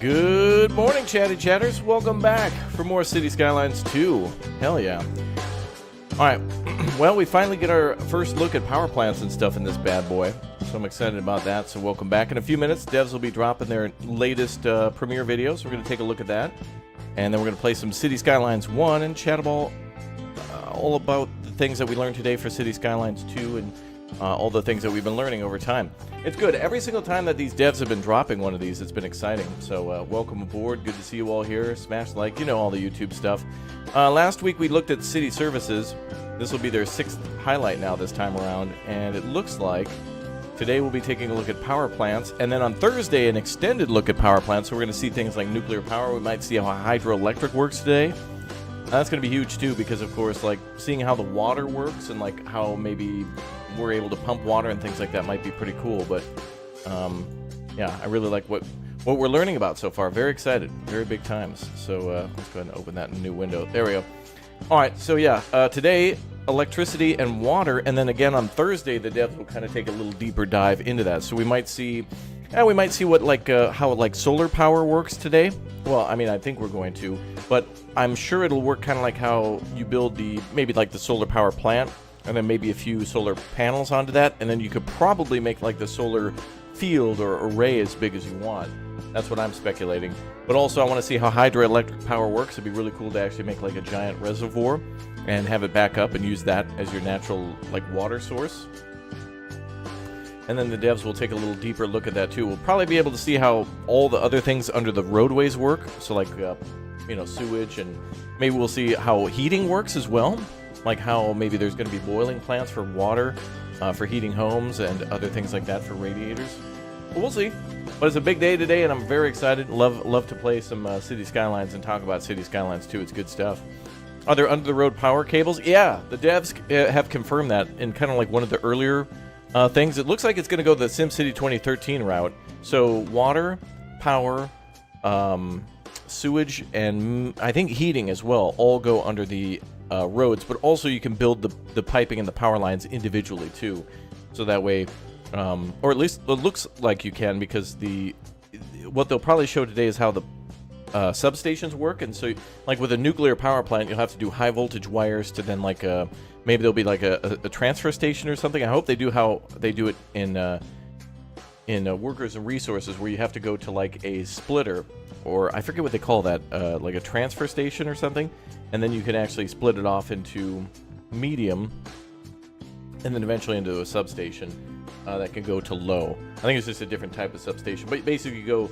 Good morning, Chatty Chatters. Welcome back for more City Skylines 2. Hell yeah. Alright, well, we finally get our first look at power plants and stuff in this bad boy. So I'm excited about that. So welcome back. In a few minutes, devs will be dropping their latest premiere video. So we're going to take a look at that. And then we're going to play some City Skylines 1 and chat about all about the things that we learned today for City Skylines 2 and all the things that we've been learning over time. It's good. Every single time that these devs have been dropping one of these, it's been exciting. So welcome aboard. Good to see you all here. Smash like, you know, all the YouTube stuff. Last week we looked at city services. This will be their 6th highlight now this time around. And it looks like today we'll be taking a look at power plants. And then on Thursday, an extended look at power plants. So we're going to see things like nuclear power. We might see how hydroelectric works today. That's going to be huge too, because of course, like seeing how the water works and like how maybe we're able to pump water and things like that might be pretty cool. But yeah, I really like what we're learning about so far. Very excited, very big times. So let's go ahead and open that in a new window. There we go. All right, so yeah, today electricity and water, and then again on Thursday the devs will kind of take a little deeper dive into that. So we might see what like how like solar power works today. Well, I mean, I think we're going to, but I'm sure it'll work kind of like how you build maybe like the solar power plant, and then maybe a few solar panels onto that, and then you could probably make like the solar field or array as big as you want. That's what I'm speculating. But also I want to see how hydroelectric power works. It'd be really cool to actually make like a giant reservoir and have it back up and use that as your natural like water source. And then the devs will take a little deeper look at that too. We'll probably be able to see how all the other things under the roadways work. So like, you know, sewage, and maybe we'll see how heating works as well. Like how maybe there's going to be boiling plants for water, for heating homes and other things like that for radiators. But we'll see. But it's a big day today and I'm very excited. Love to play some City Skylines and talk about City Skylines too. It's good stuff. Are there under the road power cables? Yeah, the devs have confirmed that in kind of like one of the earlier things. It looks like it's going to go the SimCity 2013 route. So water, power, sewage, and I think heating as well all go under the roads. But also you can build the piping and the power lines individually too. So that way, or at least it looks like you can, because what they'll probably show today is how the substations work. And so like with a nuclear power plant, you'll have to do high voltage wires to then like maybe there'll be like a transfer station or something. I hope they do how they do it in workers and resources, where you have to go to like a splitter, or I forget what they call that, like a transfer station or something, and then you can actually split it off into medium and then eventually into a substation that can go to low. I think it's just a different type of substation, but basically you go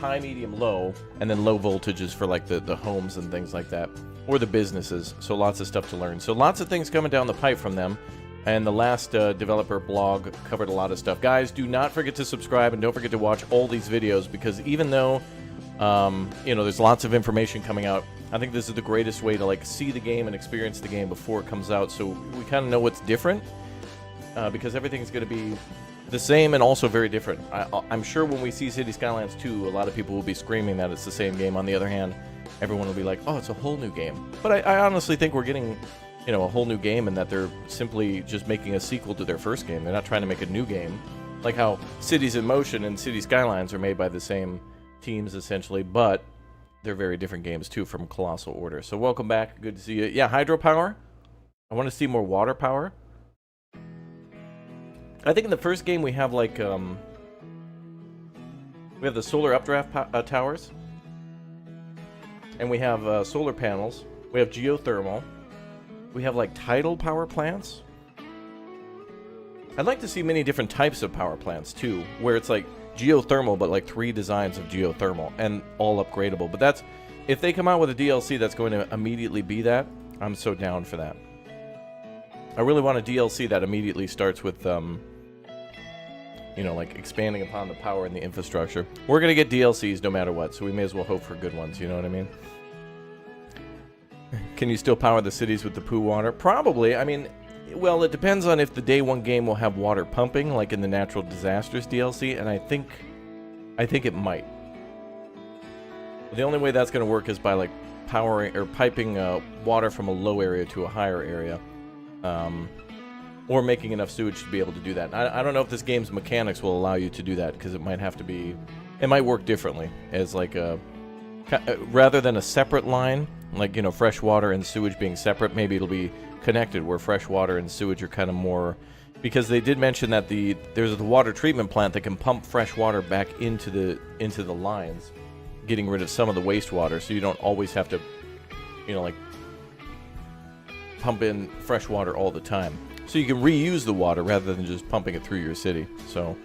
high, medium, low, and then low voltages for like the homes and things like that, or the businesses. So lots of stuff to learn. So lots of things coming down the pipe from them. And the last developer blog covered a lot of stuff. Guys, do not forget to subscribe, and don't forget to watch all these videos, because even though you know, there's lots of information coming out, I think this is the greatest way to like see the game and experience the game before it comes out, so we kind of know what's different, because everything's going to be the same and also very different. I'm sure when we see City Skylines 2, a lot of people will be screaming that it's the same game. On the other hand, everyone will be like, oh, it's a whole new game. But I honestly think we're getting, you know, a whole new game, and that they're simply just making a sequel to their first game. They're not trying to make a new game, like how Cities in Motion and City Skylines are made by the same teams essentially, but they're very different games too from Colossal Order. So welcome back. Good to see you. Yeah, hydropower. I want to see more water power. I think in the first game we have like we have the solar updraft towers, and we have solar panels. We have geothermal. We have like tidal power plants. I'd like to see many different types of power plants too, where it's like geothermal, but like 3 designs of geothermal and all upgradable. But that's, if they come out with a DLC that's going to immediately be that, I'm so down for that. I really want a DLC that immediately starts with you know, like expanding upon the power and the infrastructure. We're gonna get DLCs no matter what, so we may as well hope for good ones, you know what I mean? Can you still power the cities with the poo water? Probably. I mean, well, it depends on if the day one game will have water pumping, like in the Natural Disasters DLC, and I think it might. The only way that's going to work is by like powering or piping water from a low area to a higher area, or making enough sewage to be able to do that. I don't know if this game's mechanics will allow you to do that, because it might have to be It might work differently as like a rather than a separate line, like, you know, fresh water and sewage being separate. Maybe it'll be connected where fresh water and sewage are kind of more, because they did mention that there's the water treatment plant that can pump fresh water back into the lines, getting rid of some of the wastewater, so you don't always have to, you know, like pump in fresh water all the time. So you can reuse the water rather than just pumping it through your city. So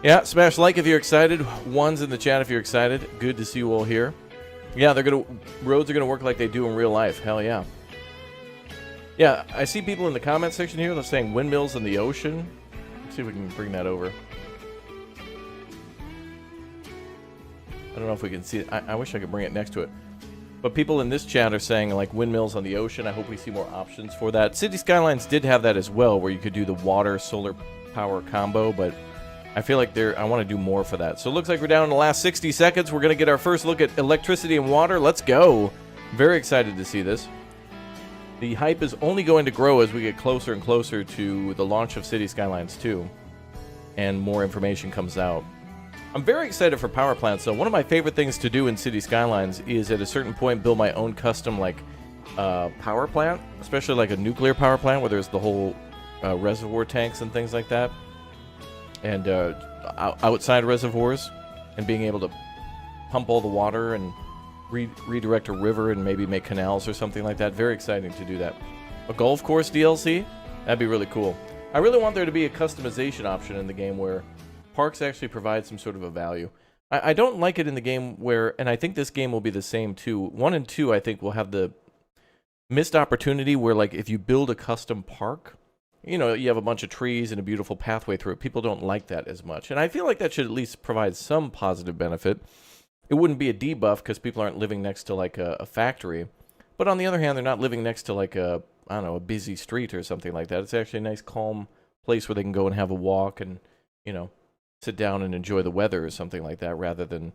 yeah, smash like if you're excited. Ones in the chat if you're excited. Good to see you all here. Yeah, roads are gonna work like they do in real life. Hell yeah. Yeah, I see people in the comment section here. They're saying windmills in the ocean. Let's see if we can bring that over. I don't know if we can see it. I wish I could bring it next to it. But people in this chat are saying like windmills on the ocean. I hope we see more options for that. City Skylines did have that as well, where you could do the water solar power combo, but I feel like I want to do more for that. So it looks like we're down in the last 60 seconds. We're going to get our first look at electricity and water. Let's go. Very excited to see this. The hype is only going to grow as we get closer and closer to the launch of City Skylines 2 and more information comes out. I'm very excited for power plants, though. One of my favorite things to do in City Skylines is at a certain point build my own custom like power plant, especially like a nuclear power plant where there's the whole reservoir tanks and things like that. And outside reservoirs, and being able to pump all the water and redirect a river and maybe make canals or something like that. Very exciting to do that. A golf course DLC? That'd be really cool. I really want there to be a customization option in the game where parks actually provide some sort of a value. I don't like it in the game where, and I think this game will be the same too. 1 and 2, I think, will have the missed opportunity where, like, if you build a custom park, you know, you have a bunch of trees and a beautiful pathway through it. People don't like that as much. And I feel like that should at least provide some positive benefit. It wouldn't be a debuff because people aren't living next to, like, a factory. But on the other hand, they're not living next to, like, I don't know, a busy street or something like that. It's actually a nice, calm place where they can go and have a walk and, you know, sit down and enjoy the weather or something like that, rather than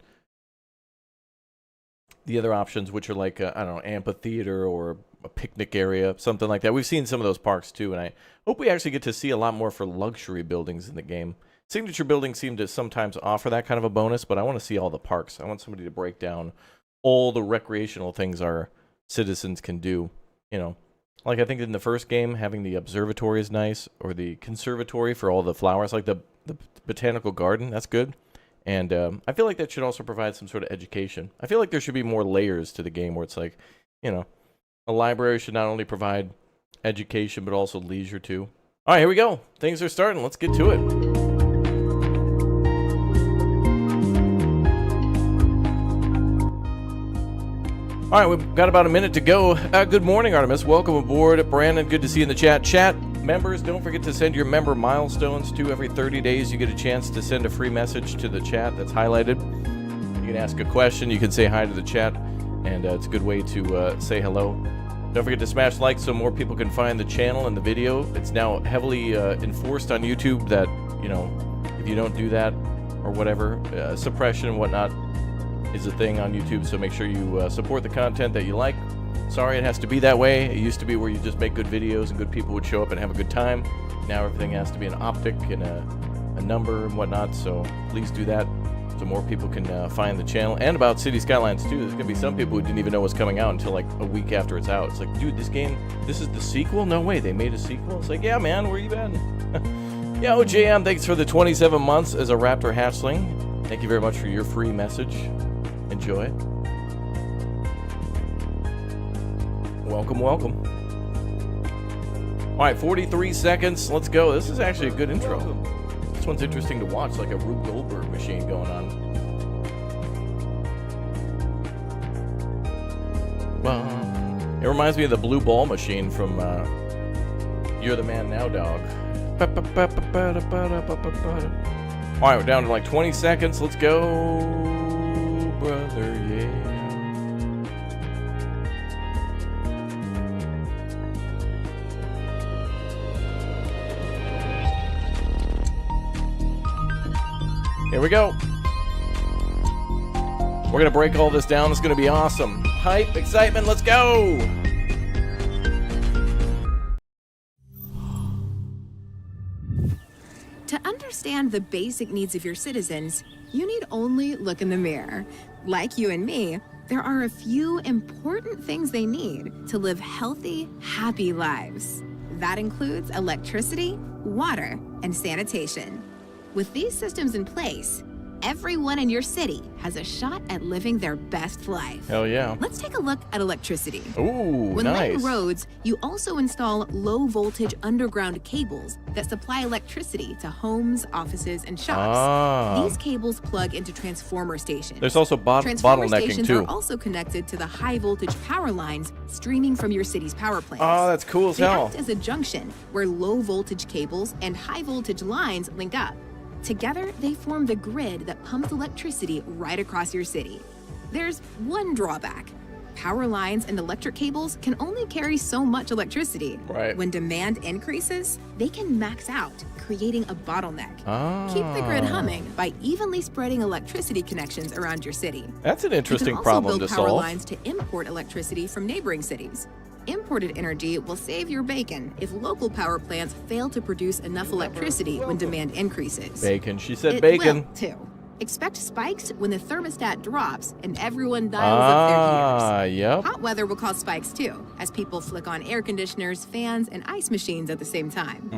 the other options, which are like, I don't know, amphitheater or a picnic area, something like that. We've seen some of those parks too, and I hope we actually get to see a lot more for luxury buildings in the game. Signature buildings seem to sometimes offer that kind of a bonus, but I want to see all the parks. I want somebody to break down all the recreational things our citizens can do. You know, like I think in the first game, having the observatory is nice, or the conservatory for all the flowers, like the botanical garden, that's good. And I feel like that should also provide some sort of education. I feel like there should be more layers to the game where it's like, you know, a library should not only provide education, but also leisure too. All right, here we go. Things are starting. Let's get to it. All right, we've got about a minute to go. Good morning, Artemis. Welcome aboard. Brandon, good to see you in the chat. Chat members, don't forget to send your member milestones too. Every 30 days, you get a chance to send a free message to the chat that's highlighted. You can ask a question. You can say hi to the chat, and it's a good way to say hello. Don't forget to smash like so more people can find the channel and the video. It's now heavily enforced on YouTube that, you know, if you don't do that or whatever, suppression and whatnot is a thing on YouTube, so make sure you support the content that you like. Sorry it has to be that way. It used to be where you just make good videos and good people would show up and have a good time. Now everything has to be an optic and a number and whatnot, so please do that so more people can find the channel. And about City Skylines too, there's going to be some people who didn't even know what's coming out until like a week after it's out. It's like, dude, this game, this is the sequel? No way, they made a sequel? It's like, yeah man, where you been? Yeah, OJM, thanks for the 27 months as a Raptor hatchling. Thank you very much for your free message. Enjoy it. Welcome, welcome. All right, 43 seconds. Let's go. This is actually a good intro. This one's interesting to watch, like a Rube Goldberg machine going on. It reminds me of the blue ball machine from You're the Man Now, Dog. All right, we're down to like 20 seconds. Let's go, brother, yeah. Here we go. We're going to break all this down. It's going to be awesome. Hype, excitement, let's go! To understand the basic needs of your citizens, You need only look in the mirror. Like you and me, there are a few important things they need to live healthy, happy lives. That includes electricity, water, and sanitation. With these systems in place, everyone in your city has a shot at living their best life. Hell yeah. Let's take a look at electricity. Ooh, When nice. laying roads, you also install low-voltage underground cables that supply electricity to homes, offices, and shops. These cables plug into transformer stations. There's also Transformer bottlenecking stations too. are also connected to the high-voltage power lines streaming from your city's power plants. Oh, that's cool as They hell. act as a junction where low-voltage cables and high-voltage lines link up. Together, they form the grid that pumps electricity right across your city. There's one drawback. Power lines and electric cables can only carry so much electricity. Right. When demand increases, they can max out, creating a bottleneck. Ah. Keep the grid humming by evenly spreading electricity connections around your city. That's an interesting You can also problem build to power solve. lines to import electricity from neighboring cities. Imported energy will save your bacon if local power plants fail to produce enough electricity when demand increases. Bacon. She said It bacon. will, too. Expect spikes when the thermostat drops and everyone dials up their heaters. Yep. Hot weather will cause spikes too, as people flick on air conditioners, fans, and ice machines at the same time.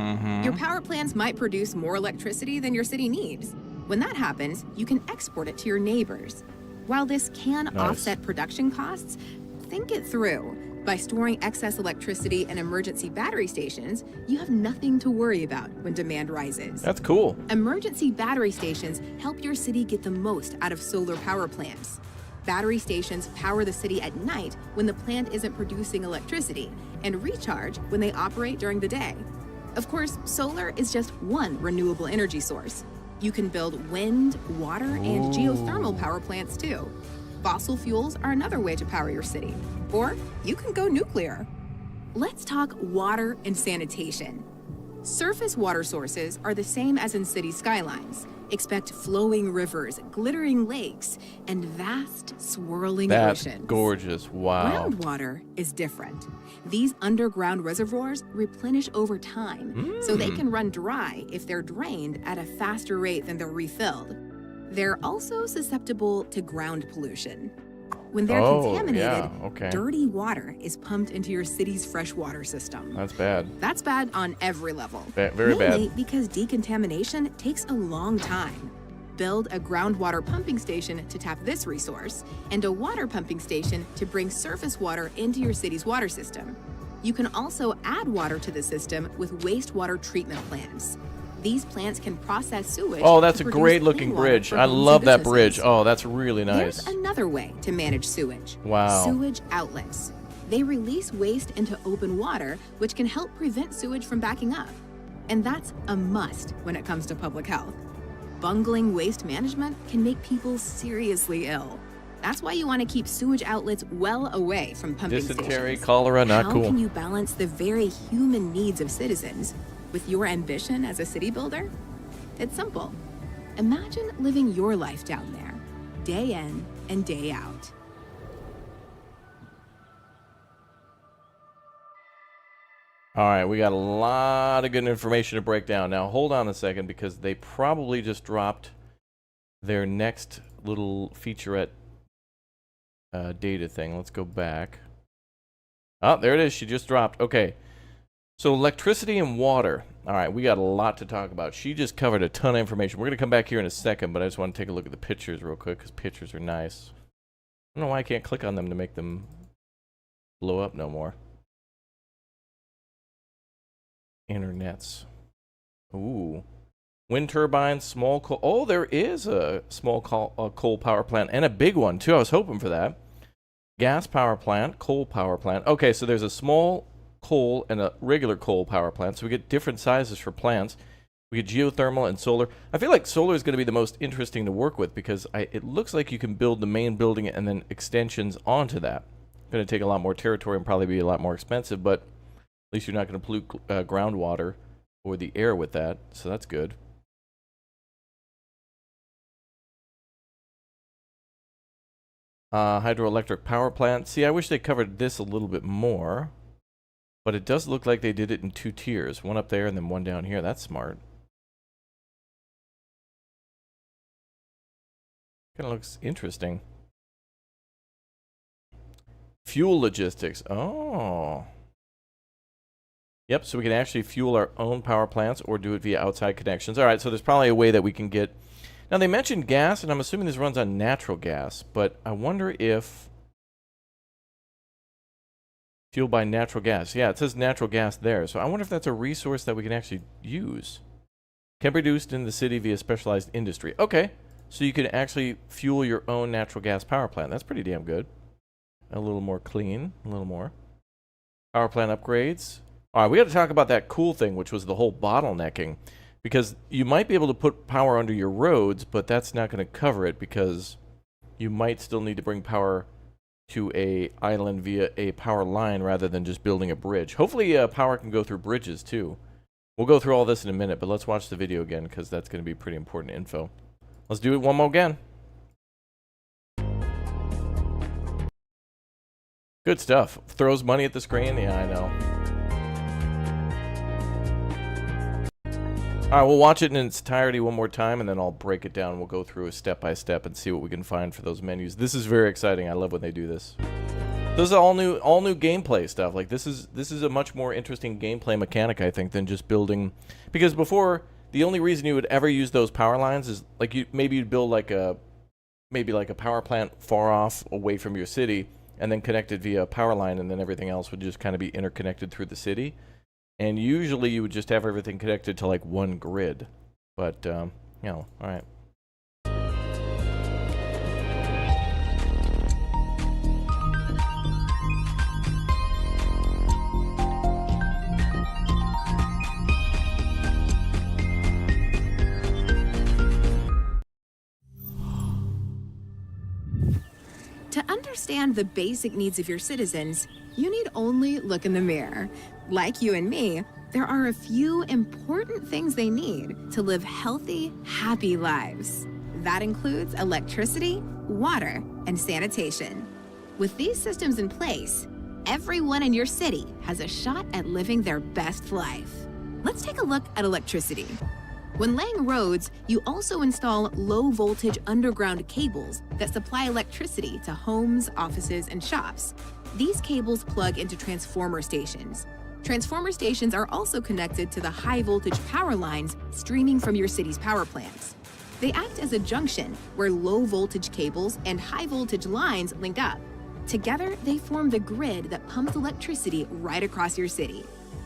Your power plants might produce more electricity than your city needs. When that happens, you can export it to your neighbors. While this can offset production costs, think it through. By storing excess electricity in emergency battery stations, you have nothing to worry about when demand rises. That's cool. Emergency battery stations help your city get the most out of solar power plants. Battery stations power the city at night when the plant isn't producing electricity and recharge when they operate during the day. Of course, solar is just one renewable energy source. You can build wind, water, and geothermal power plants too. Fossil fuels are another way to power your city. Or you can go nuclear. Let's talk water and sanitation. Surface water sources are the same as in city skylines. Expect flowing rivers, glittering lakes, and vast, swirling That's oceans. gorgeous. Wow. Groundwater is different. These underground reservoirs replenish over time, so they can run dry if they're drained at a faster rate than they're refilled. They're also susceptible to ground pollution. When they're contaminated, dirty water is pumped into your city's freshwater system. That's bad. That's bad on every level. Very Mainly bad. because decontamination takes a long time. Build a groundwater pumping station to tap this resource, and a water pumping station to bring surface water into your city's water system. You can also add water to the system with wastewater treatment plants. These plants can process sewage. Oh, that's to a produce great looking clean water bridge. for I homes and love that bridge. businesses. Oh, that's really nice. There's another way to manage sewage. Wow. Sewage outlets. They release waste into open water, which can help prevent sewage from backing up. And that's a must when it comes to public health. Bungling waste management can make people seriously ill. That's why you want to keep sewage outlets well away from pumping Dysentery, stations. cholera, not How cool. can you balance the very human needs of citizens with your ambition as a city builder? It's simple. Imagine living your life down there, day in and day out. All right, we got a lot of good information to break down. Now, hold on a second, because they probably just dropped their next little featurette data thing. Let's go back. Oh, there it is. She just dropped. Okay. So electricity and water. All right, we got a lot to talk about. She just covered a ton of information. We're going to come back here in a second, but I just want to take a look at the pictures real quick, because pictures are nice. I don't know why I can't click on them to make them blow up no more. Internets. Ooh. Wind turbines, small coal. Oh, there is a small coal power plant, and a big one, too. I was hoping for that. Gas power plant, coal power plant. Okay, so there's a small coal and a regular coal power plant, so we get different sizes for plants. We get geothermal and solar. I feel like solar is going to be the most interesting to work with, because it looks like you can build the main building and then extensions onto that. It's going to take a lot more territory and probably be a lot more expensive, but at least you're not going to pollute groundwater or the air with that, so that's good. Hydroelectric power plant. See, I wish they covered this a little bit more, but it does look like they did it in 2 tiers. One up there and then one down here. That's smart. Kind of looks interesting. Fuel logistics. Oh. Yep, so we can actually fuel our own power plants or do it via outside connections. All right, so there's probably a way that we can get... Now, they mentioned gas, and I'm assuming this runs on natural gas, but I wonder if... Fueled by natural gas. Yeah, it says natural gas there, so I wonder if that's a resource that we can actually use. Can be produced in the city via specialized industry. Okay, so you can actually fuel your own natural gas power plant. That's pretty damn good. A little more clean, a little more. Power plant upgrades. All right, we got to talk about that cool thing, which was the whole bottlenecking. Because you might be able to put power under your roads, but that's not going to cover it because you might still need to bring power to a island via a power line rather than just building a bridge. Hopefully power can go through bridges too. We'll go through all this in a minute, but let's watch the video again because that's going to be pretty important info. Let's do it one more again. Good stuff. Throws money at the screen. Yeah, I know. All right, we'll watch it in its entirety one more time, and then I'll break it down. We'll go through it step by step and see what we can find for those menus. This is very exciting. I love when they do this. This is all new gameplay stuff. Like this is a much more interesting gameplay mechanic, I think, than just building. Because before, the only reason you would ever use those power lines is like maybe you'd build like a power plant far off away from your city, and then connect it via a power line, and then everything else would just kind of be interconnected through the city. And usually you would just have everything connected to like one grid. But, you know, all right. To understand the basic needs of your citizens, you need only look in the mirror. Like you and me, there are a few important things they need to live healthy, happy lives. That includes electricity, water, and sanitation. With these systems in place, everyone in your city has a shot at living their best life. Let's take a look at electricity. When laying roads, you also install low-voltage underground cables that supply electricity to homes, offices, and shops. These cables plug into transformer stations. Transformer stations are also connected to the high-voltage power lines streaming from your city's power plants. They act as a junction where low-voltage cables and high-voltage lines link up. Together, they form the grid that pumps electricity right across your city.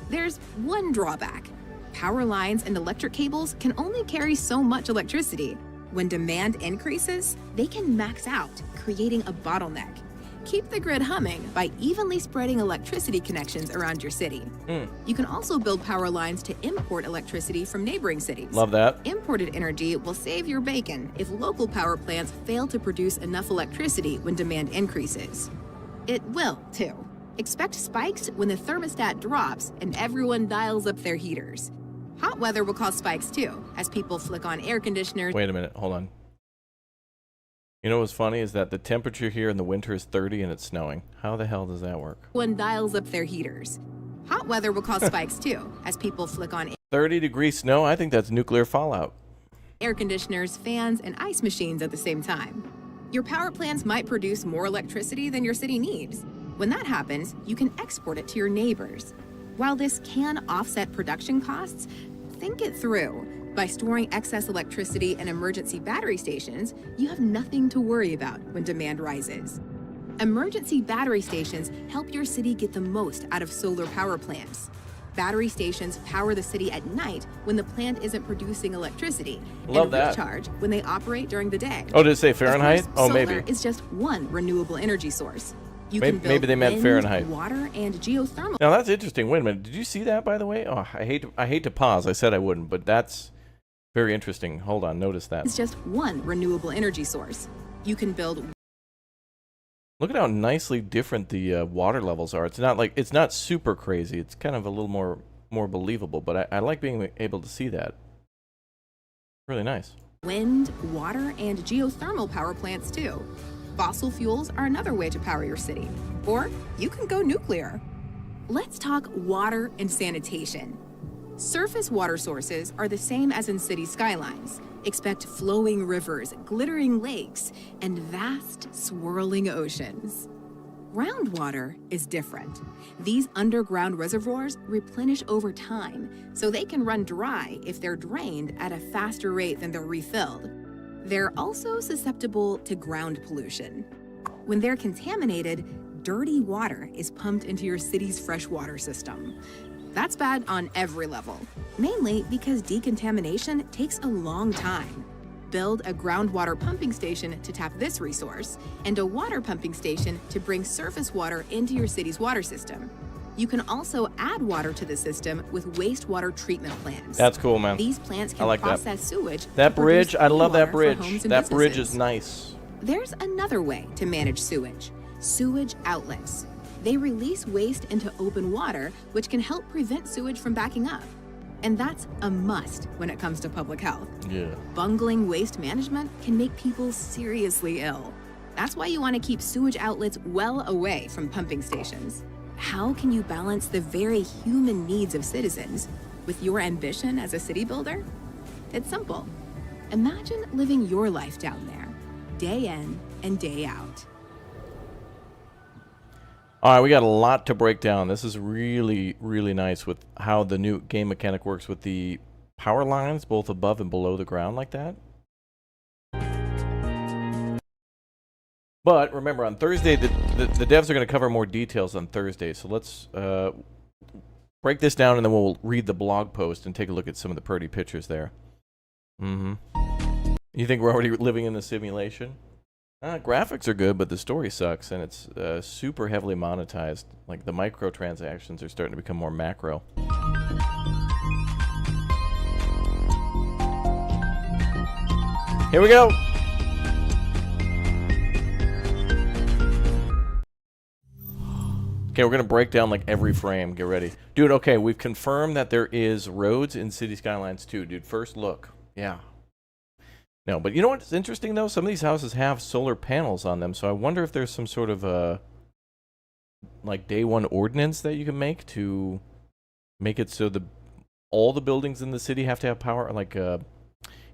There's one drawback. Power lines and electric cables can only carry so much electricity. When demand increases, they can max out, creating a bottleneck. Keep the grid humming by evenly spreading electricity connections around your city. You can also build power lines to import electricity from neighboring cities. Love that. Imported energy will save your bacon if local power plants fail to produce enough electricity when demand increases. It will, too. Expect spikes when the thermostat drops and everyone dials up their heaters. Hot weather will cause spikes too, as people flick on air conditioners. Wait a minute, hold on. You know what's funny is that the temperature here in the winter is 30 and it's snowing. How the hell does that work? One dials up their heaters. Hot weather will cause spikes too, as people flick on 30-degree snow? I think that's nuclear fallout. Air conditioners, fans, and ice machines at the same time. Your power plants might produce more electricity than your city needs. When that happens, you can export it to your neighbors. While this can offset production costs, think it through. By storing excess electricity in emergency battery stations, you have nothing to worry about when demand rises. Emergency battery stations help your city get the most out of solar power plants. Battery stations power the city at night when the plant isn't producing electricity, Love and that. recharge when they operate during the day. Oh, did it say Fahrenheit? Of course, Oh, solar maybe. is just one renewable energy source. You Maybe- can build maybe they meant wind, Fahrenheit. water, and geothermal. Now that's interesting. Wait a minute. Did you see that, by the way? Oh, I hate to pause. I said I wouldn't, but that's very interesting. Hold on. Notice that. It's just one renewable energy source. You can build. Look at how nicely different the water levels are. It's not super crazy. It's kind of a little more believable, but I like being able to see that. Really nice. Wind, water, and geothermal power plants too. Fossil fuels are another way to power your city. Or you can go nuclear. Let's talk water and sanitation. Surface water sources are the same as in city skylines. Expect flowing rivers, glittering lakes, and vast, swirling oceans. Groundwater is different. These underground reservoirs replenish over time, so they can run dry if they're drained at a faster rate than they're refilled. They're also susceptible to ground pollution. When they're contaminated, dirty water is pumped into your city's freshwater system. That's bad on every level, mainly because decontamination takes a long time. Build a groundwater pumping station to tap this resource, and a water pumping station to bring surface water into your city's water system. You can also add water to the system with wastewater treatment plants. That's cool, man. These plants can like process sewage. That bridge, I love that bridge. bridge. That bridge is nice. There's another way to manage sewage: sewage outlets. They release waste into open water, which can help prevent sewage from backing up. And that's a must when it comes to public health. Yeah. Bungling waste management can make people seriously ill. That's why you want to keep sewage outlets well away from pumping stations. How can you balance the very human needs of citizens with your ambition as a city builder? It's simple. Imagine living your life down there, day in and day out. All right, we got a lot to break down. This is really, really nice with how the new game mechanic works with the power lines, both above and below the ground like that. But remember, on Thursday, the devs are going to cover more details on Thursday. So let's break this down, and then we'll read the blog post and take a look at some of the pretty pictures there. You think we're already living in the simulation? Graphics are good, but the story sucks, and it's super heavily monetized. Like, the microtransactions are starting to become more macro. Here we go! Okay, we're going to break down, like, every frame. Get ready. Dude, okay, we've confirmed that there is roads in City Skylines 2. Dude, first look. Yeah. No, but you know what's interesting, though? Some of these houses have solar panels on them, so I wonder if there's some sort of like, day one ordinance that you can make to make it so all the buildings in the city have to have power. Like, you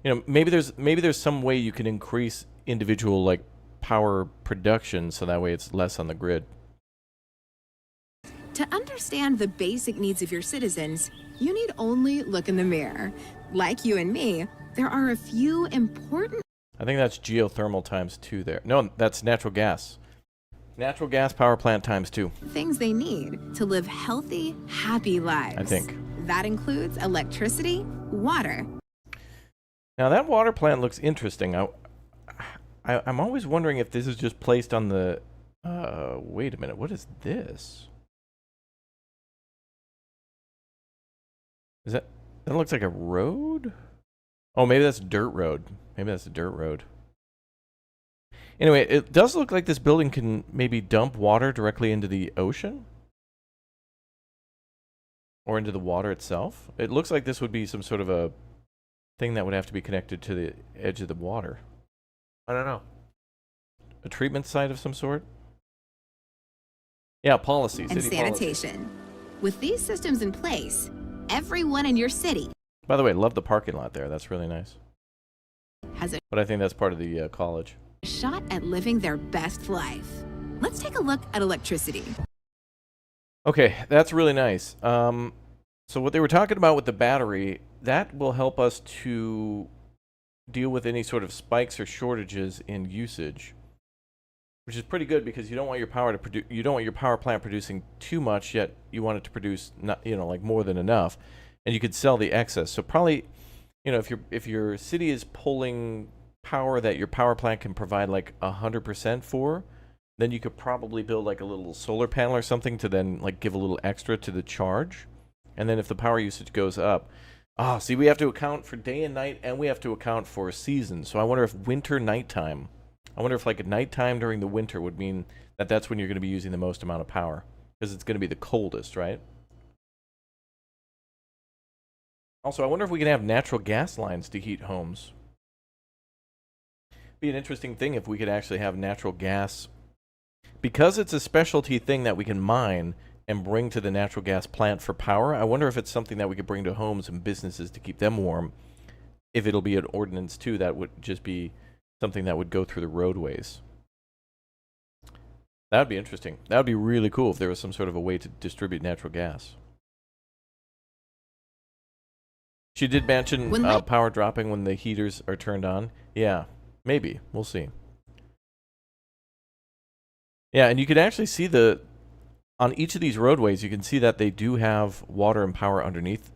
know, maybe there's some way you can increase individual, like, power production, so that way it's less on the grid. To understand the basic needs of your citizens, you need only look in the mirror. Like you and me, there are a few important... I think that's geothermal times 2 there. No, that's natural gas. Natural gas power plant times 2. ...things they need to live healthy, happy lives. I think. That includes electricity, water. Now, that water plant looks interesting. I'm always wondering if this is just placed on the... wait a minute. What is this? Is that... That looks like a road? Oh, maybe that's a dirt road. Maybe that's a dirt road. Anyway, it does look like this building can maybe dump water directly into the ocean? Or into the water itself? It looks like this would be some sort of a thing that would have to be connected to the edge of the water. I don't know. A treatment site of some sort? Yeah, policy. And city sanitation. policy. With these systems in place, everyone in your city... By the way, love the parking lot there. That's really nice. But I think that's part of the college. ...shot at living their best life. Let's take a look at electricity. Okay, that's really nice. So what they were talking about with the battery, that will help us to deal with any sort of spikes or shortages in usage, which is pretty good because you don't want your power to you don't want your power plant producing too much, yet you want it to produce not, you know, like more than enough, and you could sell the excess. So probably, you know, if your city is pulling power that your power plant can provide like 100% for, then you could probably build like a little solar panel or something to then like give a little extra to the charge. And then if the power usage goes up, see, we have to account for day and night, and we have to account for seasons. So I wonder if winter nighttime, I wonder if like a nighttime during the winter would mean that that's when you're going to be using the most amount of power, because it's going to be the coldest, right? Also, I wonder if we can have natural gas lines to heat homes. Be an interesting thing if we could actually have natural gas, because it's a specialty thing that we can mine and bring to the natural gas plant for power. I wonder if it's something that we could bring to homes and businesses to keep them warm, if it'll be an ordinance too, that would just be something that would go through the roadways. That would be interesting. That would be really cool if there was some sort of a way to distribute natural gas. She did mention power dropping when the heaters are turned on. Yeah, maybe. We'll see. Yeah, and you can actually see on each of these roadways, you can see that they do have water and power underneath.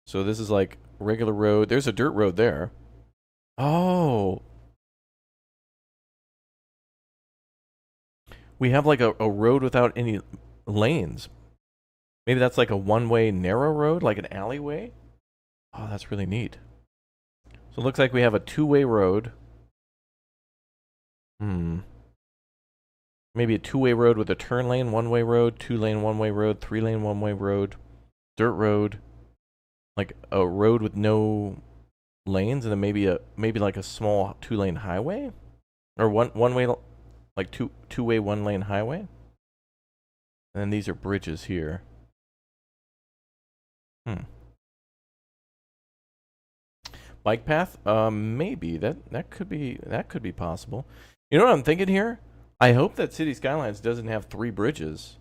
So this is like regular road. There's a dirt road there. Oh. We have like a road without any lanes. Maybe that's like a one-way narrow road, like an alleyway. Oh, that's really neat. So it looks like we have a two-way road. Maybe a two-way road with a turn lane, one-way road, two-lane, one-way road, three-lane, one-way road, dirt road, like a road with no lanes, and then maybe like a small two-lane highway, or one-way, like two-way one-lane highway. And then these are bridges here. Bike path? Maybe that could be possible. You know what I'm thinking here? I hope that City Skylines doesn't have 3 bridges.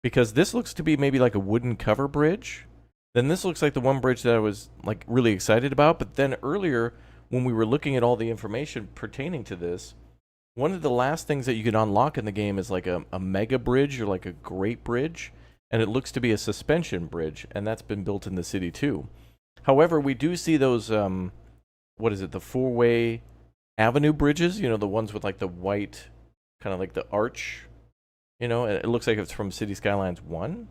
Because this looks to be maybe like a wooden cover bridge. Then this looks like the one bridge that I was like really excited about. But then earlier, when we were looking at all the information pertaining to this, one of the last things that you can unlock in the game is like a mega bridge or like a great bridge. And it looks to be a suspension bridge. And that's been built in the city too. However, we do see those, what is it, the 4-way avenue bridges, you know, the ones with like the white, kind of like the arch, you know, it looks like it's from City Skylines 1.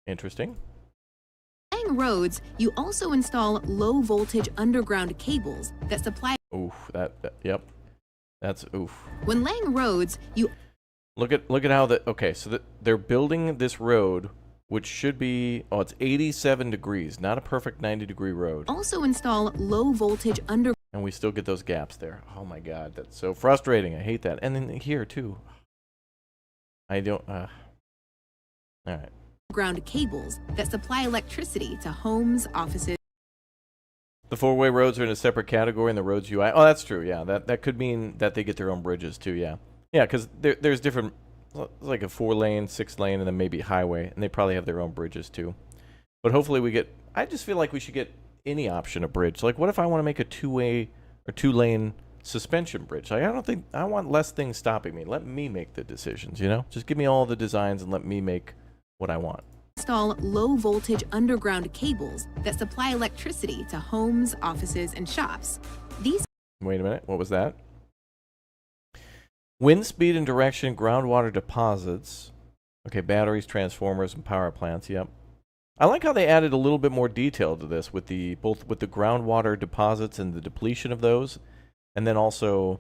Interesting. Laying roads, you also install low voltage underground cables that supply. Oof, yep. That's oof. When laying roads, you look at how okay, so they're building this road, which should be, it's 87 degrees, not a perfect 90-degree road. Also install low voltage underground. And we still get those gaps there. Oh my God, that's so frustrating. I hate that. And then here too. I don't, all right. Ground cables that supply electricity to homes, offices. The 4-way roads are in a separate category in the roads UI. Oh, that's true. Yeah, that could mean that they get their own bridges too. Yeah, yeah, because there's different, like a 4-lane, 6-lane, and then maybe highway, and they probably have their own bridges too. But hopefully we get. I just feel like we should get any option of bridge. Like, what if I want to make a 2-way or 2-lane suspension bridge? Like, I want less things stopping me. Let me make the decisions. You know, just give me all the designs and let me make what I want. Install low voltage underground cables that supply electricity to homes, offices, and shops. These. Wait a minute. What was that? Wind speed and direction, groundwater deposits. Okay, batteries, transformers, and power plants. Yep. I like how they added a little bit more detail to this with both with the groundwater deposits and the depletion of those, and then also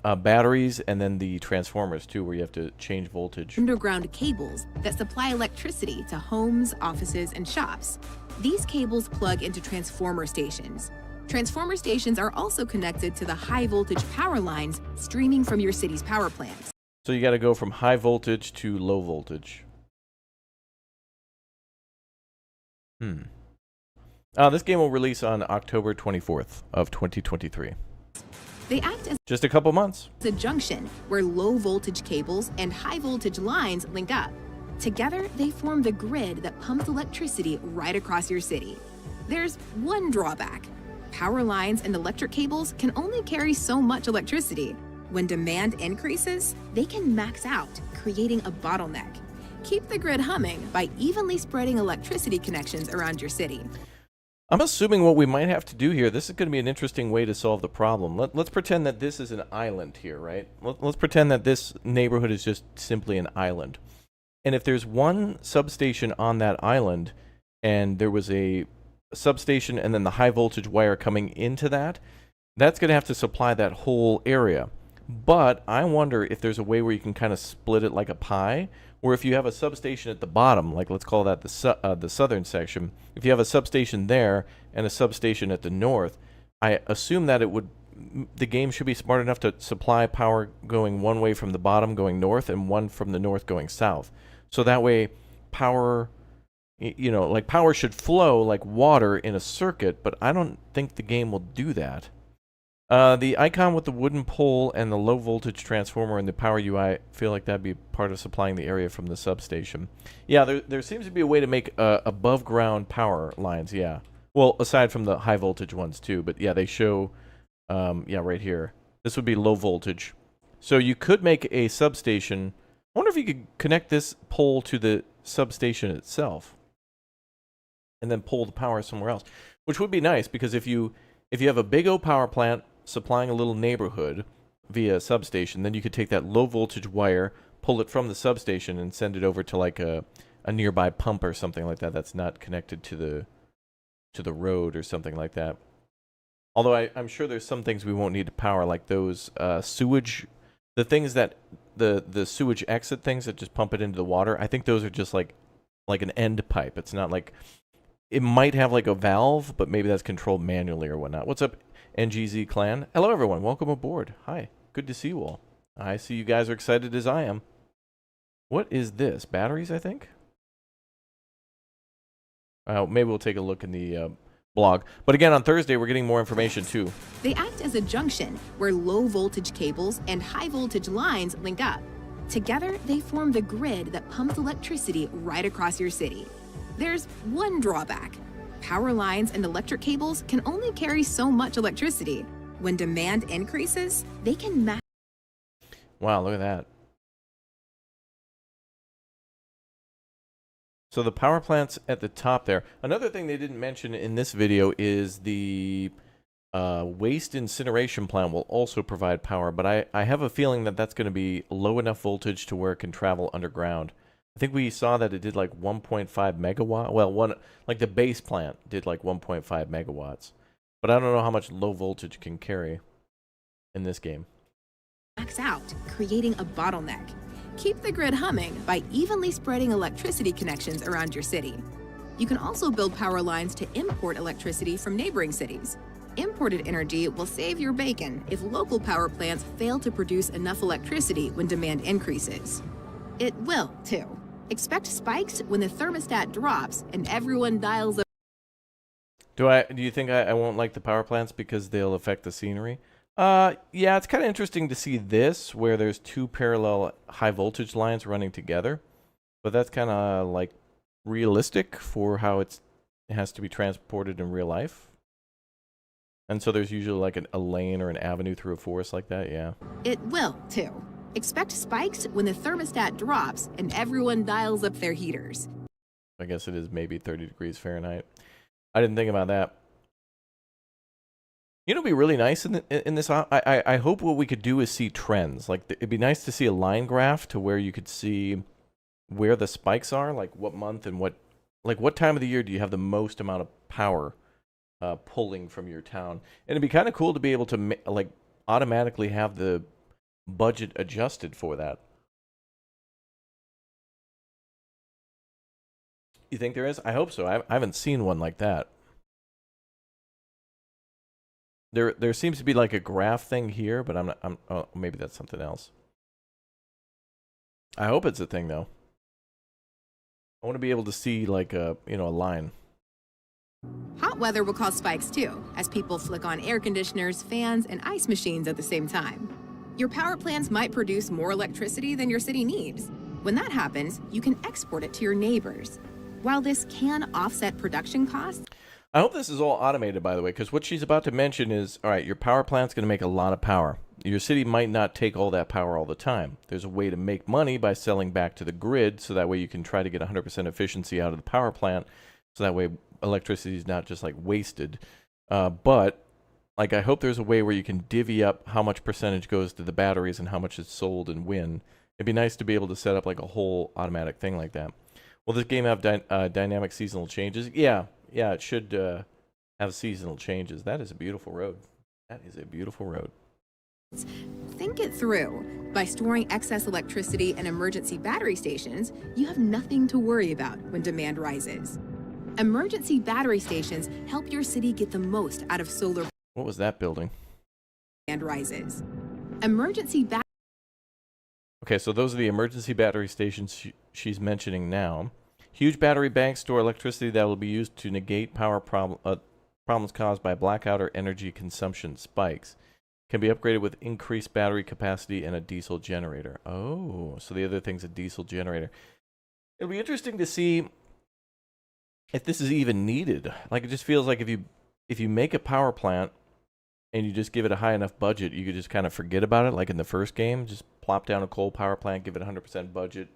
batteries and then the transformers too, where you have to change voltage. Underground cables that supply electricity to homes, offices, and shops. These cables plug into transformer stations. Transformer stations are also connected to the high voltage power lines streaming from your city's power plants. So you got to go from high voltage to low voltage. This game will release on October 24th of 2023. They act as just a couple months. A junction where low voltage cables and high voltage lines link up. Together, they form the grid that pumps electricity right across your city. There's one drawback. Power lines and electric cables can only carry so much electricity. When demand increases, they can max out, creating a bottleneck. Keep the grid humming by evenly spreading electricity connections around your city. I'm assuming what we might have to do here, this is going to be an interesting way to solve the problem. Let's pretend that this is an island here, right? Let's pretend that this neighborhood is just simply an island. And if there's one substation on that island, and there was a substation and then the high voltage wire coming into that, that's going to have to supply that whole area. But I wonder if there's a way where you can kind of split it like a pie, or if you have a substation at the bottom, like let's call that the southern section. If you have a substation there and a substation at the north, I assume that the game should be smart enough to supply power going one way from the bottom going north and one from the north going south. So that way power You know, like power should flow like water in a circuit, but I don't think the game will do that. The icon with the wooden pole and the low voltage transformer and the power UI feel like that'd be part of supplying the area from the substation. Yeah, there seems to be a way to make above ground power lines, yeah. Well, aside from the high voltage ones too, but yeah, they show, yeah, right here. This would be low voltage. So you could make a substation. I wonder if you could connect this pole to the substation itself and then pull the power somewhere else, which would be nice because if you have a big old power plant supplying a little neighborhood via a substation, then you could take that low voltage wire, pull it from the substation, and send it over to like a nearby pump or something like that that's not connected to the road or something like that. Although I'm sure there's some things we won't need to power, like those sewage, the things that the sewage exit things that just pump it into the water. I think those are just like an end pipe. It's not like, it might have like a valve, but maybe that's controlled manually or whatnot. What's up, NGZ clan? Hello, everyone. Welcome aboard. Hi. Good to see you all. I see you guys are excited as I am. What is this? Batteries, I think? Maybe we'll take a look in the blog. But again, on Thursday, we're getting more information, too. They act as a junction where low voltage cables and high voltage lines link up. Together, they form the grid that pumps electricity right across your city. There's one drawback. Power lines and electric cables can only carry so much electricity. When demand increases, they can match. Wow, look at that. So the power plant's at the top there. Another thing they didn't mention in this video is the waste incineration plant will also provide power, but I have a feeling that that's going to be low enough voltage to where it can travel underground. I think we saw that it did like 1.5 megawatt. Well, like the base plant did like 1.5 megawatts. But I don't know how much low voltage can carry in this game. Max out, creating a bottleneck. Keep the grid humming by evenly spreading electricity connections around your city. You can also build power lines to import electricity from neighboring cities. Imported energy will save your bacon if local power plants fail to produce enough electricity when demand increases. It will, too. Expect spikes when the thermostat drops and everyone dials up. Do you think I won't like the power plants because they'll affect the scenery? Yeah, it's kind of interesting to see this where there's two parallel high voltage lines running together, but that's kind of like realistic for how it has to be transported in real life. And so there's usually like a lane or an avenue through a forest like that, yeah. It will, too. Expect spikes when the thermostat drops and everyone dials up their heaters. I guess it is maybe 30 degrees Fahrenheit. I didn't think about that. You know, it'd be really nice in this. I hope what we could do is see trends. Like, it'd be nice to see a line graph to where you could see where the spikes are, like what month and what time of the year do you have the most amount of power pulling from your town. And it'd be kind of cool to be able to like automatically have the budget adjusted for that. You think there is? I hope so. I haven't seen one like that. There seems to be like a graph thing here, but oh, maybe that's something else. I hope it's a thing though. I want to be able to see like a line. Hot weather will cause spikes too, as people flick on air conditioners, fans, and ice machines at the same time. Your power plants might produce more electricity than your city needs. When that happens, you can export it to your neighbors. While this can offset production costs, I hope this is all automated, by the way, because what she's about to mention is, all right, your power plant's going to make a lot of power. Your city might not take all that power all the time. There's a way to make money by selling back to the grid, so that way you can try to get 100% efficiency out of the power plant, so that way electricity is not just like wasted. But like, I hope there's a way where you can divvy up how much percentage goes to the batteries and how much is sold and when. It'd be nice to be able to set up like a whole automatic thing like that. Will this game have dynamic seasonal changes? Yeah, it should have seasonal changes. That is a beautiful road. That is a beautiful road. think it through. By storing excess electricity in emergency battery stations, you have nothing to worry about when demand rises. Emergency battery stations help your city get the most out of solar. What was that building? Demand rises. Emergency battery. Okay, so those are the emergency battery stations she's mentioning now. Huge battery banks store electricity that will be used to negate problems caused by blackout or energy consumption spikes. Can be upgraded with increased battery capacity and a diesel generator. Oh, so the other thing's a diesel generator. It'll be interesting to see if this is even needed. Like, it just feels like if you make a power plant and you just give it a high enough budget, you could just kind of forget about it. Like in the first game, just plop down a coal power plant, give it 100% budget,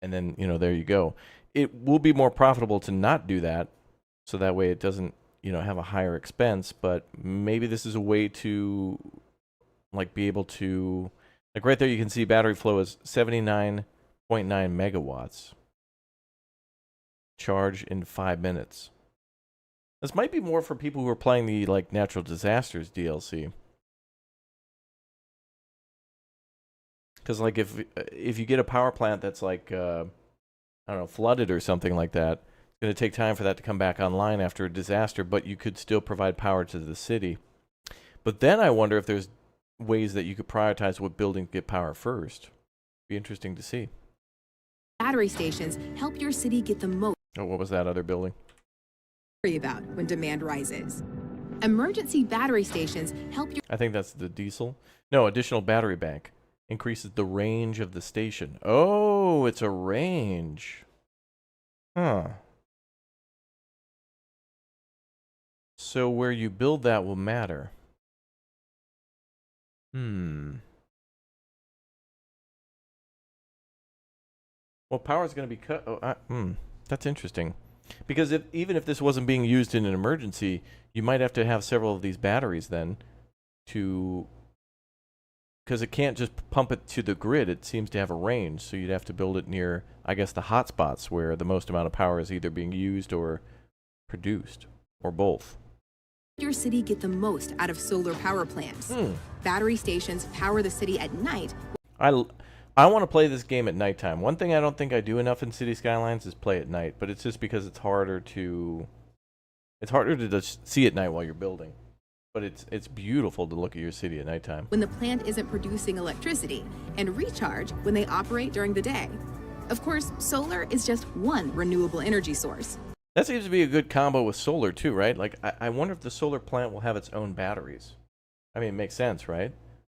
and then, you know, there you go. It will be more profitable to not do that, so that way it doesn't, you know, have a higher expense. But maybe this is a way to, like, be able to, like, right there you can see battery flow is 79.9 megawatts. Charge in 5 minutes. This might be more for people who are playing the, like, natural disasters DLC. Because, like, if you get a power plant that's, like, I don't know, flooded or something like that, it's going to take time for that to come back online after a disaster, but you could still provide power to the city. But then I wonder if there's ways that you could prioritize what buildings get power first. Be interesting to see. Battery stations help your city get the most. Oh, what was that other building? Worry about when demand rises. Emergency battery stations help your. I think that's the diesel. No, additional battery bank increases the range of the station. Oh, it's a range. Huh. So where you build that will matter. Well, power is going to be cut. Oh, that's interesting. Because even if this wasn't being used in an emergency, you might have to have several of these batteries then to... Because it can't just pump it to the grid. It seems to have a range, so you'd have to build it near, I guess, the hotspots where the most amount of power is either being used or produced, or both. Your city get the most out of solar power plants. Battery stations power the city at night. I want to play this game at nighttime. One thing I don't think I do enough in City Skylines is play at night, but it's just because it's harder to just see at night while you're building. But it's beautiful to look at your city at nighttime. When the plant isn't producing electricity, and recharge when they operate during the day. Of course, solar is just one renewable energy source. That seems to be a good combo with solar too, right? Like, I wonder if the solar plant will have its own batteries. I mean, it makes sense, right?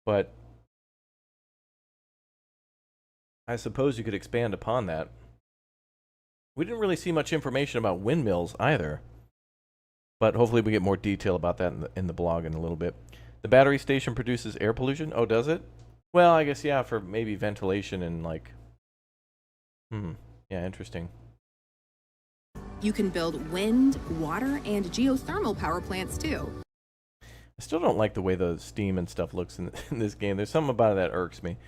But I suppose you could expand upon that. We didn't really see much information about windmills either. But hopefully we get more detail about that in the blog in a little bit. The battery station produces air pollution? Oh, does it? Well, I guess, yeah, for maybe ventilation and, like... Yeah, interesting. You can build wind, water, and geothermal power plants, too. I still don't like the way the steam and stuff looks in this game. There's something about it that irks me.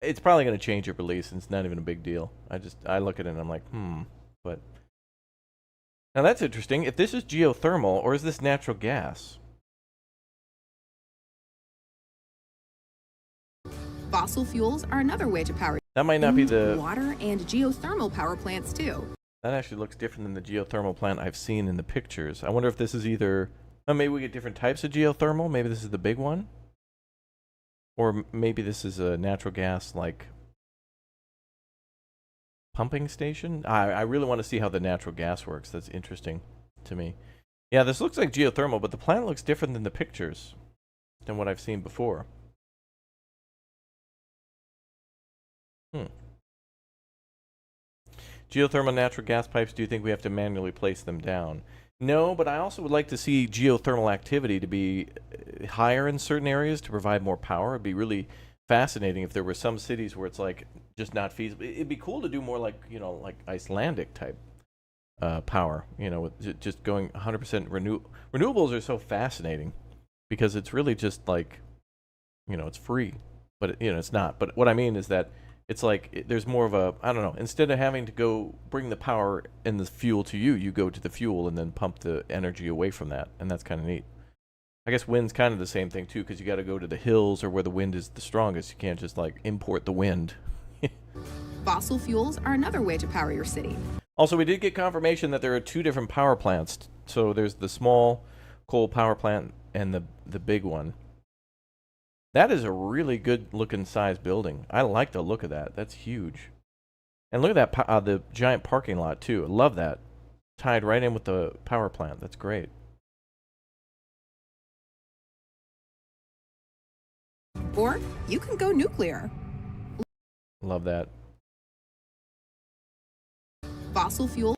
It's probably going to change at release, and it's not even a big deal. I look at it and I'm like, but... Now that's interesting. If this is geothermal, or is this natural gas? Fossil fuels are another way to power. That might not be the... Water and geothermal power plants, too. That actually looks different than the geothermal plant I've seen in the pictures. I wonder if this is either... Oh, maybe we get different types of geothermal. Maybe this is the big one. Or maybe this is a natural gas, like... pumping station? I really want to see how the natural gas works. That's interesting to me. Yeah, this looks like geothermal, but the plant looks different than the pictures than what I've seen before. Geothermal natural gas pipes, do you think we have to manually place them down? No, but I also would like to see geothermal activity to be higher in certain areas to provide more power. It'd be really fascinating if there were some cities where it's like just not feasible. It'd be cool to do more like, you know, like Icelandic type power, you know, with just going 100% renewables are so fascinating because it's really just like, you know, it's free, but you know, it's not. But what I mean is that it's like there's more of a, I don't know, instead of having to go bring the power and the fuel to you, you go to the fuel and then pump the energy away from that, and that's kind of neat. I guess wind's kind of the same thing too, because you got to go to the hills or where the wind is the strongest. You can't just like import the wind. Fossil fuels are another way to power your city. Also, we did get confirmation that there are 2 different power plants. So there's the small coal power plant and the big one. That is a really good looking size building. I like the look of that. That's huge. And look at that, the giant parking lot, too. I love that. Tied right in with the power plant. That's great. Or you can go nuclear. Love that. Fossil fuel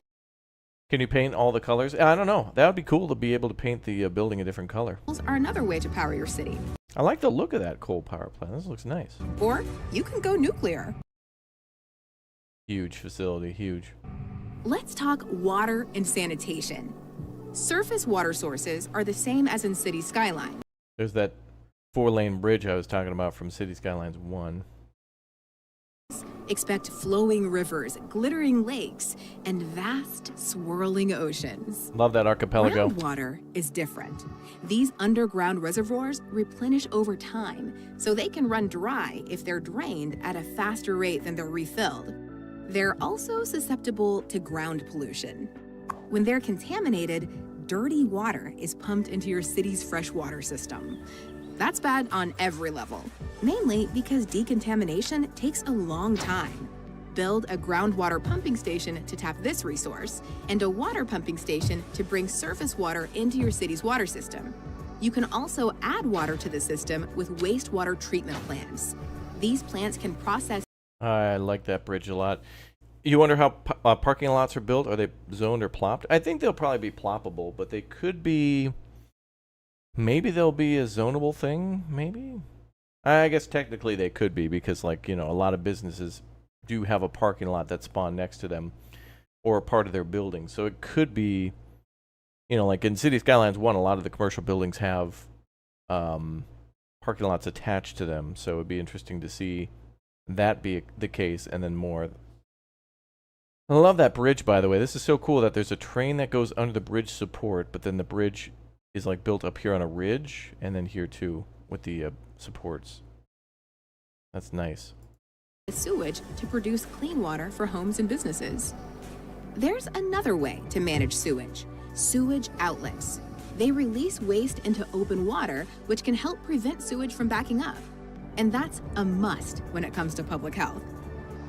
Can you paint all the colors? I don't know. That would be cool to be able to paint the building a different color. are another way to power your city. I like the look of that coal power plant. This looks nice. Or you can go nuclear. Huge facility, huge. Let's talk water and sanitation. Surface water sources are the same as in city skylines. There's that 4-lane bridge I was talking about from City Skylines 1. Expect flowing rivers, glittering lakes, and vast, swirling oceans. Love that archipelago. Groundwater is different. These underground reservoirs replenish over time, so they can run dry if they're drained at a faster rate than they're refilled. They're also susceptible to ground pollution. When they're contaminated, dirty water is pumped into your city's freshwater system. That's bad on every level, mainly because decontamination takes a long time. Build a groundwater pumping station to tap this resource, and a water pumping station to bring surface water into your city's water system. You can also add water to the system with wastewater treatment plants. These plants can process. I like that bridge a lot. You wonder how parking lots are built? Are they zoned or plopped? I think they'll probably be ploppable, but they could be... Maybe they'll be a zonable thing, maybe? I guess technically they could be because, like, you know, a lot of businesses do have a parking lot that's spawned next to them or a part of their building. So it could be, you know, like in City Skylines 1, a lot of the commercial buildings have parking lots attached to them. So it would be interesting to see that be the case and then more. I love that bridge, by the way. This is so cool that there's a train that goes under the bridge support, but then the bridge is like built up here on a ridge and then here too with the supports. That's nice. Sewage to produce clean water for homes and businesses. There's another way to manage sewage: sewage outlets. They release waste into open water, which can help prevent sewage from backing up. And that's a must when it comes to public health.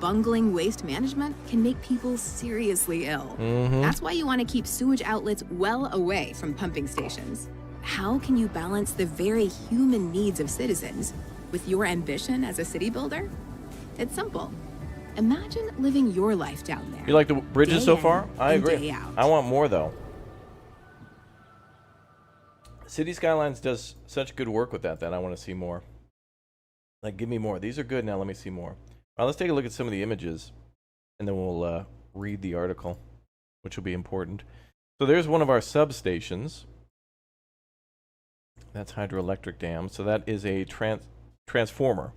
Bungling waste management can make people seriously ill. That's why you want to keep sewage outlets well away from pumping stations. How can you balance the very human needs of citizens with your ambition as a city builder? It's simple. Imagine living your life down there. You like the bridges day so in far? I and agree. day out. I want more though. City Skylines does such good work with that I want to see more. Like, give me more. These are good. Now let me see more. All right, let's take a look at some of the images, and then we'll read the article, which will be important. So there's one of our substations. That's hydroelectric dam. So that is a transformer,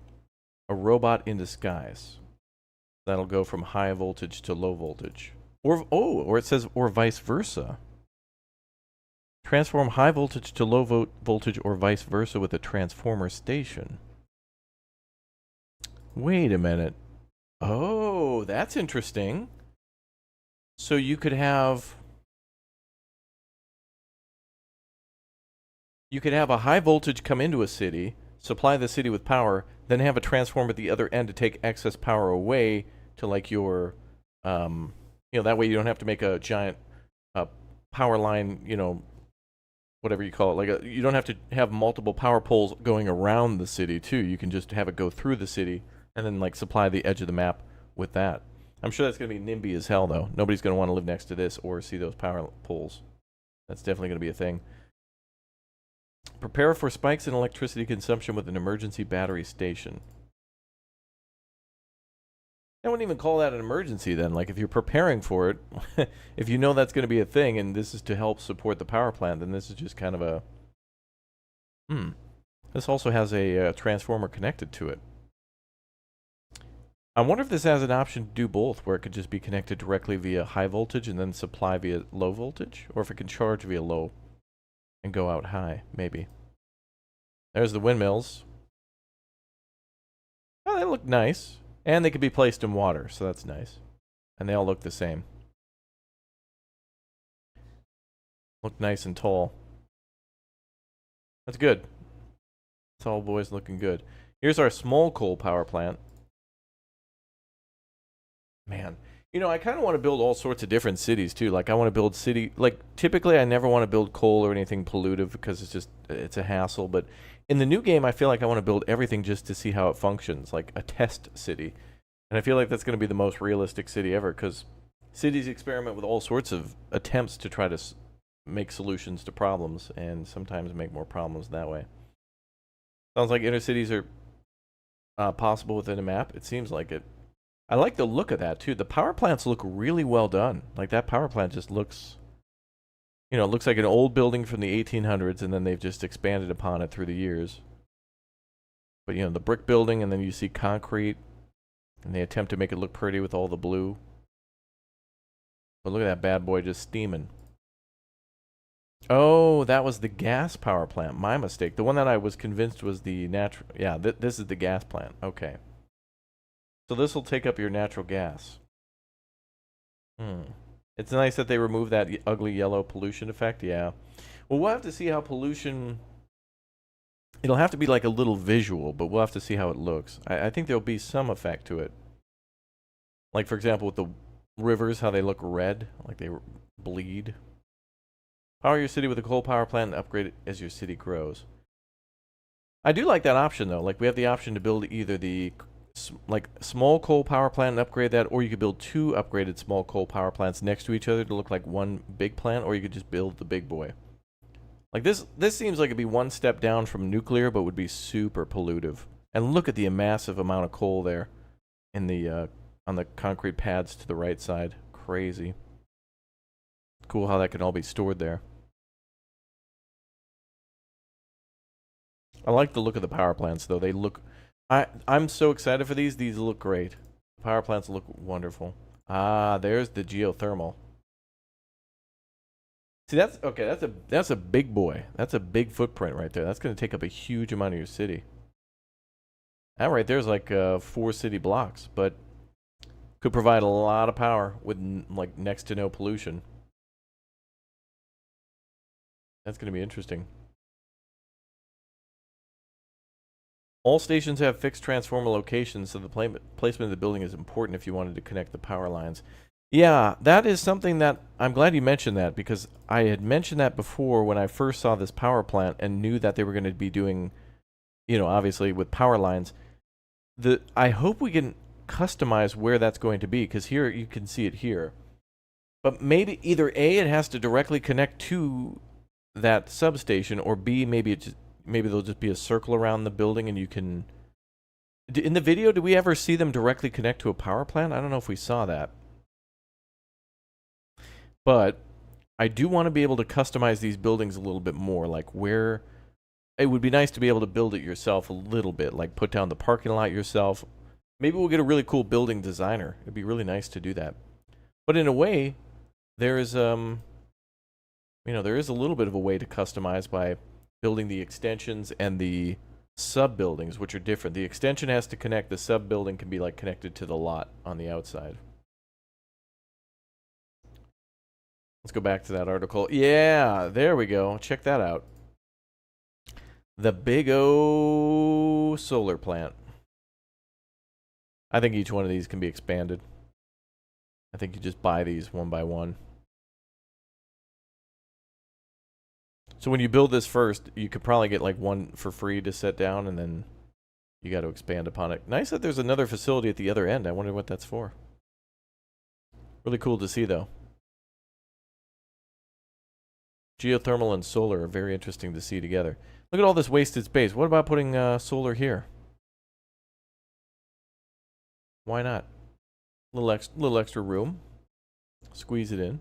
a robot in disguise. That'll go from high voltage to low voltage. Or it says, or vice versa. Transform high voltage to low voltage or vice versa with a transformer station. Wait a minute. Oh, that's interesting. So you could have a high voltage come into a city, supply the city with power, then have a transformer at the other end to take excess power away to like your that way you don't have to make a giant power line, whatever you call it. You don't have to have multiple power poles going around the city too. You can just have it go through the city and then like supply the edge of the map with that. I'm sure that's going to be NIMBY as hell though. Nobody's going to want to live next to this or see those power poles. That's definitely going to be a thing. Prepare for spikes in electricity consumption with an emergency battery station. I wouldn't even call that an emergency then. Like if you're preparing for it, if you know that's going to be a thing and this is to help support the power plant, then this is just kind of a... This also has a transformer connected to it. I wonder if this has an option to do both, where it could just be connected directly via high voltage and then supply via low voltage, or if it can charge via low and go out high, maybe. There's the windmills. Oh, they look nice. And they could be placed in water, so that's nice. And they all look the same. Look nice and tall. That's good. Tall boys looking good. Here's our small coal power plant. Man, you know, I kind of want to build all sorts of different cities too. Like I want to build like typically I never want to build coal or anything pollutive because it's a hassle, but in the new game I feel like I want to build everything just to see how it functions, like a test city. And I feel like that's going to be the most realistic city ever cuz cities experiment with all sorts of attempts to try to make solutions to problems and sometimes make more problems that way. Sounds like inner cities are possible within a map. It seems like it. I like the look of that too. The power plants look really well done. Like that power plant just looks, you know, it looks like an old building from the 1800s, and then they've just expanded upon it through the years. But you know, the brick building, and then you see concrete, and they attempt to make it look pretty with all the blue. But look at that bad boy just steaming. Oh, that was the gas power plant. My mistake. The one that I was convinced was the natural. Yeah, this is the gas plant. Okay. So this will take up your natural gas. It's nice that they remove that ugly yellow pollution effect. Yeah. Well, we'll have to see how pollution... It'll have to be like a little visual, but we'll have to see how it looks. I think there'll be some effect to it. Like, for example, with the rivers, how they look red, like they bleed. Power your city with a coal power plant and upgrade it as your city grows. I do like that option, though. Like, we have the option to build either the small coal power plant and upgrade that, or you could build two upgraded small coal power plants next to each other to look like one big plant, or you could just build the big boy. Like this seems like it'd be one step down from nuclear, but would be super pollutive. And look at the massive amount of coal there in the on the concrete pads to the right side. Crazy. Cool how that can all be stored there. I like the look of the power plants, though. They look... I'm so excited for these. These look great. Power plants look wonderful. Ah, there's the geothermal. See, that's okay. That's a big boy. That's a big footprint right there. That's going to take up a huge amount of your city. That right there's like 4 city blocks, but could provide a lot of power with like next to no pollution. That's going to be interesting. All stations have fixed transformer locations, so the placement of the building is important if you wanted to connect the power lines. Yeah, that is something that I'm glad you mentioned that, because I had mentioned that before when I first saw this power plant and knew that they were going to be doing, you know, obviously with power lines. I hope we can customize where that's going to be, because here you can see it here. But maybe either A, it has to directly connect to that substation, or B, maybe there'll just be a circle around the building and you can... In the video, did we ever see them directly connect to a power plant? I don't know if we saw that. But I do want to be able to customize these buildings a little bit more, like where... It would be nice to be able to build it yourself a little bit, like put down the parking lot yourself. Maybe we'll get a really cool building designer. It'd be really nice to do that. But in a way, there is there is a little bit of a way to customize by building the extensions and the sub-buildings, which are different. The extension has to connect, the sub-building can be like connected to the lot on the outside. Let's go back to that article. Yeah, there we go. Check that out. The Big O solar plant. I think each one of these can be expanded. I think you just buy these one by one. So when you build this first, you could probably get like one for free to set down, and then you got to expand upon it. Nice that there's another facility at the other end. I wonder what that's for. Really cool to see, though. Geothermal and solar are very interesting to see together. Look at all this wasted space. What about putting solar here? Why not? Little extra room. Squeeze it in.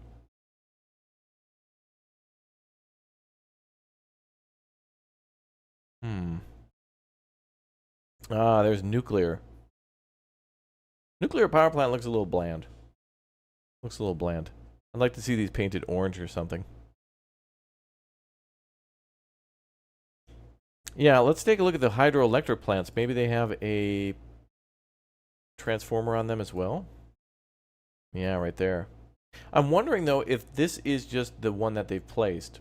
Ah, there's nuclear. Nuclear power plant looks a little bland. Looks a little bland. I'd like to see these painted orange or something. Yeah, let's take a look at the hydroelectric plants. Maybe they have a transformer on them as well. Yeah, right there. I'm wondering, though, if this is just the one that they've placed.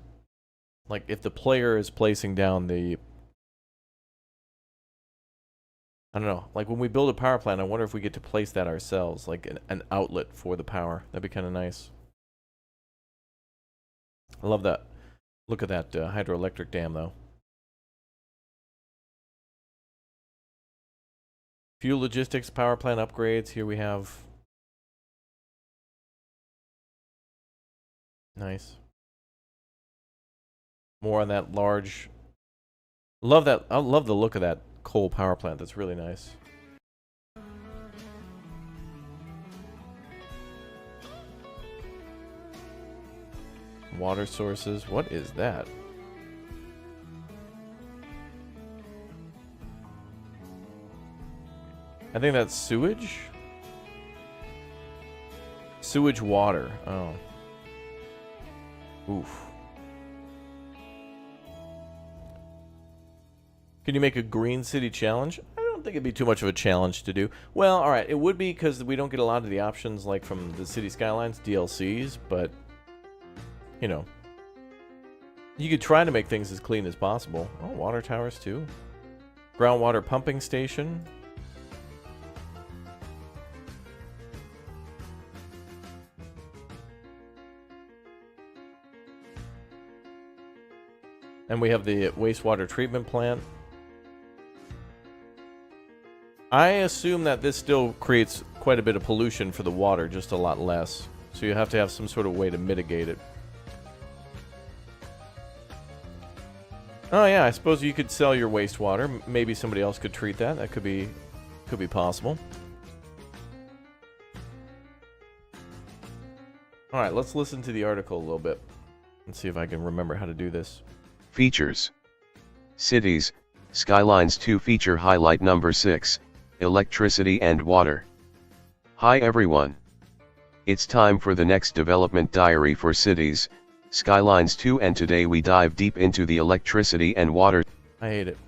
Like, if the player is placing down the... I don't know. Like when we build a power plant, I wonder if we get to place that ourselves, like an outlet for the power. That'd be kind of nice. I love that. Look at that hydroelectric dam, though. Fuel logistics, power plant upgrades. Here we have. Nice. More on that large. Love that. I love the look of that coal power plant. That's really nice. Water sources. What is that? I think that's sewage. Sewage water. Oh. Oof. Can you make a green city challenge? I don't think it'd be too much of a challenge to do. Well, alright, it would be because we don't get a lot of the options like from the City Skylines DLCs, but, you know. You could try to make things as clean as possible. Oh, water towers too. Groundwater pumping station. And we have the wastewater treatment plant. I assume that this still creates quite a bit of pollution for the water, just a lot less. So you have to have some sort of way to mitigate it. Oh yeah, I suppose you could sell your wastewater. Maybe somebody else could treat that. That could be possible. All right, let's listen to the article a little bit and see if I can remember how to do this. Features. Cities, Skylines 2 feature highlight number 6, electricity and water. Hi everyone. It's time for the next development diary for cities, Skylines 2, and today we dive deep into the electricity and water. I hate it.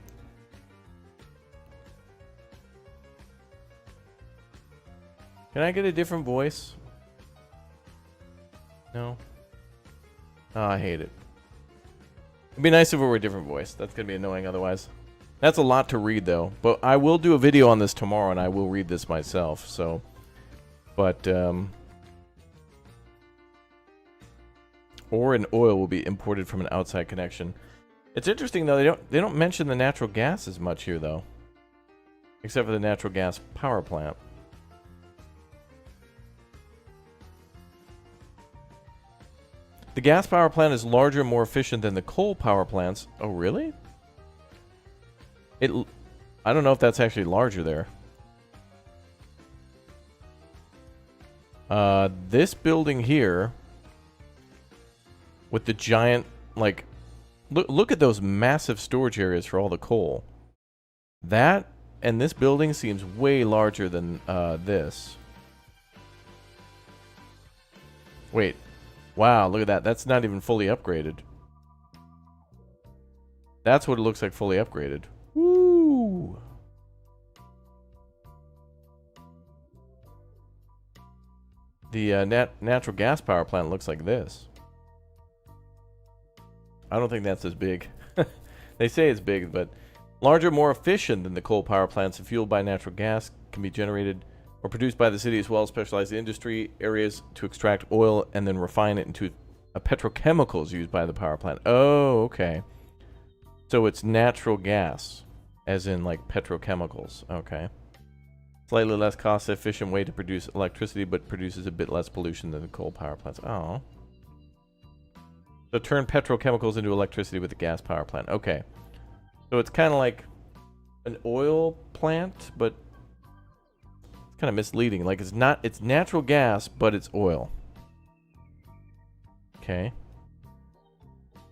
Can I get a different voice? No. Oh, I hate it. It'd be nice if it were a different voice. That's going to be annoying otherwise. That's a lot to read, though. But I will do a video on this tomorrow, and I will read this myself, so... But, ore and oil will be imported from an outside connection. It's interesting, though. They don't mention the natural gas as much here, though. Except for the natural gas power plant. The gas power plant is larger and more efficient than the coal power plants. Oh, really? I don't know if that's actually larger there. This building here with the giant, like, look at those massive storage areas for all the coal. That and this building seems way larger than this. Wait. Wow, look at that. That's not even fully upgraded. That's what it looks like fully upgraded. Woo! The natural gas power plant looks like this. I don't think that's as big. They say it's big, but larger, more efficient than the coal power plants, and fueled by natural gas, can be generated or produced by the city as well as specialized industry areas to extract oil and then refine it into petrochemicals used by the power plant. Oh, okay. So it's natural gas, as in like petrochemicals. Okay. Slightly less cost-efficient way to produce electricity, but produces a bit less pollution than the coal power plants. Oh. So turn petrochemicals into electricity with the gas power plant. Okay. So it's kind of like an oil plant, but kind of misleading. Like it's natural gas, but it's oil. Okay.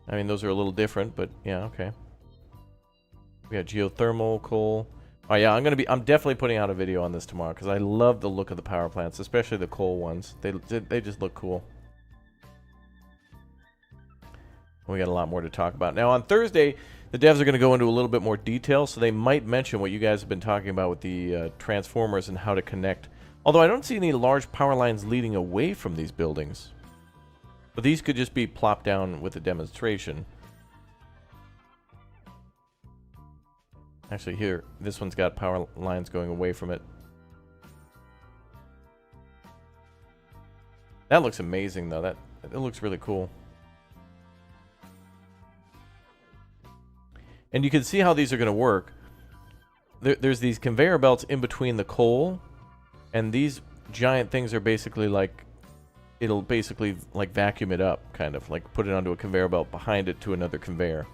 I mean, those are a little different, but yeah, okay. We got geothermal, coal. Oh yeah, I'm definitely putting out a video on this tomorrow because I love the look of the power plants, especially the coal ones. They just look cool. We got a lot more to talk about. Now on Thursday, the devs are going to go into a little bit more detail, so they might mention what you guys have been talking about with the transformers and how to connect. Although I don't see any large power lines leading away from these buildings. But these could just be plopped down with a demonstration. Actually, here, this one's got power lines going away from it. That looks amazing, though. That it looks really cool. And you can see how these are going to work. There's these conveyor belts in between the coal, and these giant things are basically like, it'll basically like vacuum it up, kind of like put it onto a conveyor belt behind it to another conveyor.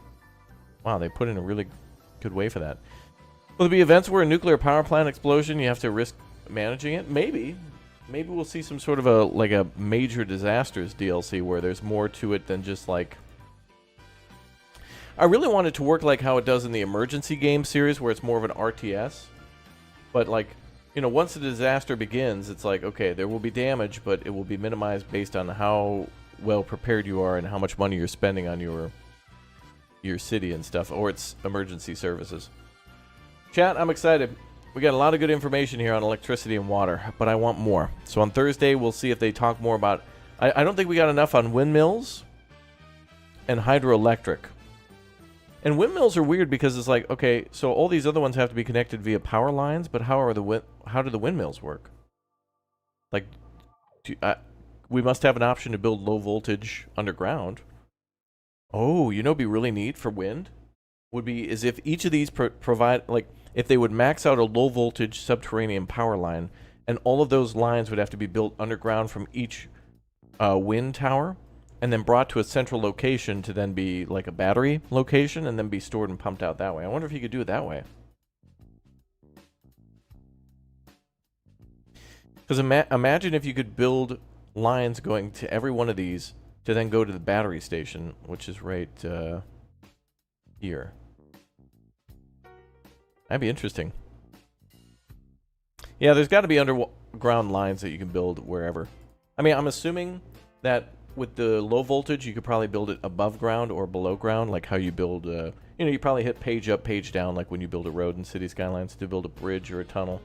Wow, they put in a really good way for that. Will there be events where a nuclear power plant explosion, you have to risk managing it? Maybe. Maybe we'll see some sort of a major disasters DLC where there's more to it than just like... I really want it to work like how it does in the emergency game series, where it's more of an RTS. But like, you know, once the disaster begins, it's like, okay, there will be damage, but it will be minimized based on how well prepared you are and how much money you're spending on your city and stuff, or its emergency services. Chat, I'm excited. We got a lot of good information here on electricity and water, but I want more. So on Thursday, we'll see if they talk more about... I don't think we got enough on windmills and hydroelectric. And windmills are weird because it's like, okay, so all these other ones have to be connected via power lines, but how do the windmills work? Like, we must have an option to build low voltage underground. Oh, you know, it'd be really neat for wind would be is if each of these provide, like, if they would max out a low voltage subterranean power line, and all of those lines would have to be built underground from each wind tower, and then brought to a central location to then be like a battery location, and then be stored and pumped out that way. I wonder if you could do it that way. Because imagine if you could build lines going to every one of these to then go to the battery station, which is right here. That'd be interesting. Yeah, there's got to be underground lines that you can build wherever. I mean, I'm assuming that with the low voltage, you could probably build it above ground or below ground, like how you build, you know, you probably hit page up, page down, like when you build a road in City Skylines to build a bridge or a tunnel.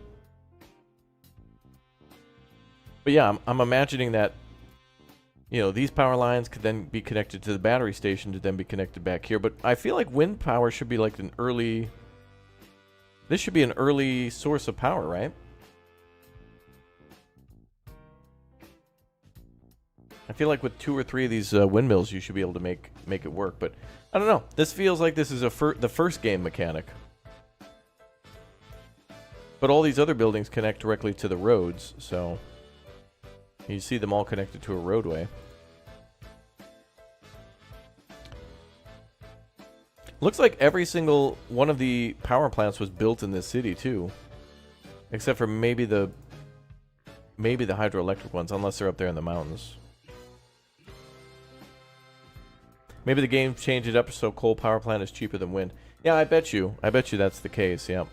But yeah, I'm imagining that, you know, these power lines could then be connected to the battery station to then be connected back here. But I feel like wind power should be like an early... This should be an early source of power, right? I feel like with 2 or 3 of these windmills, you should be able to make it work. But I don't know. This feels like this is the first game mechanic. But all these other buildings connect directly to the roads, so you see them all connected to a roadway. Looks like every single one of the power plants was built in this city too, except for maybe the hydroelectric ones, unless they're up there in the mountains. Maybe the game changed it up so coal power plant is cheaper than wind. Yeah, I bet you that's the case. Yeah,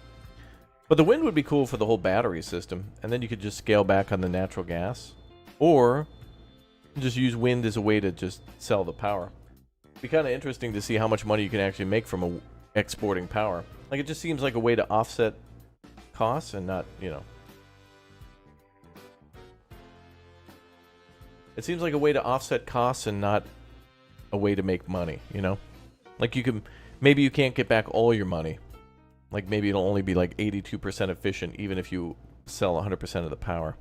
but the wind would be cool for the whole battery system, and then you could just scale back on the natural gas, or just use wind as a way to just sell the power. Be kind of interesting to see how much money you can actually make from exporting power. Like, it just seems like a way to offset costs and not, you know. It seems like a way to offset costs and not a way to make money, you know? Like, you can, maybe you can't get back all your money. Like, maybe it'll only be like 82% efficient even if you sell 100% of the power.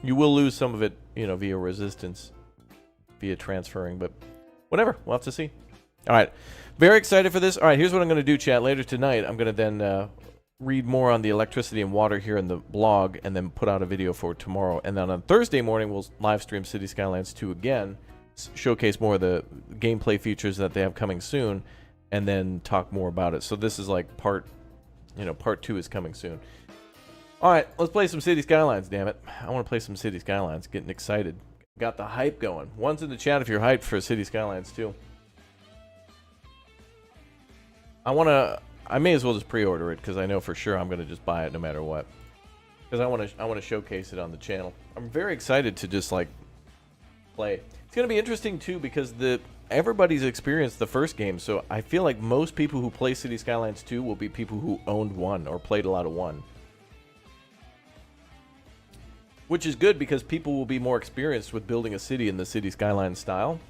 You will lose some of it, you know, via resistance, via transferring, but whatever, we'll have to see. All right, very excited for this. All right, here's what I'm going to do, chat. Later tonight, I'm going to then read more on the electricity and water here in the blog, and then put out a video for tomorrow. And then on Thursday morning, we'll live stream City Skylines 2 again, showcase more of the gameplay features that they have coming soon, and then talk more about it. So this is like part 2 is coming soon. All right, let's play some City Skylines, damn it. I want to play some City Skylines, getting excited. Got the hype going. One's in the chat if you're hyped for City Skylines 2. I may as well just pre-order it, because I know for sure I'm going to just buy it no matter what. Because I want to showcase it on the channel. I'm very excited to just like play. It's going to be interesting too, because everybody's experienced the first game, so I feel like most people who play City Skylines 2 will be people who owned 1 or played a lot of 1. Which is good, because people will be more experienced with building a city in the City Skylines style.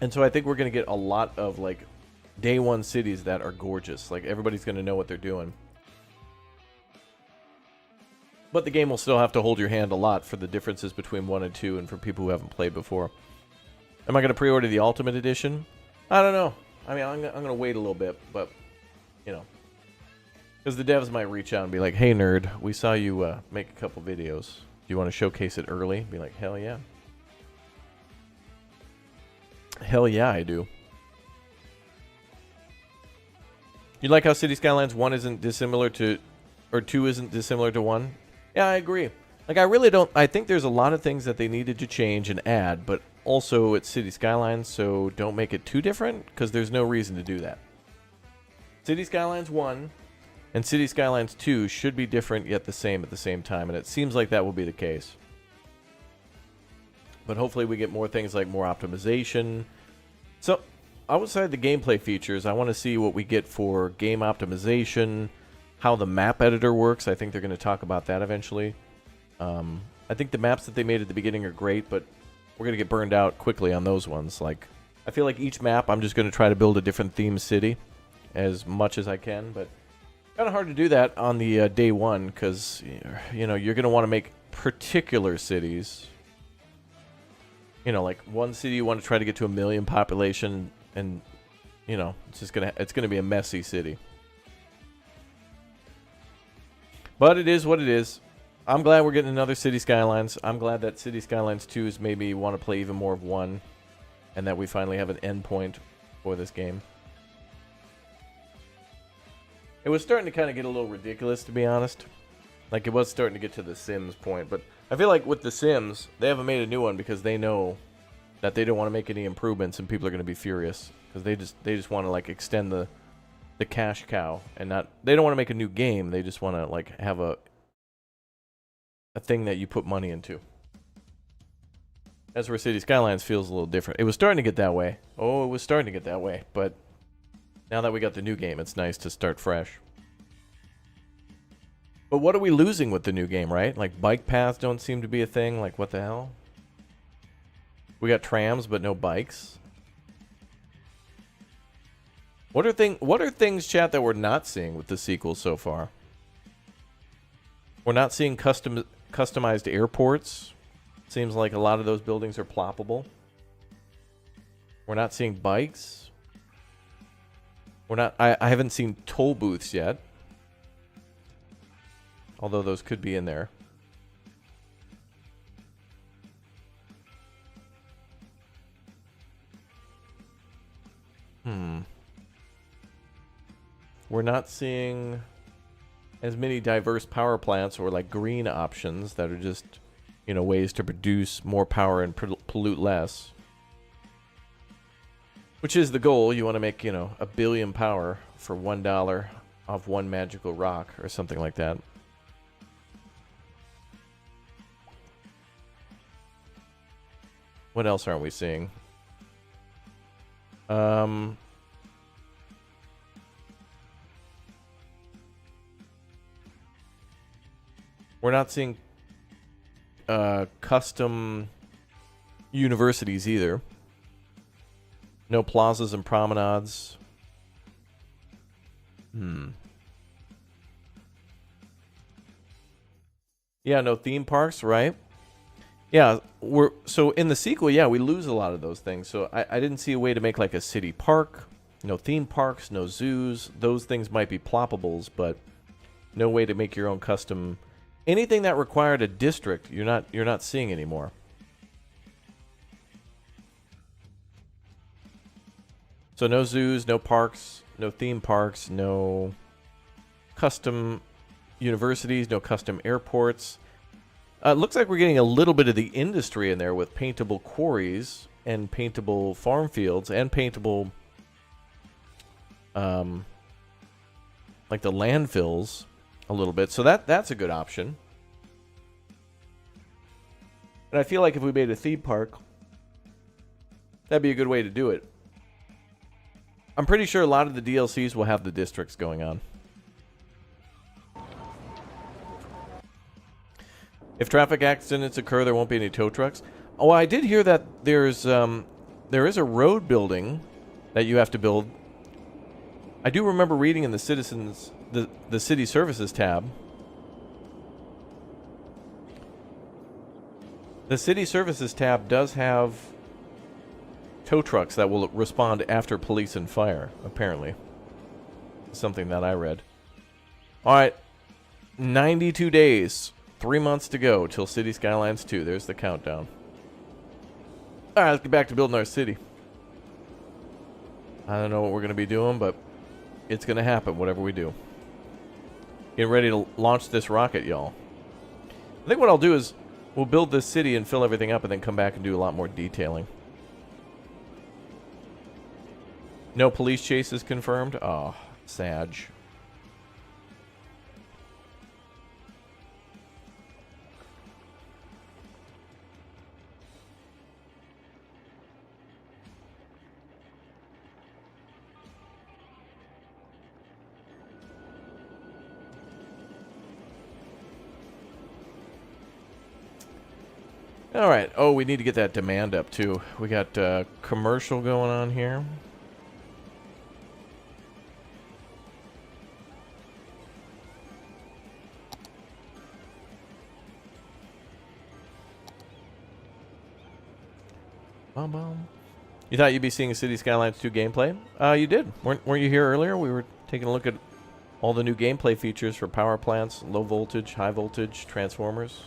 And so I think we're going to get a lot of like day 1 cities that are gorgeous. Like, everybody's going to know what they're doing. But the game will still have to hold your hand a lot for the differences between 1 and 2 and for people who haven't played before. Am I going to pre-order the Ultimate Edition? I don't know. I mean, I'm going to wait a little bit, but, you know. Because the devs might reach out and be like, hey, nerd, we saw you make a couple videos. Do you want to showcase it early? Be like, hell yeah. Hell yeah, I do. You like how City Skylines 1 isn't dissimilar to... Or 2 isn't dissimilar to 1? Yeah, I agree. Like, I really don't... I think there's a lot of things that they needed to change and add, but also it's City Skylines, so don't make it too different, because there's no reason to do that. City Skylines 1 and City Skylines 2 should be different yet the same at the same time, and it seems like that will be the case. But hopefully we get more things like more optimization. So, outside the gameplay features, I want to see what we get for game optimization, how the map editor works. I think they're going to talk about that eventually. I think the maps that they made at the beginning are great, but we're going to get burned out quickly on those ones. Like, I feel like each map I'm just going to try to build a different theme city as much as I can, but kind of hard to do that on the day one, because, you know, you're going to want to make particular cities. You know, like one city you want to try to get to 1 million population, and, you know, it's going to be a messy city. But it is what it is. I'm glad we're getting another City Skylines. I'm glad that City Skylines 2 has made me want to play even more of 1, and that we finally have an endpoint for this game. It was starting to kind of get a little ridiculous, to be honest. Like, it was starting to get to the Sims point, but I feel like with the Sims, they haven't made a new one because they know that they don't want to make any improvements, and people are going to be furious because they just want to, like, extend the cash cow, and not, they don't want to make a new game. They just want to, like, have a thing that you put money into. That's where City Skylines feels a little different. It was starting to get that way. Oh, it was starting to get that way, but now that we got the new game, it's nice to start fresh. But what are we losing with the new game, right? Like, bike paths don't seem to be a thing. Like, what the hell? We got trams, but no bikes. What are things, chat, that we're not seeing with the sequel so far? We're not seeing customized airports. Seems like a lot of those buildings are ploppable. We're not seeing bikes. We're not. I haven't seen toll booths yet. Although those could be in there. We're not seeing as many diverse power plants or like green options that are just, you know, ways to produce more power and pollute less. Which is the goal. You want to make, you know, 1 billion power for $1 off one magical rock or something like that. What else aren't we seeing? We're not seeing custom universities either. No plazas and promenades. Yeah, no theme parks, right? Yeah, so in the sequel, yeah, we lose a lot of those things. So I didn't see a way to make like a city park. No theme parks, no zoos. Those things might be ploppables, but no way to make your own custom. Anything that required a district, you're not seeing anymore. So no zoos, no parks, no theme parks, no custom universities, no custom airports. Looks like we're getting a little bit of the industry in there with paintable quarries and paintable farm fields and paintable, like the landfills a little bit. So that's a good option. And I feel like if we made a theme park, that'd be a good way to do it. I'm pretty sure a lot of the DLCs will have the districts going on. If traffic accidents occur, there won't be any tow trucks. Oh, I did hear that there is a road building that you have to build. I do remember reading in the city services tab The city services tab does have tow trucks that will respond after police and fire, apparently. Something that I read. Alright, 92 days. 3 months to go till City Skylines 2. There's the countdown. Alright, let's get back to building our city. I don't know what we're going to be doing, but it's going to happen, whatever we do. Get ready to launch this rocket, y'all. I think what I'll do is we'll build this city and fill everything up and then come back and do a lot more detailing. No police chases confirmed? Oh, Sag. All right. Oh, we need to get that demand up, too. We got commercial going on here. You thought you'd be seeing City Skylines 2 gameplay? You did. Weren't you here earlier? We were taking a look at all the new gameplay features for power plants, low voltage, high voltage, transformers.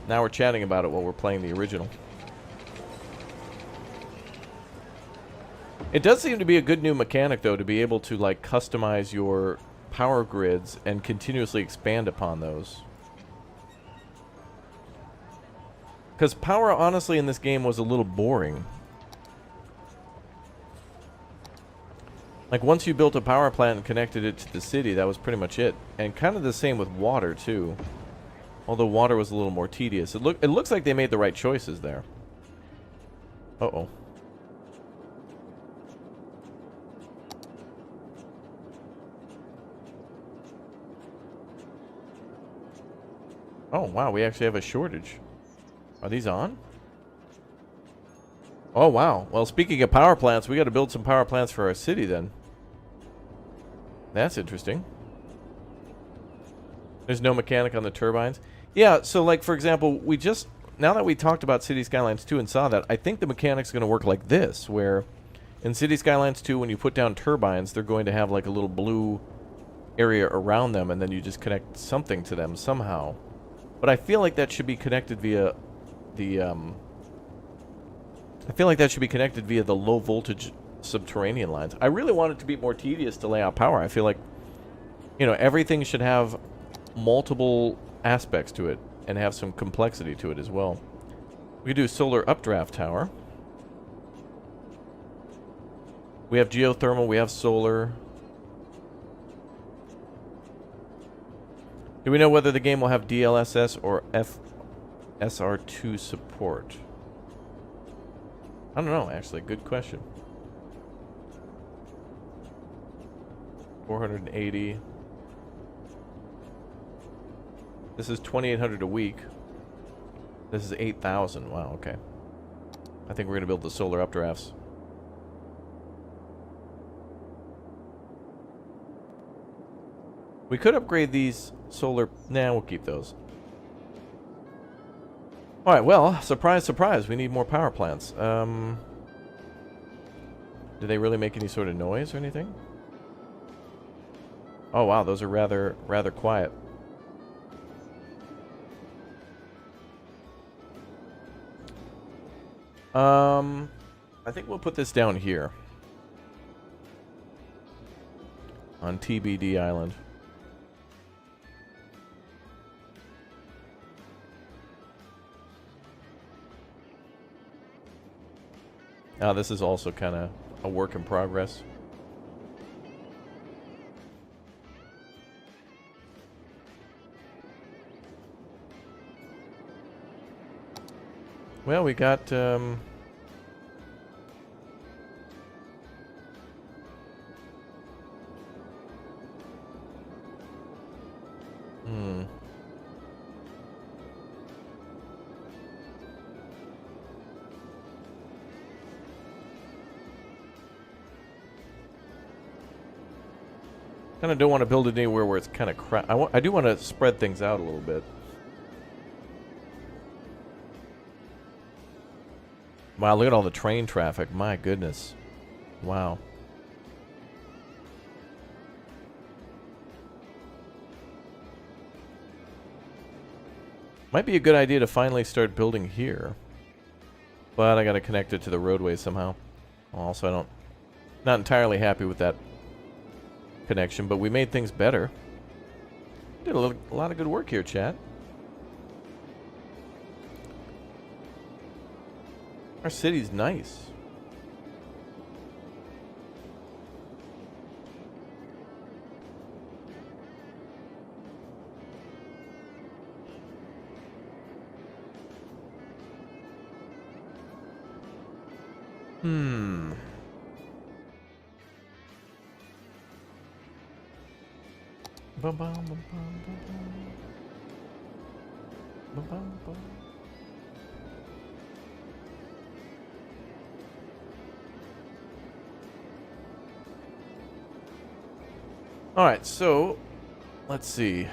Now we're chatting about it while we're playing the original. It does seem to be a good new mechanic, though, to be able to, like, customize your power grids and continuously expand upon those. Because power, honestly, in this game was a little boring. Like, once you built a power plant and connected it to the city, that was pretty much it. And kind of the same with water, too. Although water was a little more tedious. It looks like they made the right choices there. Uh-oh. Oh, wow, we actually have a shortage. Are these on? Oh, wow. Well, speaking of power plants, we got to build some power plants for our city, then. That's interesting. There's no mechanic on the turbines. Yeah, so, like, for example, now that we talked about City Skylines 2 and saw that, I think the mechanic's going to work like this, where in City Skylines 2, when you put down turbines, they're going to have, like, a little blue area around them, and then you just connect something to them somehow. But I feel like that should be connected via the low voltage subterranean lines. I really want it to be more tedious to lay out power. I feel like, you know, everything should have multiple aspects to it and have some complexity to it as well. We could do solar updraft tower. We have geothermal, we have solar. Do we know whether the game will have DLSS or FSR2 support? I don't know, actually. Good question. 480. This is 2,800 a week. This is 8,000. Wow, okay. I think we're going to build the solar updrafts. We could upgrade these solar... Nah, we'll keep those. Alright, well, surprise, surprise. We need more power plants. Do they really make any sort of noise or anything? Oh, wow, those are rather quiet. I think we'll put this down here. On TBD Island. Now, this is also kind of a work in progress. Well, we got, Kind of don't want to build it anywhere where it's kind of I do want to spread things out a little bit. Wow, look at all the train traffic. My goodness. Wow. Might be a good idea to finally start building here. But I gotta connect it to the roadway somehow. Also, not entirely happy with that connection, but we made things better. Did a lot of good work here, chat. Our city's nice. Bum, bum, bum, bum, bum, bum. Bum, bum, bum. All right, so let's see.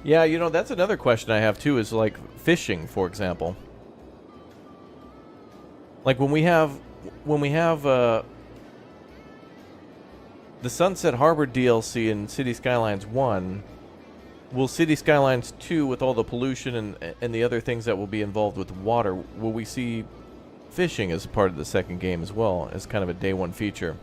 Yeah, you know, that's another question I have too, is like fishing, for example. Like when we have the Sunset Harbor DLC in City Skylines 1, will City Skylines 2, with all the pollution and the other things that will be involved with water, will we see fishing as part of the second game as well, as kind of a day one feature?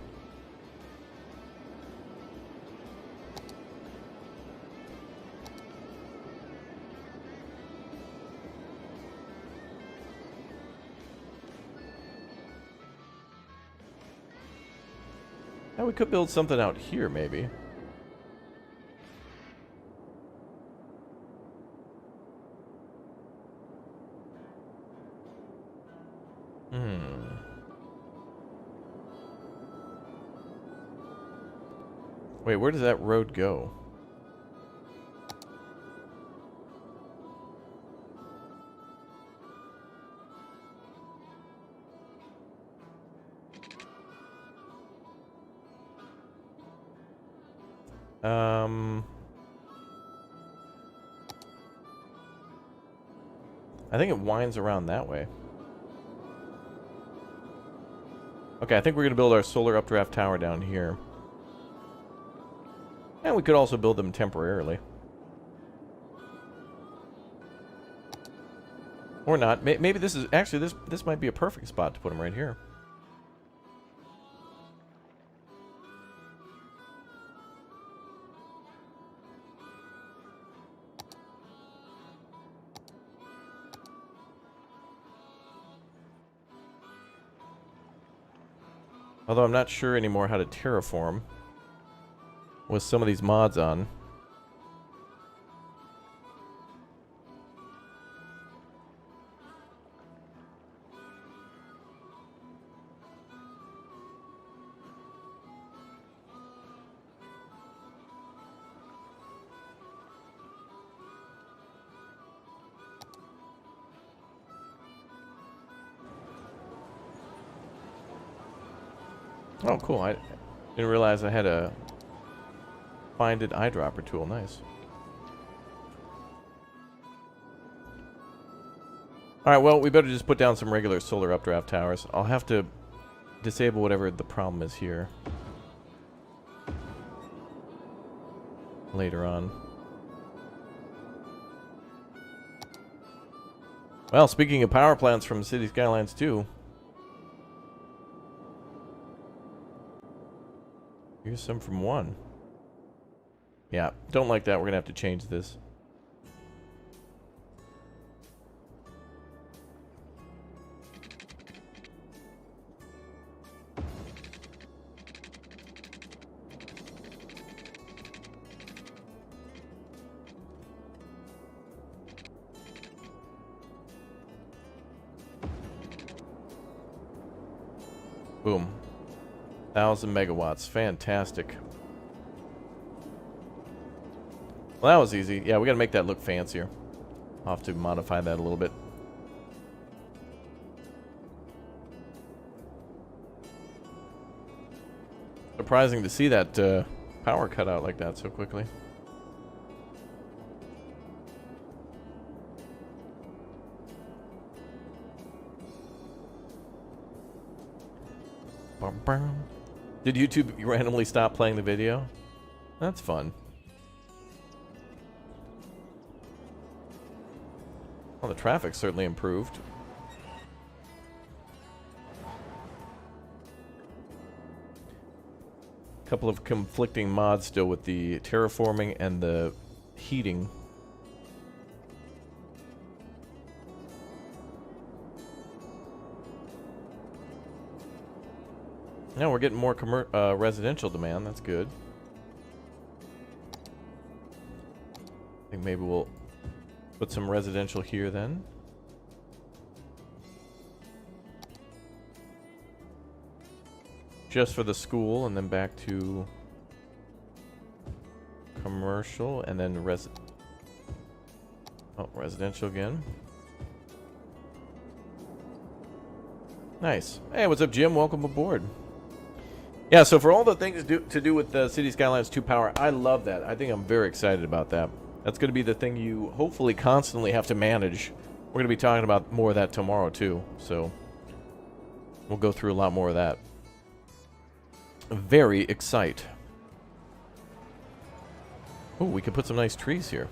Now we could build something out here, maybe. Wait, where does that road go? I think it winds around that way. Okay, I think we're going to build our solar updraft tower down here. And we could also build them temporarily. Or not. Maybe this is... Actually, this might be a perfect spot to put them right here. Although I'm not sure anymore how to terraform with some of these mods on. Oh, cool. I didn't realize I had a find an eyedropper tool. Nice. Alright, well, we better just put down some regular solar updraft towers. I'll have to disable whatever the problem is here later on. Well, speaking of power plants from City Skylines 2, here's some from 1. Yeah, don't like that. We're gonna have to change this. Boom. 1,000 megawatts. Fantastic. Well, that was easy. Yeah, we gotta make that look fancier. I'll have to modify that a little bit. surprising to see that power cut out like that so quickly. Did YouTube randomly stop playing the video? That's fun. Well, the traffic certainly improved. Couple of conflicting mods still with the terraforming and the heating. Now we're getting more residential demand. That's good. I think maybe we'll put some residential here then. Just for the school, and then back to commercial, and then residential again. Nice. Hey, what's up, Jim? Welcome aboard. Yeah, so for all the things to do with the City Skylines 2 power, I love that. I think I'm very excited about that. That's going to be the thing you hopefully constantly have to manage. We're going to be talking about more of that tomorrow, too. So we'll go through a lot more of that. Very excited. Oh, we could put some nice trees here.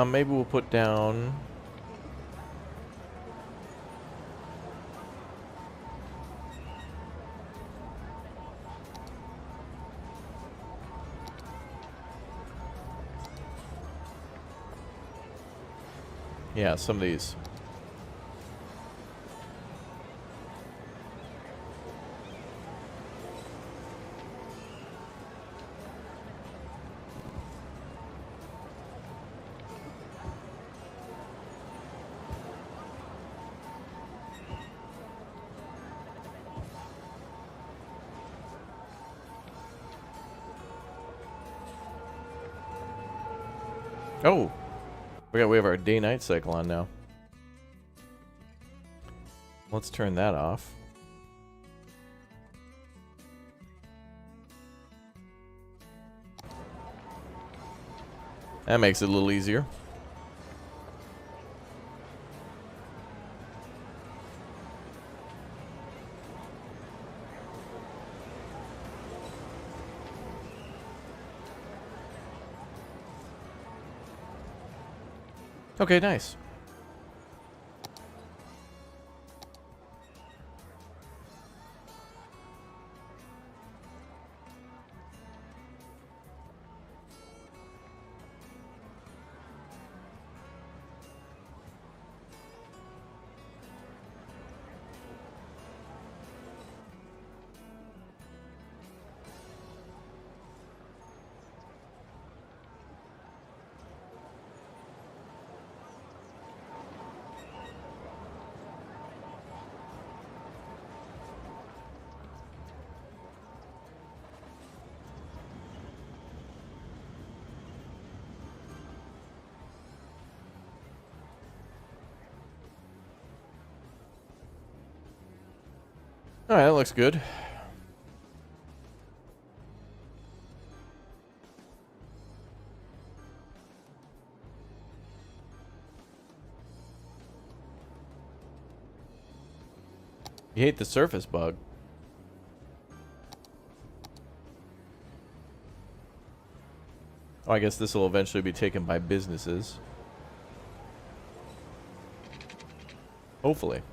Maybe we'll put down... yeah, some of these. Oh, we have our day-night cycle on now. Let's turn that off. That makes it a little easier. Okay, nice. Alright, that looks good. You hate the surface bug. Oh, I guess this will eventually be taken by businesses. Hopefully.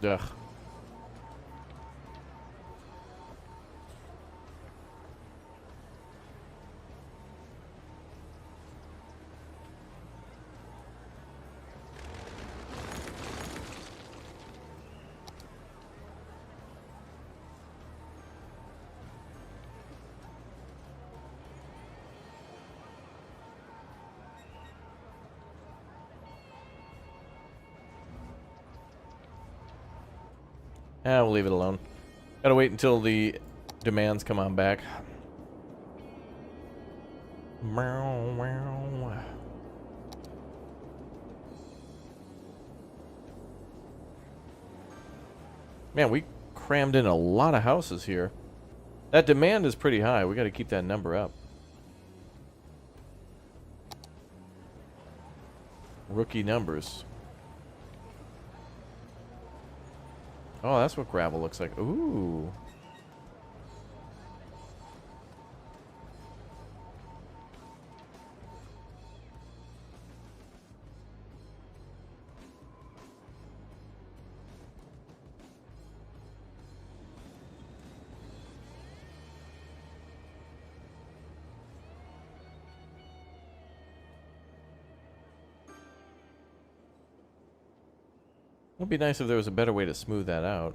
Ugh. We'll leave it alone. Gotta wait until the demands come on back. Meow, meow. Man, we crammed in a lot of houses here. That demand is pretty high. We gotta keep that number up. Rookie numbers. Oh, that's what gravel looks like. Ooh. It would be nice if there was a better way to smooth that out.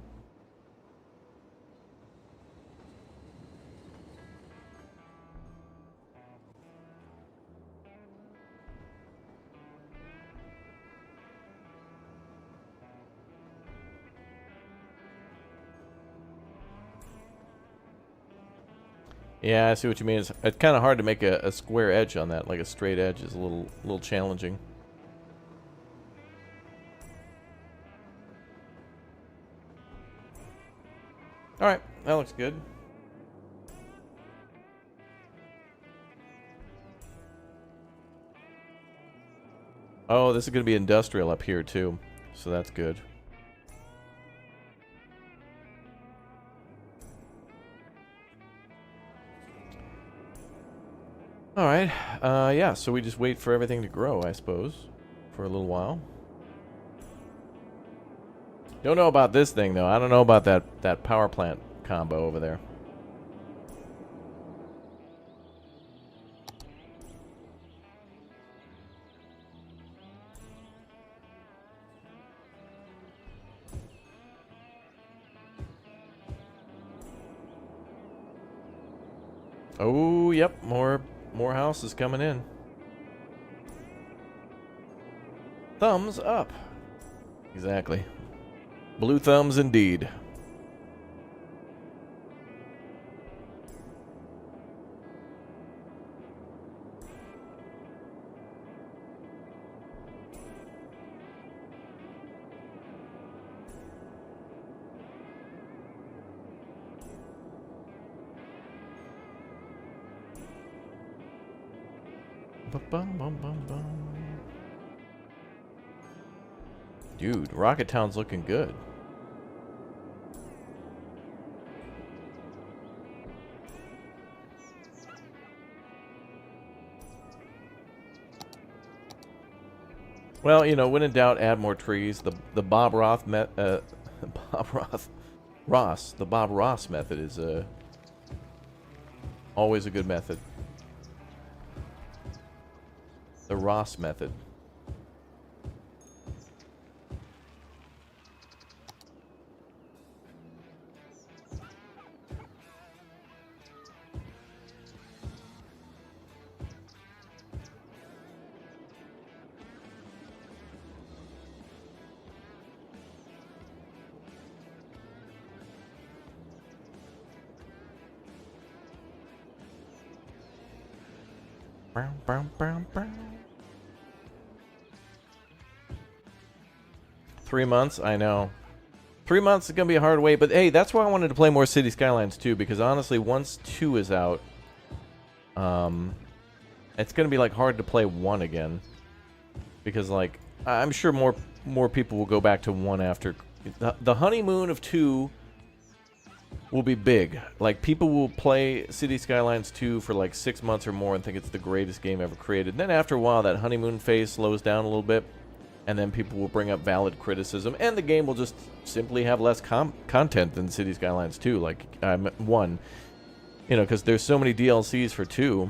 Yeah, I see what you mean. It's kind of hard to make a square edge on that. Like a straight edge is a little challenging. Alright, that looks good. Oh, this is going to be industrial up here too, so that's good. Alright, yeah, so we just wait for everything to grow, I suppose, for a little while. Don't know about this thing, though. I don't know about that power plant combo over there. Oh, yep, more houses coming in. Thumbs up. Exactly. Blue thumbs indeed. Dude, Rocket Town's looking good. Well, you know, when in doubt, add more trees. The Bob Ross method is always a good method. The Ross method. Brown, brown, brown, brown. 3 months? I know. 3 months is going to be a hard wait, but hey, that's why I wanted to play more City Skylines 2, because honestly, once 2 is out, it's going to be like hard to play 1 again. Because like, I'm sure more people will go back to 1 after. The honeymoon of 2 will be big. Like, people will play City Skylines 2 for like 6 months or more and think it's the greatest game ever created. And then after a while, that honeymoon phase slows down a little bit, and then people will bring up valid criticism, and the game will just simply have less content than City Skylines 2, like 1. You know, because there's so many DLCs for 2.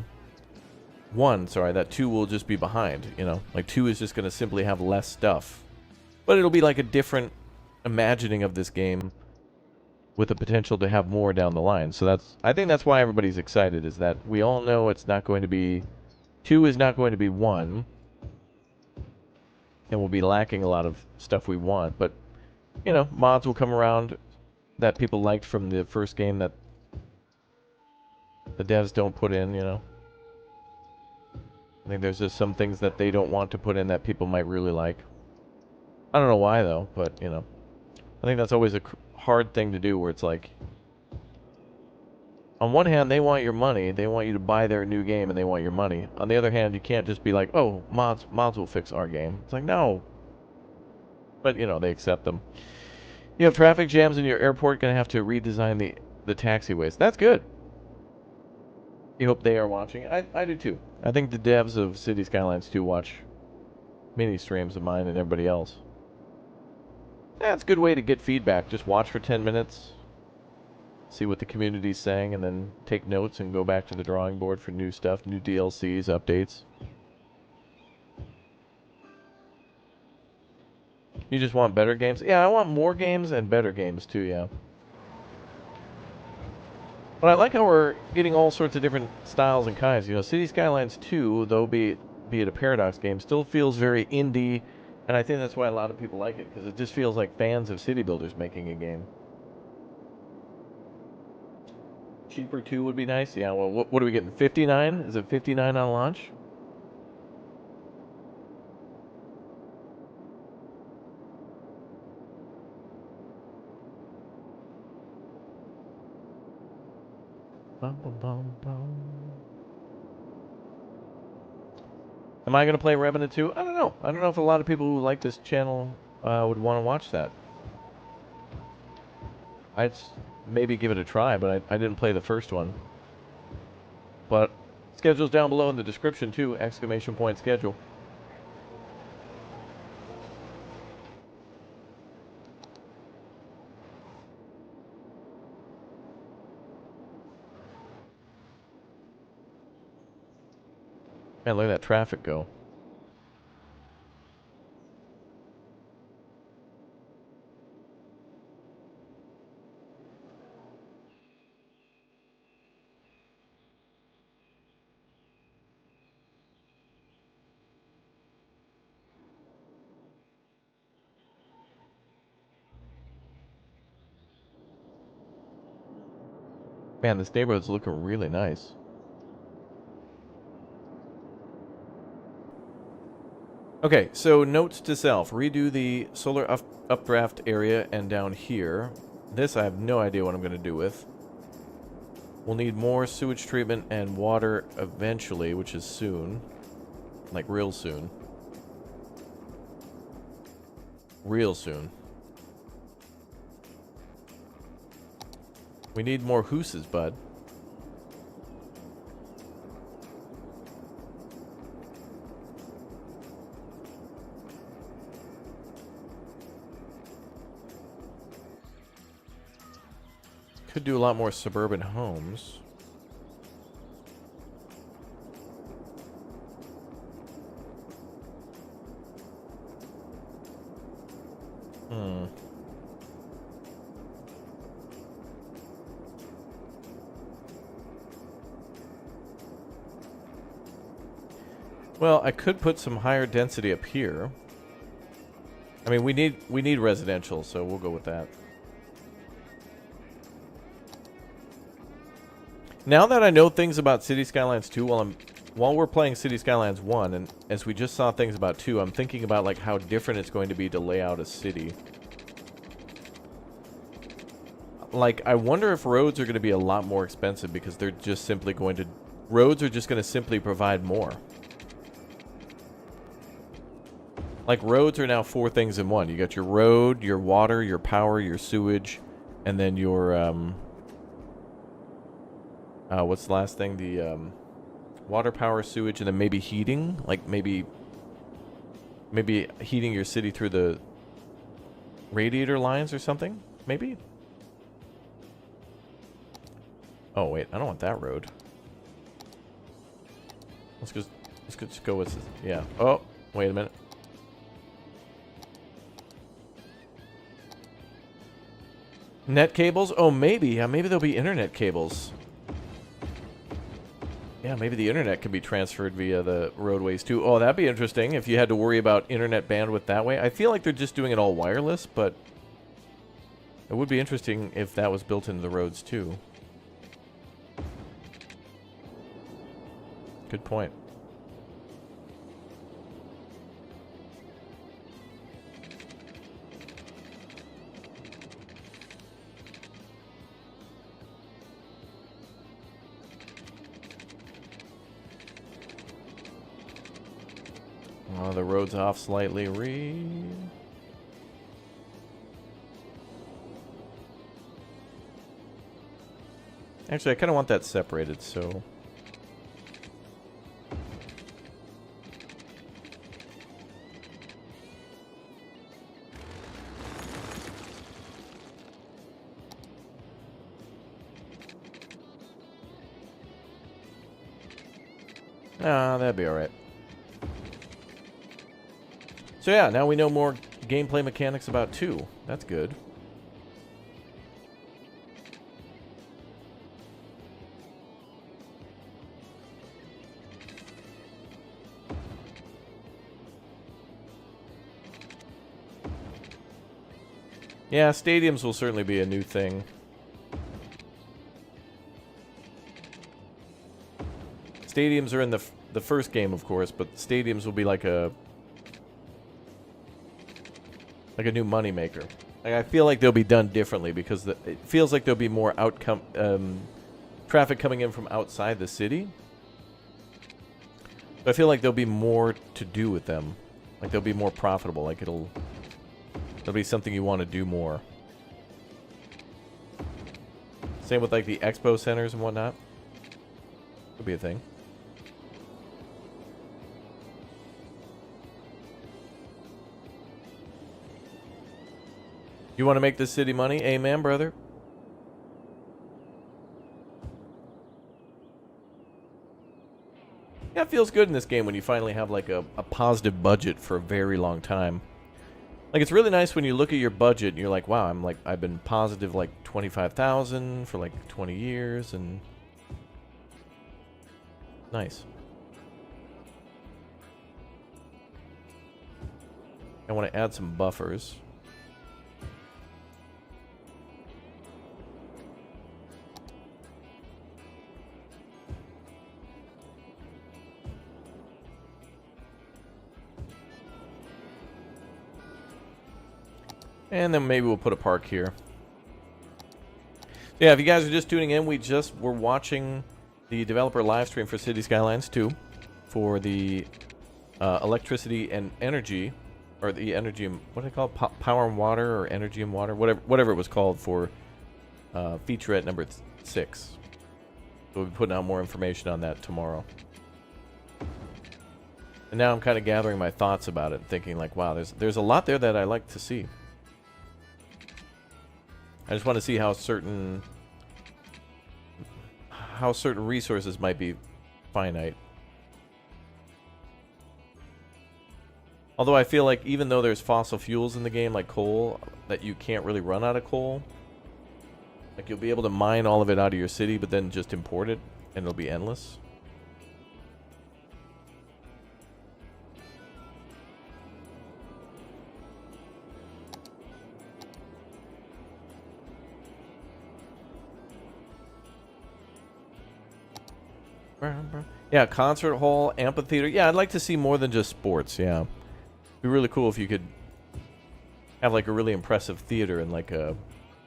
1, sorry, that 2 will just be behind, you know. Like, 2 is just going to simply have less stuff. But it'll be like a different imagining of this game with the potential to have more down the line. So I think that's why everybody's excited, is that we all know it's not going to be... 2 is not going to be 1. And we'll be lacking a lot of stuff we want. But, you know, mods will come around. that people liked from the first game that the devs don't put in, you know. I think there's just some things that they don't want to put in that people might really like. I don't know why, though, but, you know. I think that's always a hard thing to do, where it's like, on one hand, they want your money. They want you to buy their new game, and they want your money. On the other hand, you can't just be like, oh, mods will fix our game. It's like, no. But, you know, they accept them. You have traffic jams in your airport, going to have to redesign the taxiways. That's good. You hope they are watching. I do, too. I think the devs of City Skylines 2 watch mini streams of mine and everybody else. That's a good way to get feedback. Just watch for 10 minutes. See what the community's saying, and then take notes and go back to the drawing board for new stuff, new DLCs, updates. You just want better games? Yeah, I want more games and better games too, yeah. But I like how we're getting all sorts of different styles and kinds. You know, City Skylines 2, though be it a Paradox game, still feels very indie, and I think that's why a lot of people like it, because it just feels like fans of city builders making a game. Cheaper 2 would be nice. Yeah, well, what are we getting? 59? Is it 59 on launch? Bum, bum, bum, bum. Am I going to play Revenant 2? I don't know. I don't know if a lot of people who like this channel would want to watch that. I'd maybe give it a try, but I didn't play the first one. But schedule's down below in the description too, ! Schedule. Man, look at that traffic go. Man, this neighborhood's looking really nice. Okay, so notes to self. Redo the solar updraft area and down here. This I have no idea what I'm going to do with. We'll need more sewage treatment and water eventually, which is soon. Like real soon. Real soon. We need more hooses, bud. Could do a lot more suburban homes. Well, I could put some higher density up here. I mean, we need residential, so we'll go with that. Now that I know things about City Skylines 2 while we're playing City Skylines 1, and as we just saw things about 2, I'm thinking about like how different it's going to be to lay out a city. Like, I wonder if roads are going to be a lot more expensive because they're just simply going to... Roads are just going to simply provide more. Like, roads are now 4 things in one. You got your road, your water, your power, your sewage, and then your, what's the last thing? The, water, power, sewage, and then maybe heating? Like, maybe heating your city through the radiator lines or something? Maybe? Oh, wait. I don't want that road. Let's just go with... Yeah. Oh, wait a minute. Net cables? Oh, maybe. Yeah, maybe there'll be internet cables. Yeah, maybe the internet can be transferred via the roadways too. Oh, that'd be interesting if you had to worry about internet bandwidth that way. I feel like they're just doing it all wireless, but It would be interesting if that was built into the roads too. Good point. Oh, the road's off slightly. Actually, I kind of want that separated, so... Ah, that'd be alright. So yeah, now we know more gameplay mechanics about 2. That's good. Yeah, stadiums will certainly be a new thing. Stadiums are in the first game, of course, but stadiums will be like a new moneymaker. Like, I feel like they'll be done differently because it feels like there'll be more traffic coming in from outside the city. But I feel like there'll be more to do with them. Like, they'll be more profitable. Like, it'll be something you want to do more. Same with like the expo centers and whatnot. Could be a thing. You want to make this city money? Amen, brother. Yeah, it feels good in this game when you finally have like a positive budget for a very long time. Like, it's really nice when you look at your budget and you're like, wow, I've been positive like 25,000 for like 20 years, and nice. I want to add some buffers. And then maybe we'll put a park here. Yeah, if you guys are just tuning in, we're watching the developer live stream for City Skylines 2 for the electricity and energy, or the energy, what do they call it? Power and water, or energy and water, whatever it was called, for featurette number 6. So we'll be putting out more information on that tomorrow. And now I'm kind of gathering my thoughts about it, thinking like, wow, there's a lot there that I like to see. I just want to see how certain resources might be finite. Although I feel like even though there's fossil fuels in the game, like coal, that you can't really run out of coal. Like, you'll be able to mine all of it out of your city, but then just import it, and it'll be endless. Yeah, concert hall, amphitheater. Yeah, I'd like to see more than just sports, yeah. It'd be really cool if you could have like a really impressive theater and like a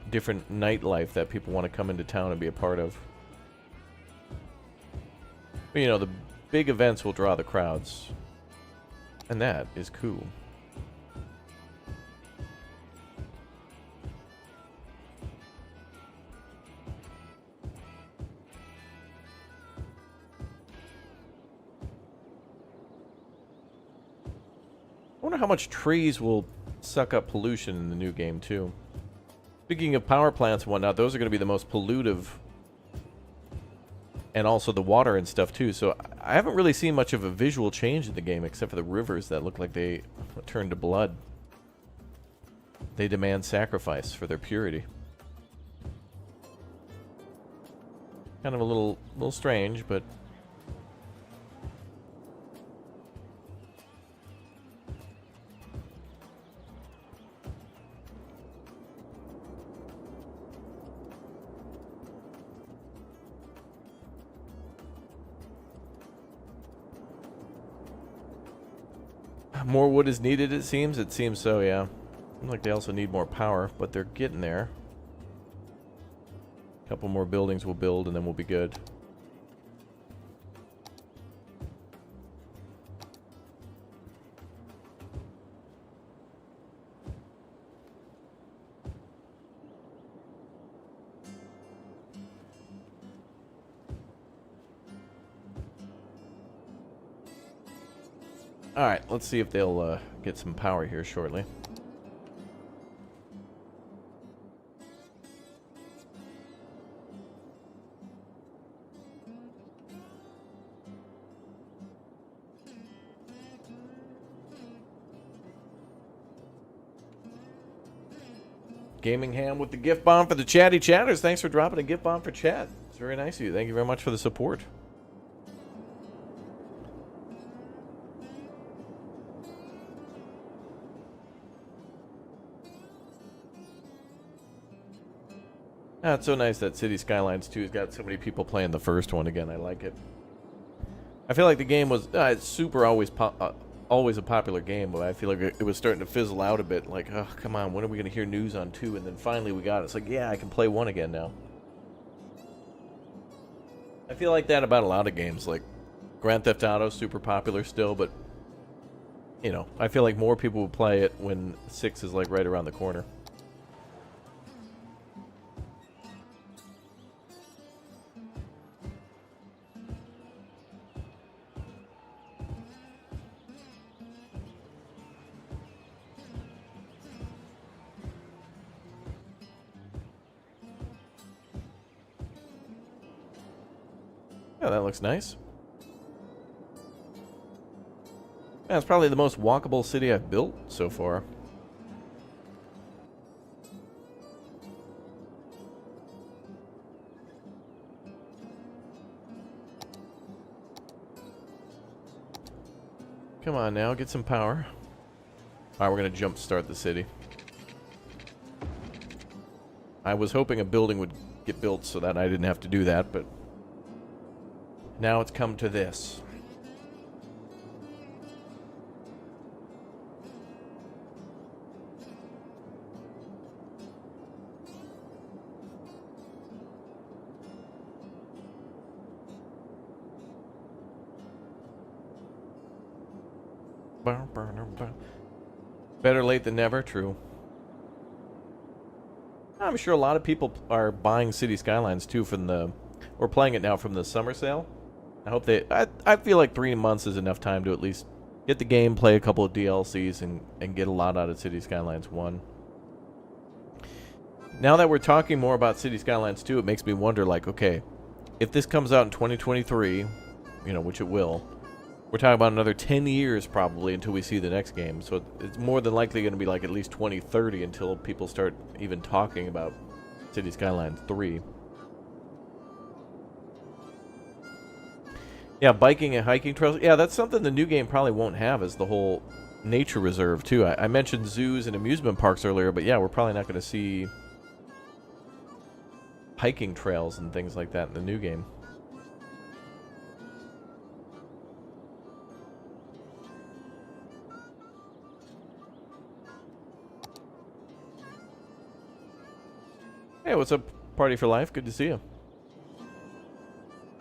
different nightlife that people want to come into town and be a part of. But, you know, the big events will draw the crowds. And that is cool. I wonder how much trees will suck up pollution in the new game, too. Speaking of power plants and whatnot, those are going to be the most pollutive. And also the water and stuff, too. So I haven't really seen much of a visual change in the game, except for the rivers that look like they turn to blood. They demand sacrifice for their purity. Kind of a little strange, but... More wood is needed, it seems. It seems so, yeah. Seems like they also need more power, but they're getting there. A couple more buildings we'll build, and then we'll be good. Alright, let's see if they'll get some power here shortly. Gaming Ham with the gift bomb for the chatty chatters. Thanks for dropping a gift bomb for chat. It's very nice of you. Thank you very much for the support. Ah, it's so nice that City Skylines 2 has got so many people playing the first one again. I like it. I feel like the game was it's super always a popular game, but I feel like it was starting to fizzle out a bit. Like, oh, come on, when are we going to hear news on 2? And then finally we got it. It's like, yeah, I can play 1 again now. I feel like that about a lot of games. Like, Grand Theft Auto, super popular still, but, you know, I feel like more people will play it when 6 is, like, right around the corner. Yeah, that looks nice. Yeah, it's probably the most walkable city I've built so far. Come on now, get some power. Alright, we're gonna jump start the city. I was hoping a building would get built so that I didn't have to do that, but now it's come to this. Better late than never, true. I'm sure a lot of people are buying City Skylines too from the, or playing it now from the summer sale. I hope they, I feel like 3 months is enough time to at least get the game, play a couple of DLCs, and get a lot out of City Skylines 1. Now that we're talking more about City Skylines 2, it makes me wonder, like, okay, if this comes out in 2023, you know, which it will, we're talking about another 10 years probably until we see the next game. So it's more than likely going to be like at least 2030 until people start even talking about City Skylines 3. Yeah, biking and hiking trails. Yeah, that's something the new game probably won't have, is the whole nature reserve too. I mentioned zoos and amusement parks earlier, but yeah, we're probably not going to see hiking trails and things like that in the new game. Hey, what's up, Party for Life? Good to see you.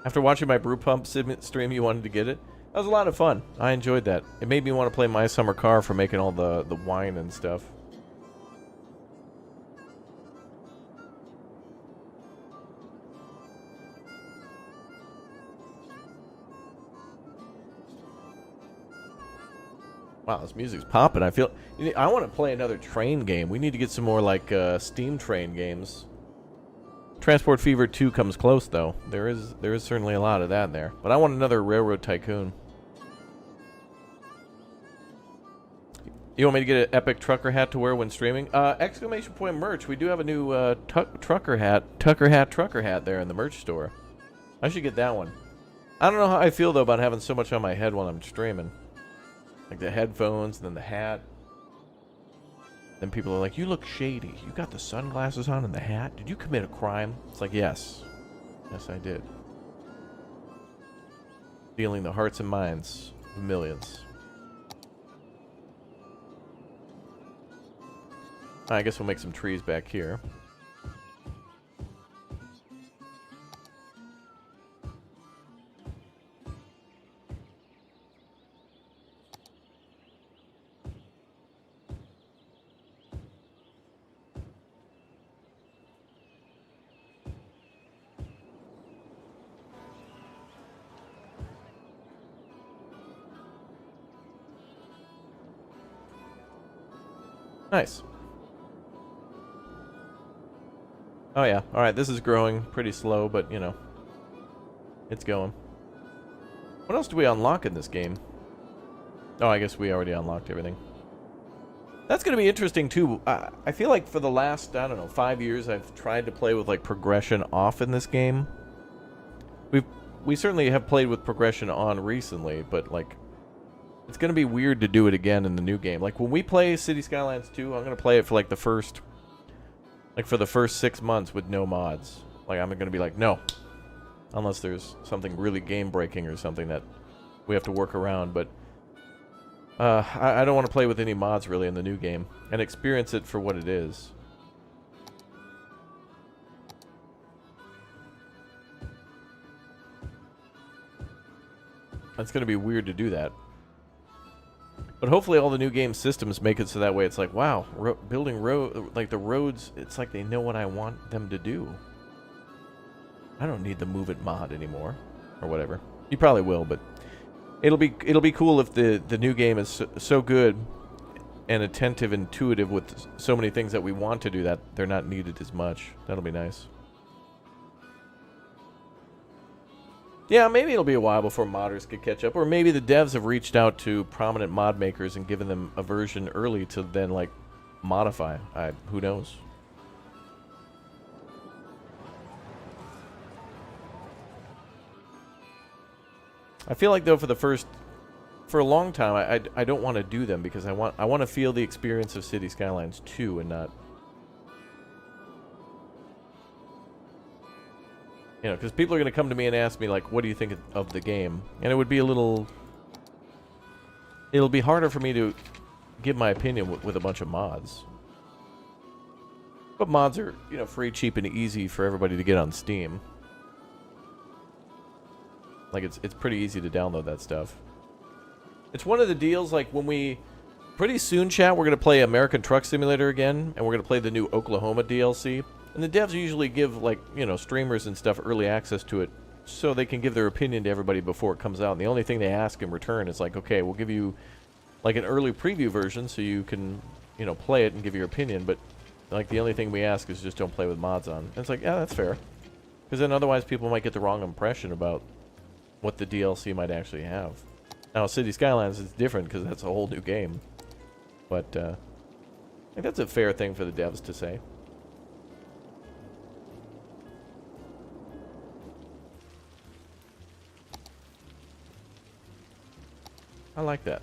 After watching my brew pump stream, you wanted to get it? That was a lot of fun. I enjoyed that. It made me want to play My Summer Car for making all the wine and stuff. Wow, this music's popping. I feel... I want to play another train game. We need to get some more, like, steam train games. Transport Fever 2 comes close, though. There is certainly a lot of that in there. But I want another Railroad Tycoon. You want me to get an epic trucker hat to wear when streaming? Exclamation point merch. We do have a new trucker hat there in the merch store. I should get that one. I don't know how I feel, though, about having so much on my head while I'm streaming. Like the headphones, and then the hat. Then people are like, you look shady. You got the sunglasses on and the hat? Did you commit a crime? It's like, yes. Yes, I did. Stealing the hearts and minds of millions. I guess we'll make some trees back here. Nice. Oh yeah, alright, this is growing pretty slow, but you know, it's going. What else do we unlock in this game? Oh, I guess we already unlocked everything. That's going to be interesting too. I feel like for the last, I don't know, 5 years I've tried to play with like progression off in this game. We certainly have played with progression on recently, but like it's going to be weird to do it again in the new game. Like when we play City Skylines 2, I'm going to play it for like the first for the first 6 months with no mods. Like I'm going to be like, no. Unless there's something really game breaking or something that we have to work around, but I don't want to play with any mods really in the new game and experience it for what it is. It's going to be weird to do that. But hopefully all the new game systems make it so that way it's like, wow, building like the roads, it's like they know what I want them to do. I don't need the Move It mod anymore, or whatever. You probably will, but it'll be cool if the new game is so good and attentive, intuitive with so many things that we want to do that they're not needed as much. That'll be nice. Yeah, maybe it'll be a while before modders could catch up, or maybe the devs have reached out to prominent mod makers and given them a version early to then like modify. Who knows? I feel like though for a long time I don't want to do them because I want to feel the experience of City Skylines 2 and not, you know, because people are going to come to me and ask me like, what do you think of the game? And it would be it'll be harder for me to give my opinion with a bunch of mods. But mods are, you know, free, cheap, and easy for everybody to get on Steam. Like, it's pretty easy to download that stuff. It's one of the deals, like, when we... Pretty soon, chat, we're going to play American Truck Simulator again, and we're going to play the new Oklahoma DLC. And the devs usually give, like, you know, streamers and stuff early access to it so they can give their opinion to everybody before it comes out. And the only thing they ask in return is, like, okay, we'll give you, like, an early preview version so you can, you know, play it and give your opinion. But, like, the only thing we ask is just don't play with mods on. And it's like, yeah, that's fair. Because then otherwise people might get the wrong impression about what the DLC might actually have. Now, City Skylines is different because that's a whole new game. But, I think that's a fair thing for the devs to say. I like that.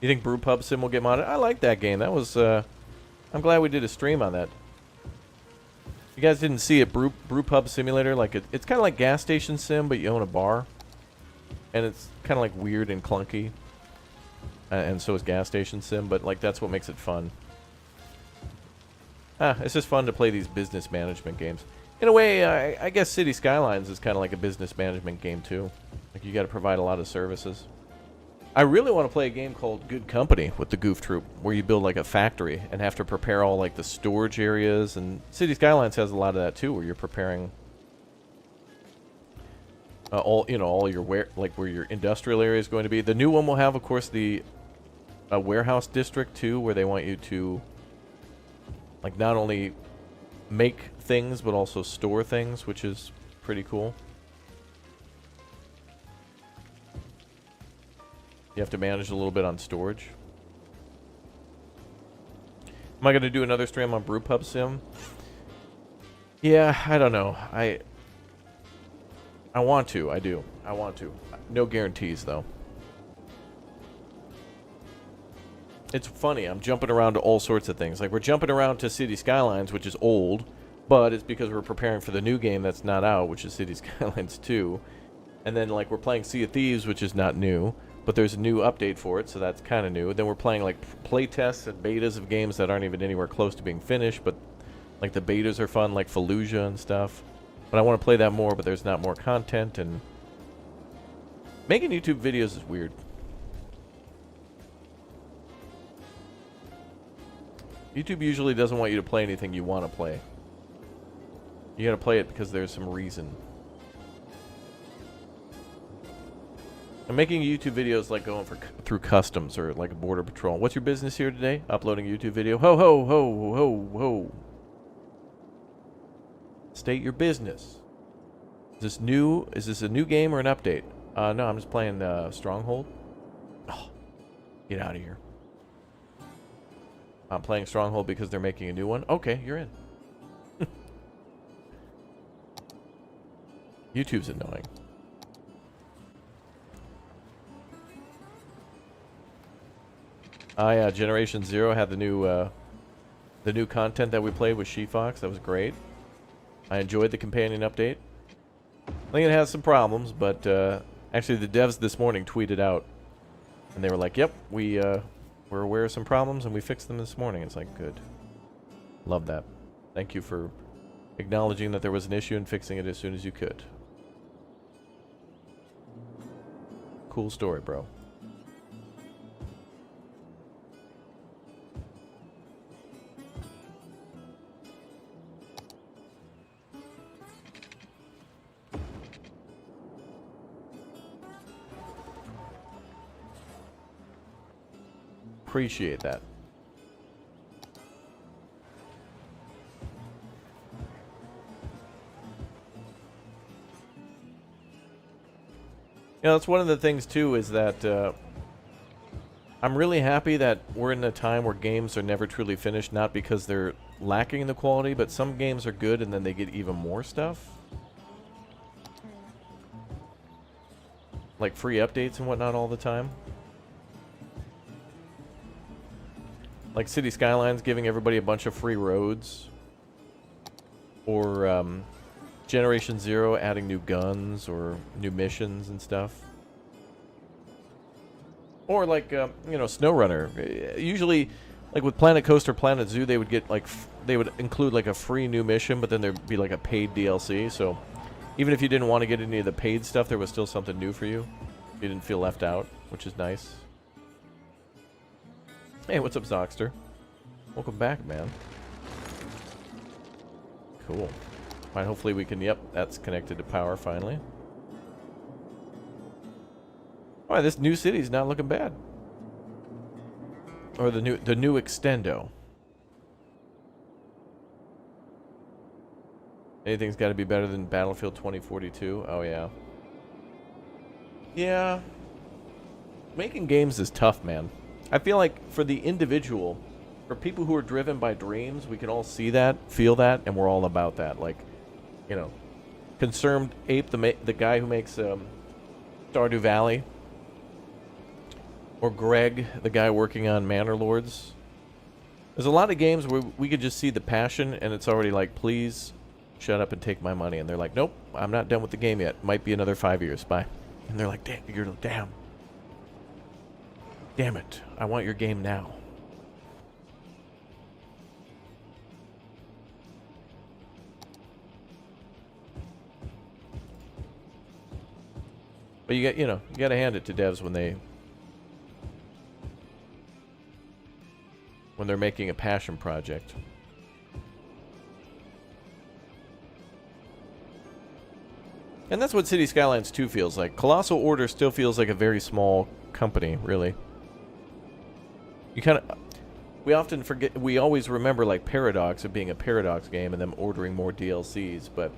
You think Brewpub Sim will get modded? I like that game. That was, I'm glad we did a stream on that. You guys didn't see it, Brewpub Simulator, like it's kind of like Gas Station Sim, but you own a bar. And it's kind of like weird and clunky. And so is Gas Station Sim, but like that's what makes it fun. It's just fun to play these business management games. In a way, I guess City Skylines is kind of like a business management game too. Like you got to provide a lot of services. I really want to play a game called Good Company with the Goof Troop, where you build like a factory and have to prepare all like the storage areas. And City Skylines has a lot of that too, where you're preparing all your where your industrial area is going to be. The new one will have, of course, the warehouse district too, where they want you to like not only make things but also store things, which is pretty cool. You have to manage a little bit on storage. Am I going to do another stream on Brewpub Sim? Yeah, I don't know. I want to. I do. I want to. No guarantees, though. It's funny. I'm jumping around to all sorts of things. Like, we're jumping around to City Skylines, which is old, but it's because we're preparing for the new game that's not out, which is City Skylines 2. And then, like, we're playing Sea of Thieves, which is not new. But there's a new update for it, so that's kind of new. Then we're playing like play tests and betas of games that aren't even anywhere close to being finished, but like the betas are fun, like Fallujah and stuff. But I want to play that more, but there's not more content, and making YouTube videos is weird. YouTube usually doesn't want you to play anything you want to play. You gotta play it because there's some reason. And making YouTube videos like going through customs or like a border patrol. What's your business here today? Uploading a YouTube video. Ho, ho, ho, ho, ho. State your business. Is this new? Is this a new game or an update? No, I'm just playing Stronghold. Oh, get out of here. I'm playing Stronghold because they're making a new one. Okay, you're in. YouTube's annoying. Generation Zero had the new content that we played with She-Fox. That was great. I enjoyed the companion update. I think it has some problems, but actually the devs this morning tweeted out, and they were like, "Yep, we're aware of some problems, and we fixed them this morning." It's like, good. Love that. Thank you for acknowledging that there was an issue and fixing it as soon as you could. Cool story, bro. Appreciate that. You know, that's one of the things too, is that I'm really happy that we're in a time where games are never truly finished, not because they're lacking in the quality, but some games are good and then they get even more stuff. Like free updates and whatnot all the time. Like City Skylines giving everybody a bunch of free roads. Or Generation Zero adding new guns or new missions and stuff. Or like, you know, SnowRunner. Usually, like with Planet Coaster, Planet Zoo, they would get like, they would include like a free new mission, but then there'd be like a paid DLC. So even if you didn't want to get any of the paid stuff, there was still something new for you. You didn't feel left out, which is nice. Hey, what's up, Zoxter? Welcome back, man. Cool. Fine, hopefully we can, yep, that's connected to power finally. Alright, this new city's not looking bad. Or the new extendo. Anything's got to be better than Battlefield 2042. Oh yeah. Yeah. Making games is tough, man. I feel like for the individual, for people who are driven by dreams, we can all see that, feel that, and we're all about that. Like, you know, Concerned Ape, the guy who makes Stardew Valley, or Greg, the guy working on Manor Lords. There's a lot of games where we could just see the passion, and it's already like, please shut up and take my money. And they're like, nope, I'm not done with the game yet. Might be another 5 years. Bye. And they're like, damn. Damn it. I want your game now. But you got to hand it to devs when they're making a passion project. And that's what City Skylines 2 feels like. Colossal Order still feels like a very small company, really. We often forget, we always remember like Paradox of being a Paradox game and them ordering more DLCs, but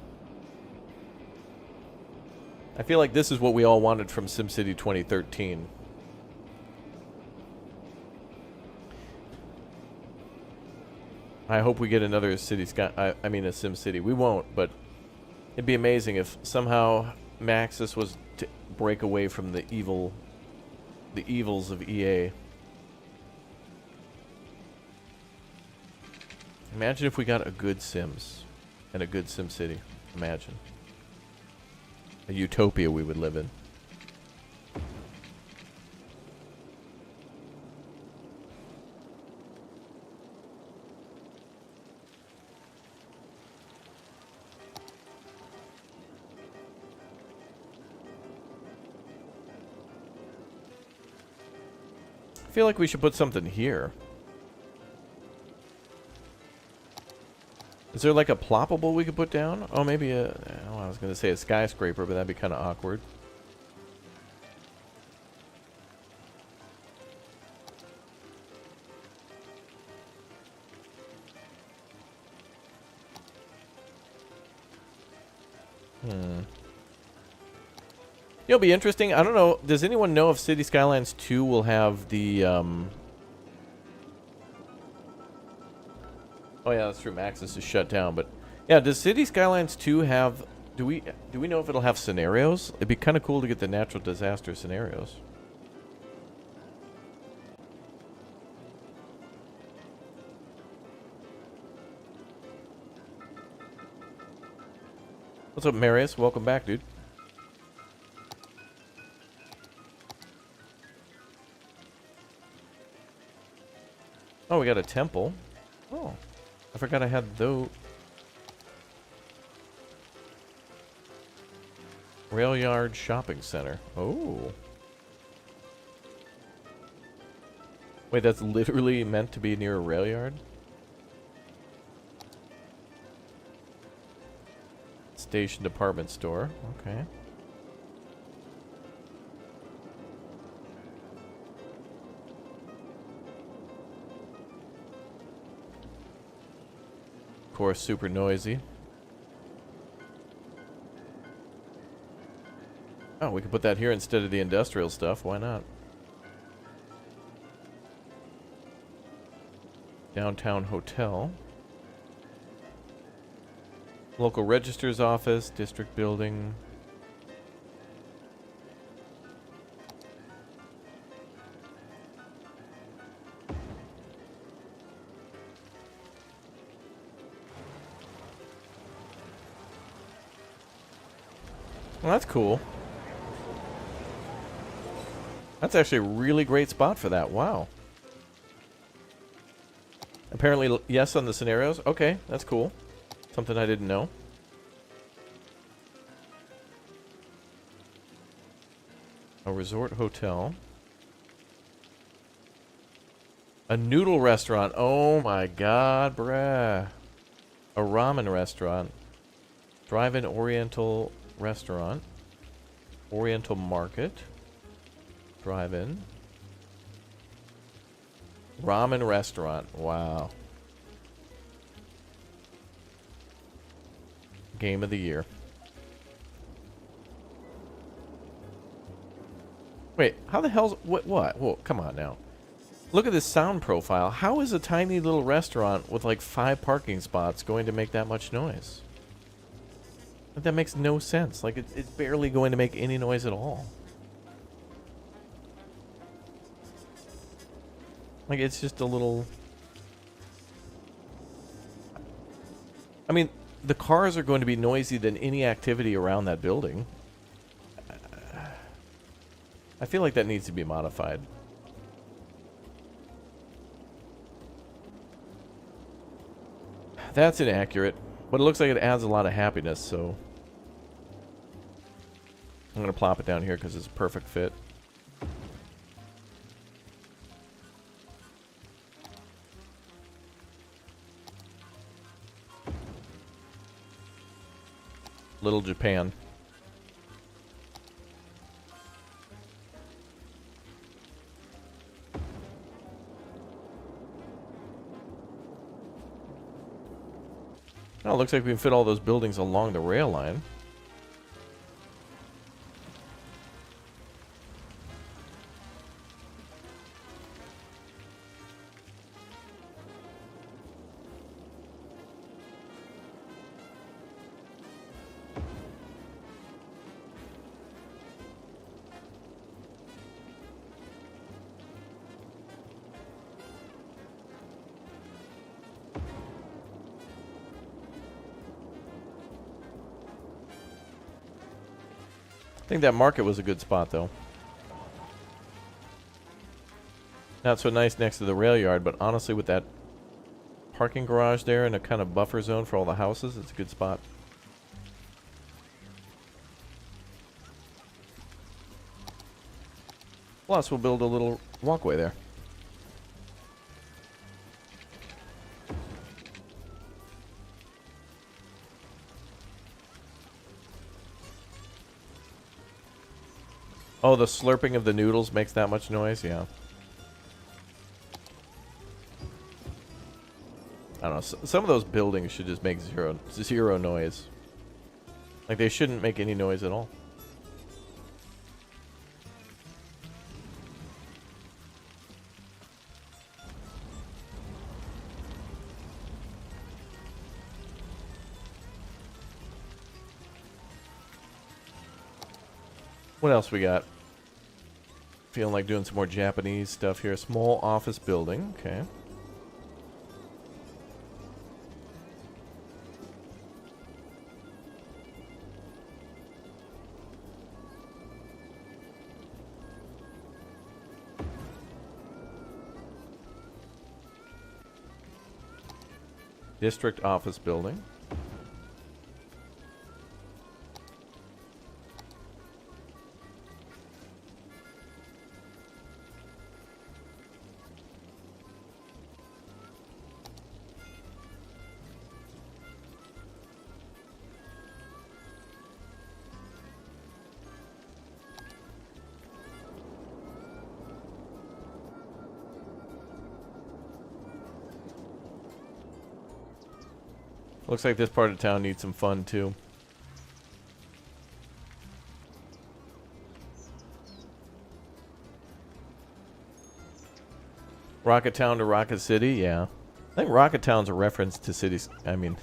I feel like this is what we all wanted from SimCity 2013. I hope we get another a SimCity. We won't, but it'd be amazing if somehow Maxis was to break away from the evils of EA. Imagine if we got a good Sims and a good SimCity. Imagine. A utopia we would live in. feel like we should put something here. Is there like a ploppable we could put down? Oh, maybe a... Oh, I was going to say a skyscraper, but that'd be kind of awkward. It'll be interesting. I don't know. Does anyone know if City Skylines 2 will have the... Oh, yeah, that's true. Maxis is shut down. But, yeah, does City Skylines 2 have... Do we know if it'll have scenarios? It'd be kind of cool to get the natural disaster scenarios. What's up, Marius? Welcome back, dude. Oh, we got a temple. Oh, I forgot I had those. Rail Yard Shopping Center. Oh. Wait, that's literally meant to be near a rail yard? Station department store. Okay. Of course, super noisy. Oh, we could put that here instead of the industrial stuff. Why not? Downtown hotel. Local register's office, district building. Well, that's cool. That's actually a really great spot for that. Wow. Apparently, yes on the scenarios. Okay, that's cool. Something I didn't know. A resort hotel. A noodle restaurant. Oh my god, bruh. A ramen restaurant. Drive-in Oriental restaurant. Oriental market. Drive-in. Ramen restaurant. Wow. Game of the year. Wait, how the hell's... What? Whoa, come on now. Look at this sound profile. How is a tiny little restaurant with like 5 parking spots going to make that much noise? Like, that makes no sense. Like, it's barely going to make any noise at all. Like, it's just a little... I mean, the cars are going to be noisy than any activity around that building. I feel like that needs to be modified. That's inaccurate, but it looks like it adds a lot of happiness, so... I'm going to plop it down here because it's a perfect fit. Little Japan. Oh, it looks like we can fit all those buildings along the rail line. I think that market was a good spot, though. Not so nice next to the rail yard, but honestly, with that parking garage there and a kind of buffer zone for all the houses, it's a good spot. Plus, we'll build a little walkway there. Oh, the slurping of the noodles makes that much noise? Yeah. I don't know. Some of those buildings should just make zero noise. Like, they shouldn't make any noise at all. What else we got? Feeling like doing some more Japanese stuff here. Small office building. Okay. District office building. Looks like this part of town needs some fun too. Rocket Town to Rocket City, yeah. I think Rocket Town's a reference to cities. I mean,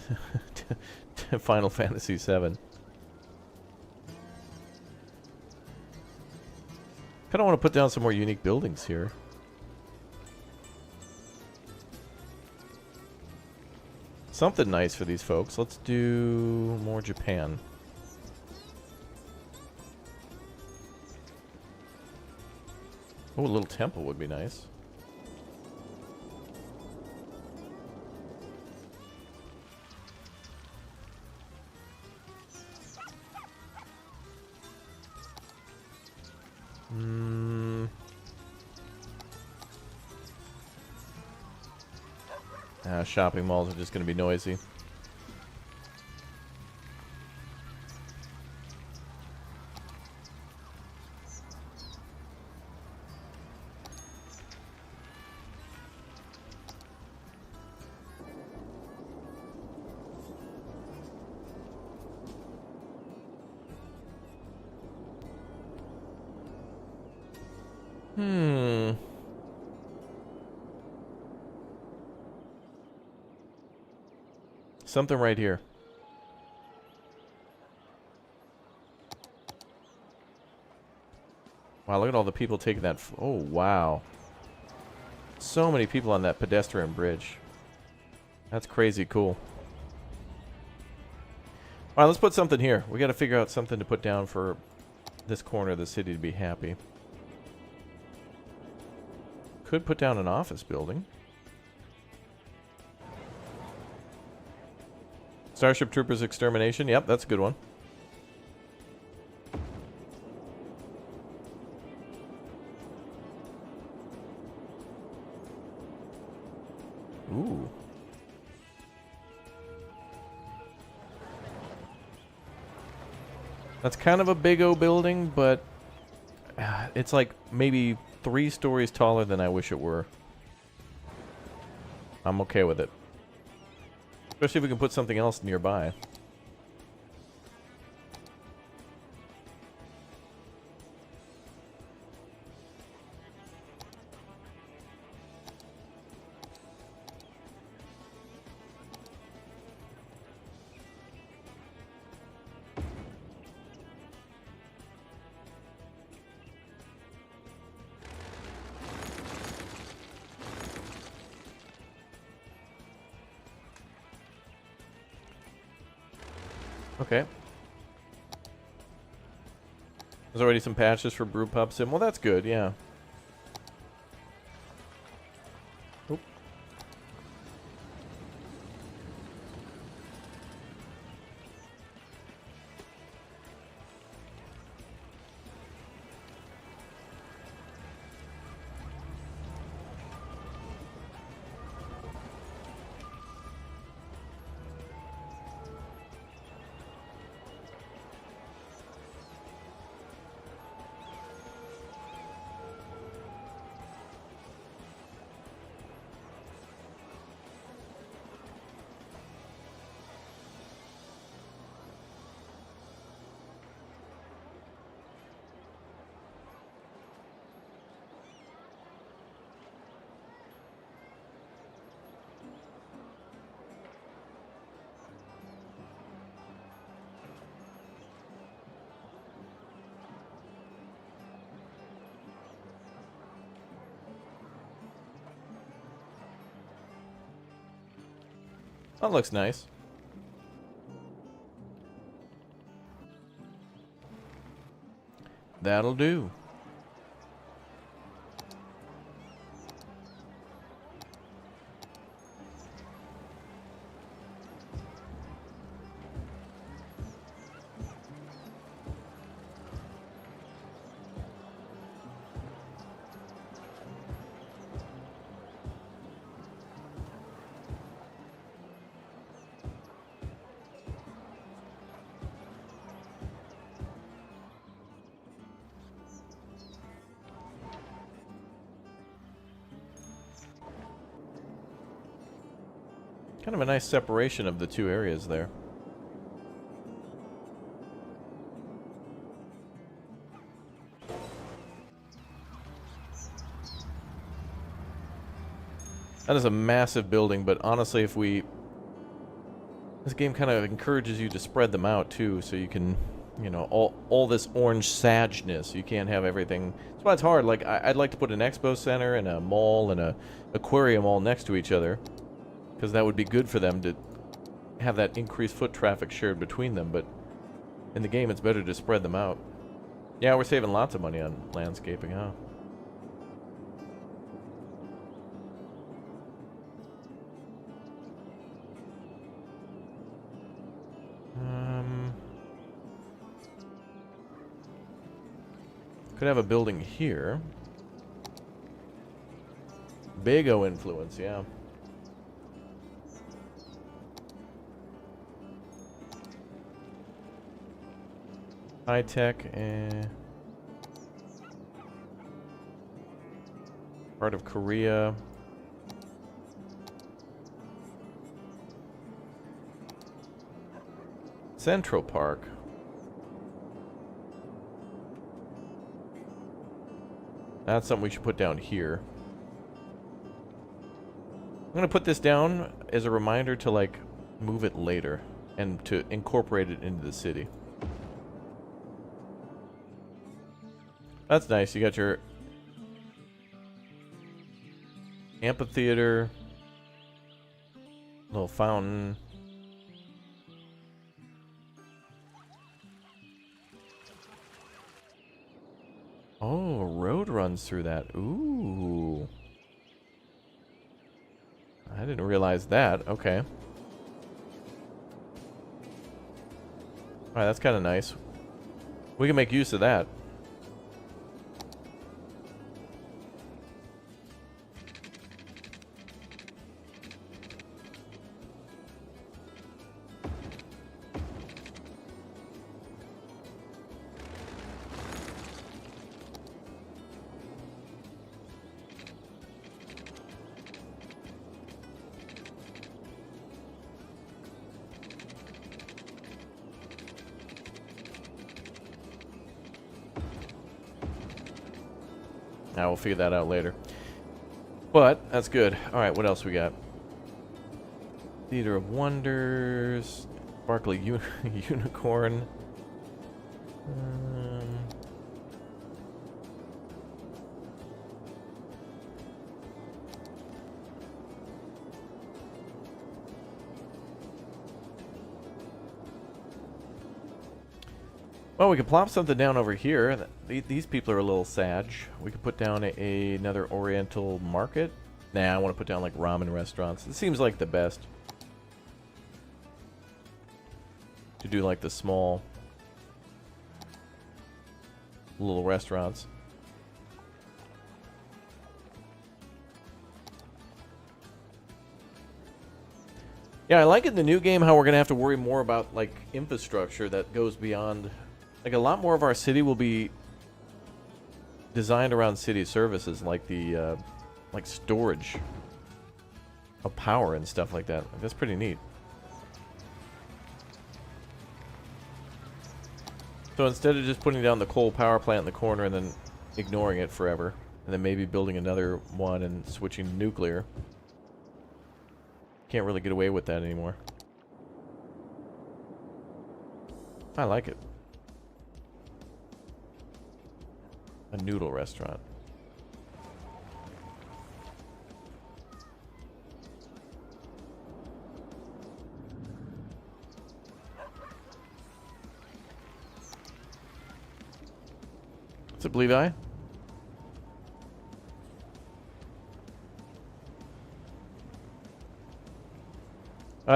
to Final Fantasy VII. Kind of want to put down some more unique buildings here. Something nice for these folks. Let's do more Japan. Oh, a little temple would be nice. Shopping malls are just going to be noisy. Something right here. Wow, look at all the people taking that. Oh, wow. So many people on that pedestrian bridge. That's crazy cool. All right, let's put something here. We got to figure out something to put down for this corner of the city to be happy. Could put down an office building. Starship Troopers Extermination. Yep, that's a good one. Ooh. That's kind of a big O building, but it's like maybe 3 stories taller than I wish it were. I'm okay with it. Especially if we can put something else nearby. Okay. There's already some patches for Brew Pub Sim. Well, that's good, yeah. Oop. That looks nice. That'll do. Kind of a nice separation of the two areas there. That is a massive building, but honestly, if we... This game kind of encourages you to spread them out, too, so you can, you know, all this orange sageness. You can't have everything... That's why it's hard. Like, I'd like to put an expo center and a mall and a aquarium all next to each other, because that would be good for them to have that increased foot traffic shared between them, but in the game, it's better to spread them out. Yeah, we're saving lots of money on landscaping, huh? Could have a building here. Big O influence, yeah. High tech and part of Korea. Central Park. That's something we should put down here. I'm gonna put this down as a reminder to like move it later and to incorporate it into the city. That's nice. You got your amphitheater, little fountain. Oh, a road runs through that. Ooh. I didn't realize that. Okay. Alright, that's kind of nice. We can make use of that. Now we'll figure that out later. But that's good. All right, what else we got? Theater of Wonders, Sparkly Unicorn. Well, we could plop something down over here. These people are a little sag. We could put down another Oriental market. Nah, I want to put down like ramen restaurants. It seems like the best to do like the small little restaurants. Yeah, I like it in the new game how we're going to have to worry more about like infrastructure that goes beyond... Like, a lot more of our city will be designed around city services, like the, like, storage of power and stuff like that. That's pretty neat. So instead of just putting down the coal power plant in the corner and then ignoring it forever, and then maybe building another one and switching to nuclear, can't really get away with that anymore. I like it. A noodle restaurant. What's up, Levi?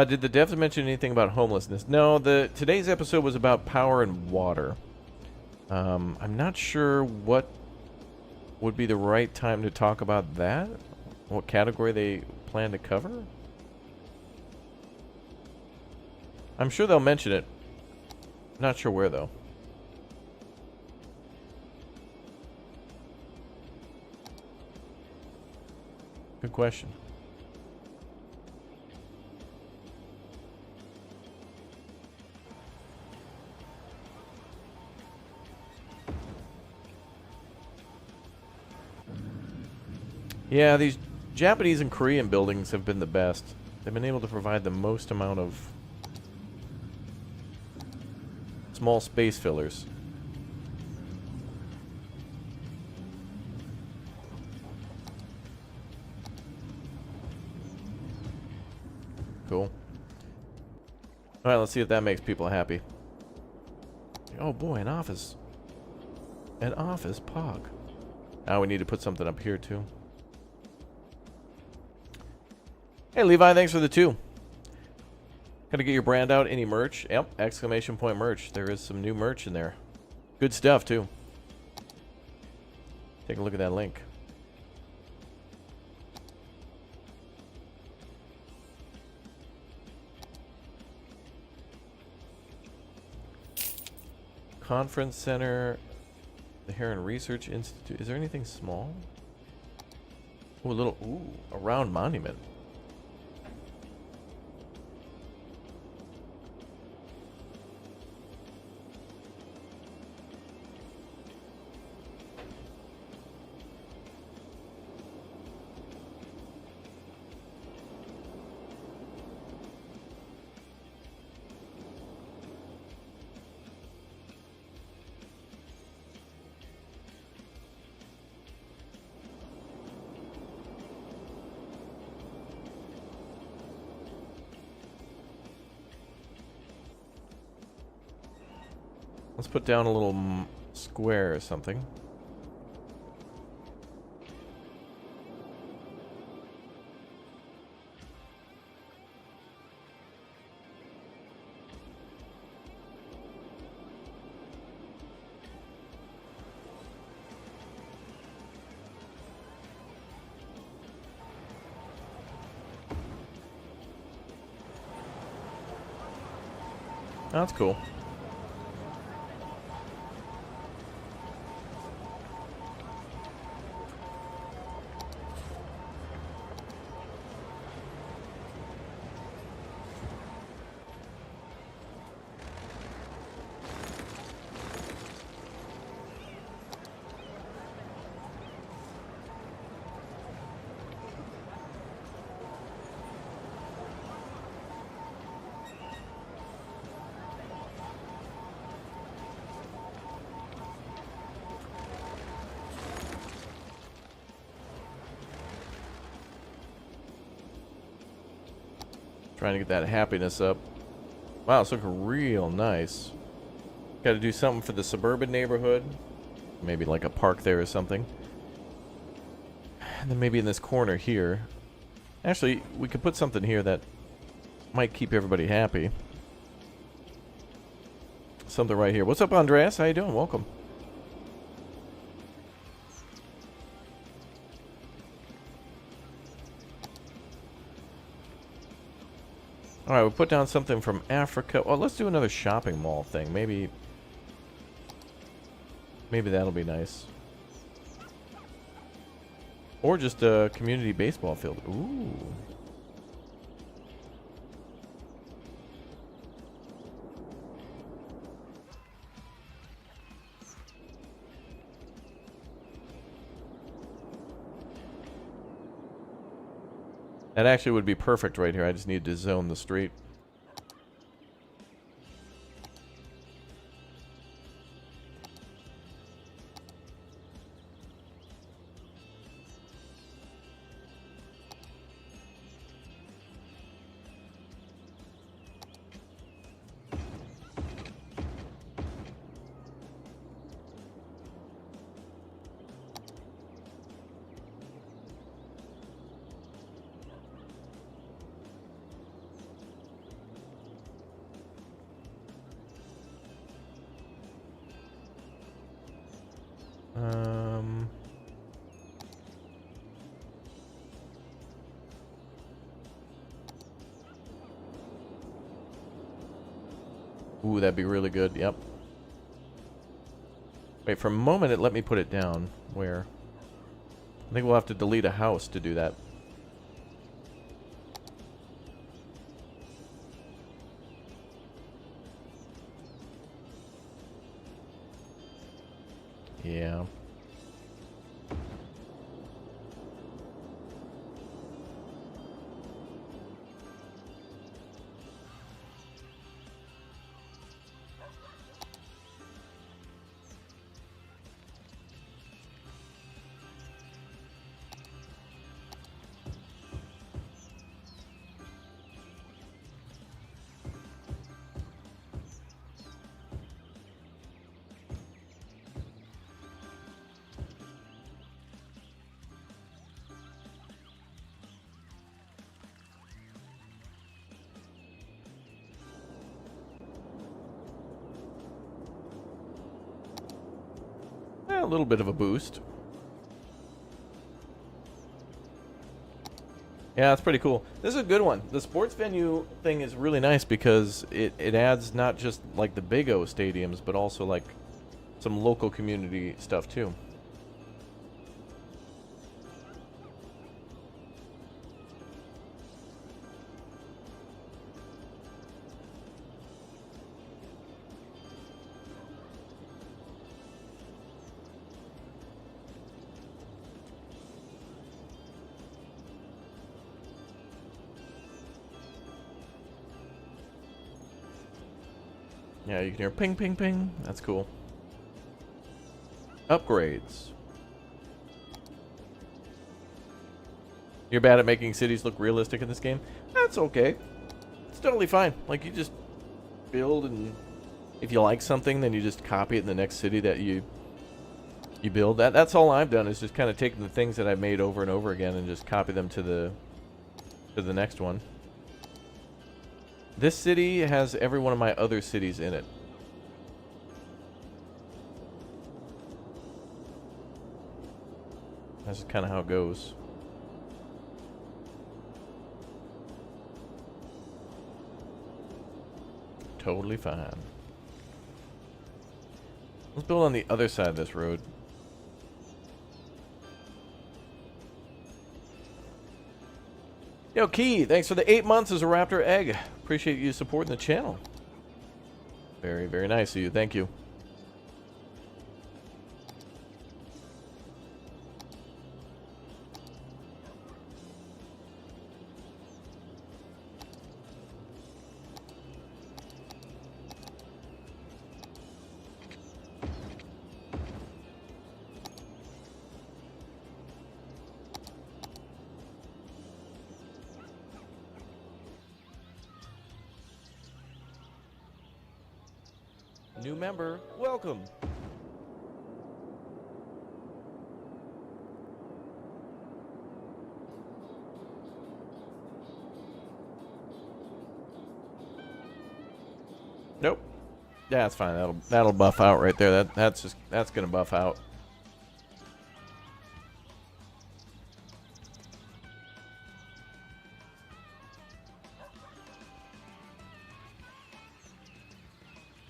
Did the devs mention anything about homelessness? No, today's episode was about power and water. I'm not sure what would be the right time to talk about that. What category they plan to cover? I'm sure they'll mention it. Not sure where, though. Good question. Yeah, these Japanese and Korean buildings have been the best. They've been able to provide the most amount of small space fillers. Cool. Alright, let's see if that makes people happy. Oh boy, an office. An office pog. Now we need to put something up here too. Hey Levi, thanks for the 2. Gotta get your brand out. Any merch? Yep, exclamation point merch. There is some new merch in there. Good stuff too. Take a look at that link. Conference Center, the Heron Research Institute. Is there anything small? Oh, a round monument. Let's put down a little square or something. That's cool. Trying to get that happiness up. Wow, it's looking real nice. Got to do something for the suburban neighborhood. Maybe like a park there or something. And then maybe in this corner here. Actually, we could put something here that might keep everybody happy. Something right here. What's up, Andreas? How you doing? Welcome. Alright, we'll put down something from Africa. Well, let's do another shopping mall thing. Maybe that'll be nice. Or just a community baseball field. Ooh. That actually would be perfect right here. I just need to zone the street. Ooh, that'd be really good. Yep. Wait, for a moment it let me put it down. Where? I think we'll have to delete a house to do that. Yeah. A little bit of a boost. Yeah, it's pretty cool. This is a good one. The sports venue thing is really nice because it adds not just like the Big O stadiums, but also like some local community stuff too. Yeah, you can hear ping, ping, ping. That's cool. Upgrades. You're bad at making cities look realistic in this game? That's okay. It's totally fine. Like, you just build, and if you like something, then you just copy it in the next city that you build. That's all I've done, is just kind of taking the things that I've made over and over again and just copy them to the next one. This city has every one of my other cities in it. That's just kind of how it goes. Totally fine. Let's build on the other side of this road. Yo, Key, thanks for the 8 months as a Raptor Egg. Appreciate you supporting the channel. Very, very nice of you. Thank you. New member, welcome. Nope. Yeah, that's fine. That'll buff out right there. That's gonna buff out.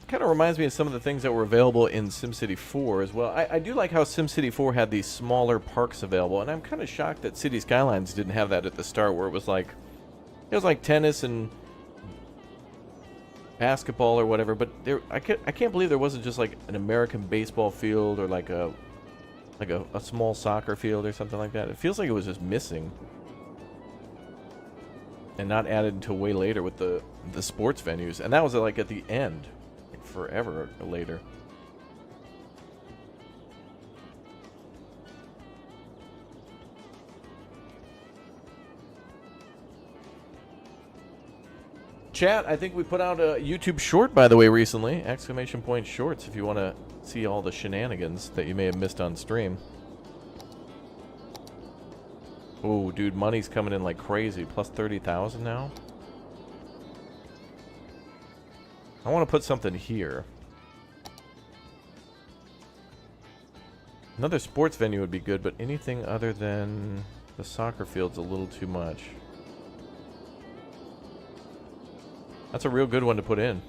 Kind of reminds me of some of the things that were available in SimCity 4 as well. I do like how SimCity 4 had these smaller parks available, and I'm kind of shocked that City Skylines didn't have that at the start, where it was like tennis and basketball or whatever. But I can't believe there wasn't just like an American baseball field or like a small soccer field or something like that. It feels like it was just missing and not added until way later with the sports venues, and that was like at the end. Forever later. Chat, I think we put out a YouTube short, by the way, recently. ! Shorts, if you want to see all the shenanigans that you may have missed on stream. Oh, dude, money's coming in like crazy. Plus 30,000 now. I want to put something here. Another sports venue would be good, but anything other than the soccer field's a little too much. That's a real good one to put in.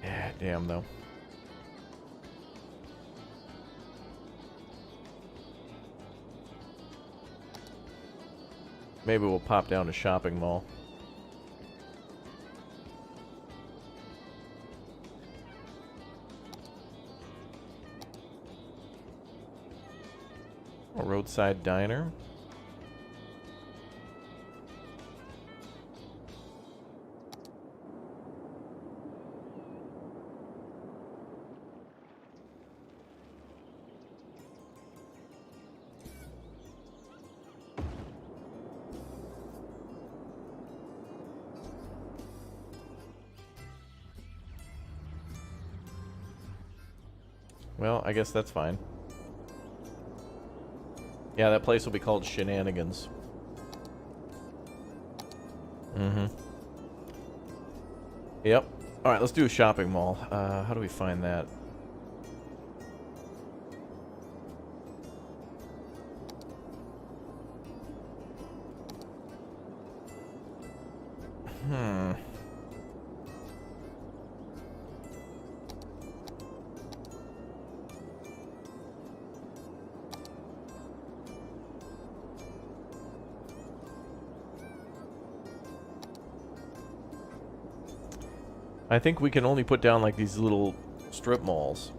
Yeah, damn though. Maybe we'll pop down to shopping mall. A roadside diner. Well, I guess that's fine. Yeah, that place will be called Shenanigans. Mm-hmm. Yep. Alright, let's do a shopping mall. How do we find that? I think we can only put down like these little strip malls.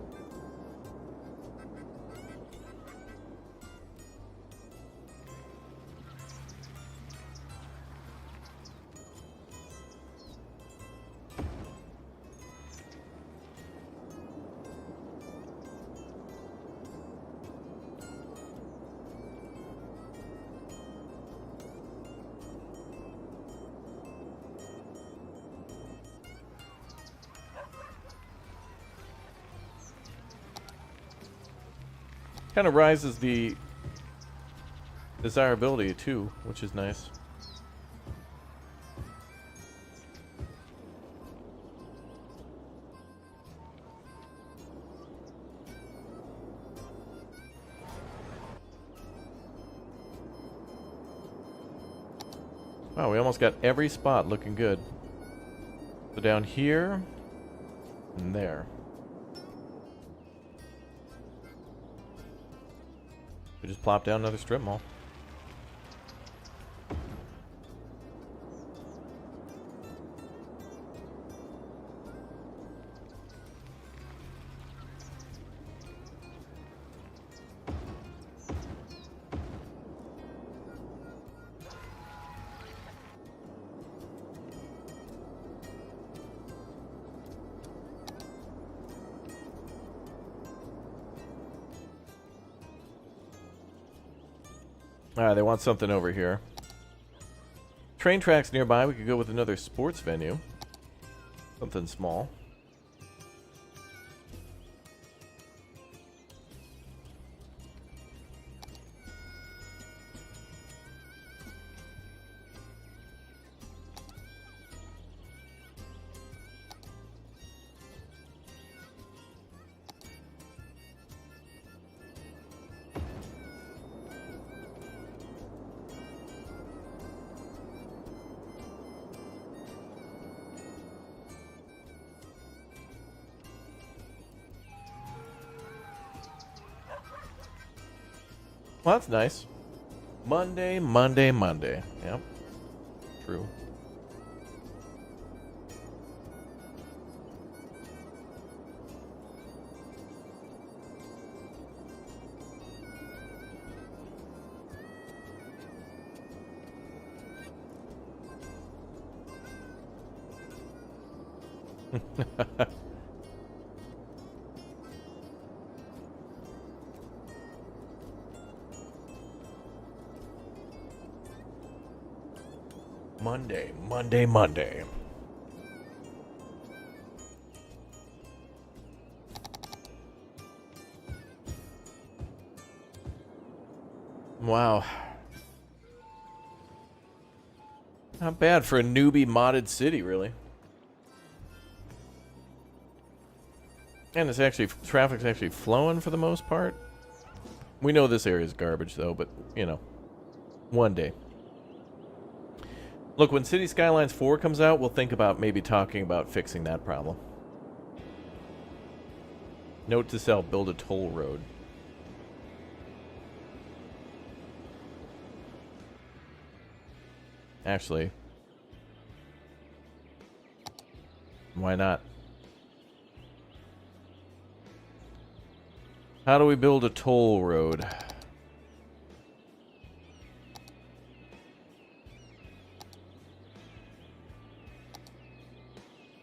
Kind of rises the desirability too, which is nice. Wow, we almost got every spot looking good. So down here and there. We just plop down another strip mall. Alright, they want something over here. Train tracks nearby. We could go with another sports venue. Something small. Well, that's nice. Monday, Monday, Monday. Yep. True. Monday, Monday, Monday. Wow. Not bad for a newbie modded city, really. And it's actually, traffic's actually flowing for the most part. We know this area is garbage, though, but, you know, one day. Look, when City Skylines 4 comes out, we'll think about maybe talking about fixing that problem. Note to self, build a toll road. Actually, why not? How do we build a toll road?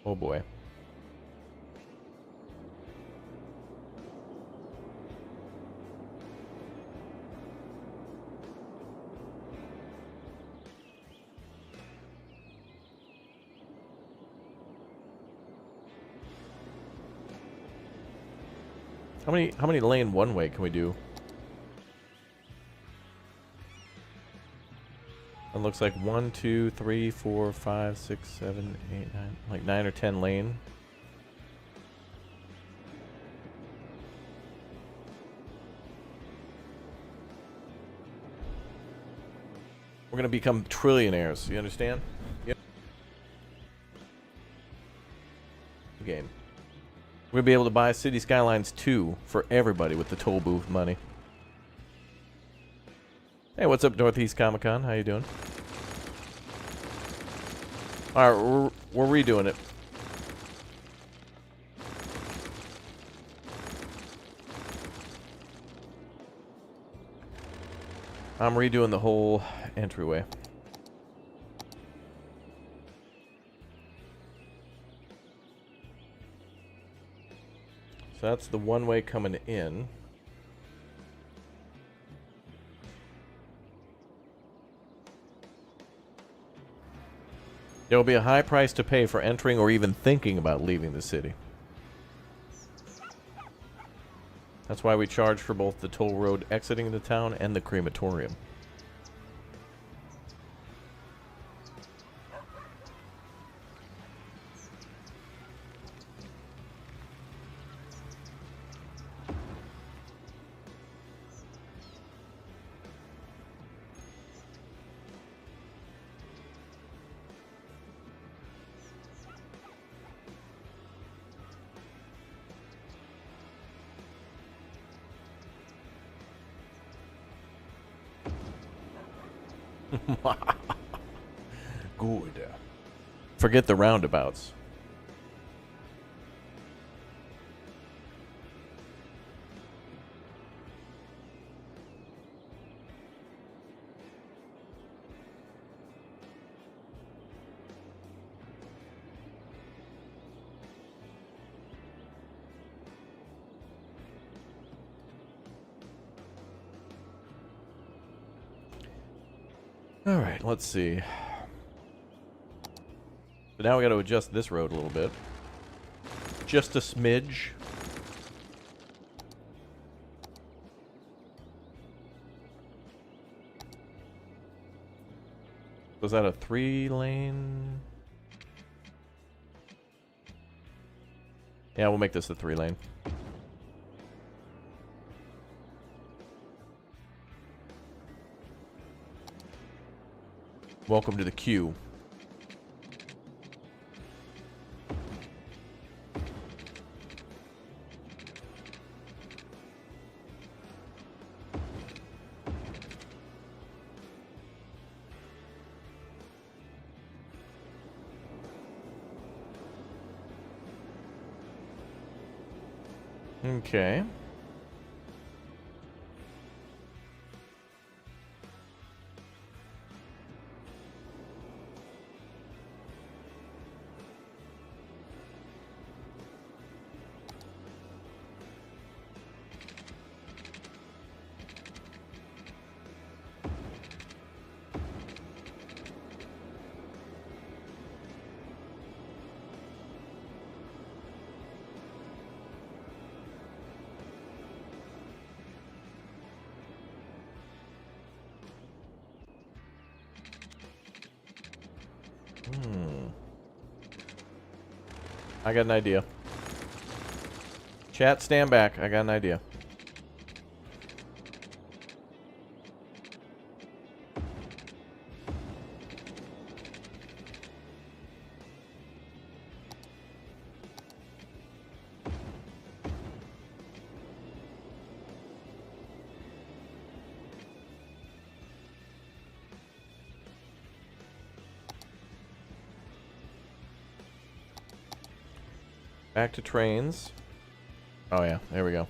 Oh boy. How many lane one way can we do? It looks like 1, 2, 3, 4, 5, 6, 7, 8, 9, like 9 or 10 lane. We're gonna become trillionaires. You understand? Yep. Game. We're gonna be able to buy City Skylines 2 for everybody with the toll booth money. Hey, what's up, Northeast Comic Con? How you doing? All right, we're redoing it. I'm redoing the whole entryway. So that's the one way coming in. There will be a high price to pay for entering or even thinking about leaving the city. That's why we charge for both the toll road exiting the town and the crematorium. Good. Forget the roundabouts. All right, let's see. So now we got to adjust this road a little bit. Just a smidge. Was that a 3-lane? Yeah, we'll make this a 3-lane. Welcome to the queue. Okay. I got an idea. Chat, stand back. I got an idea. Back to trains. Oh yeah, there we go.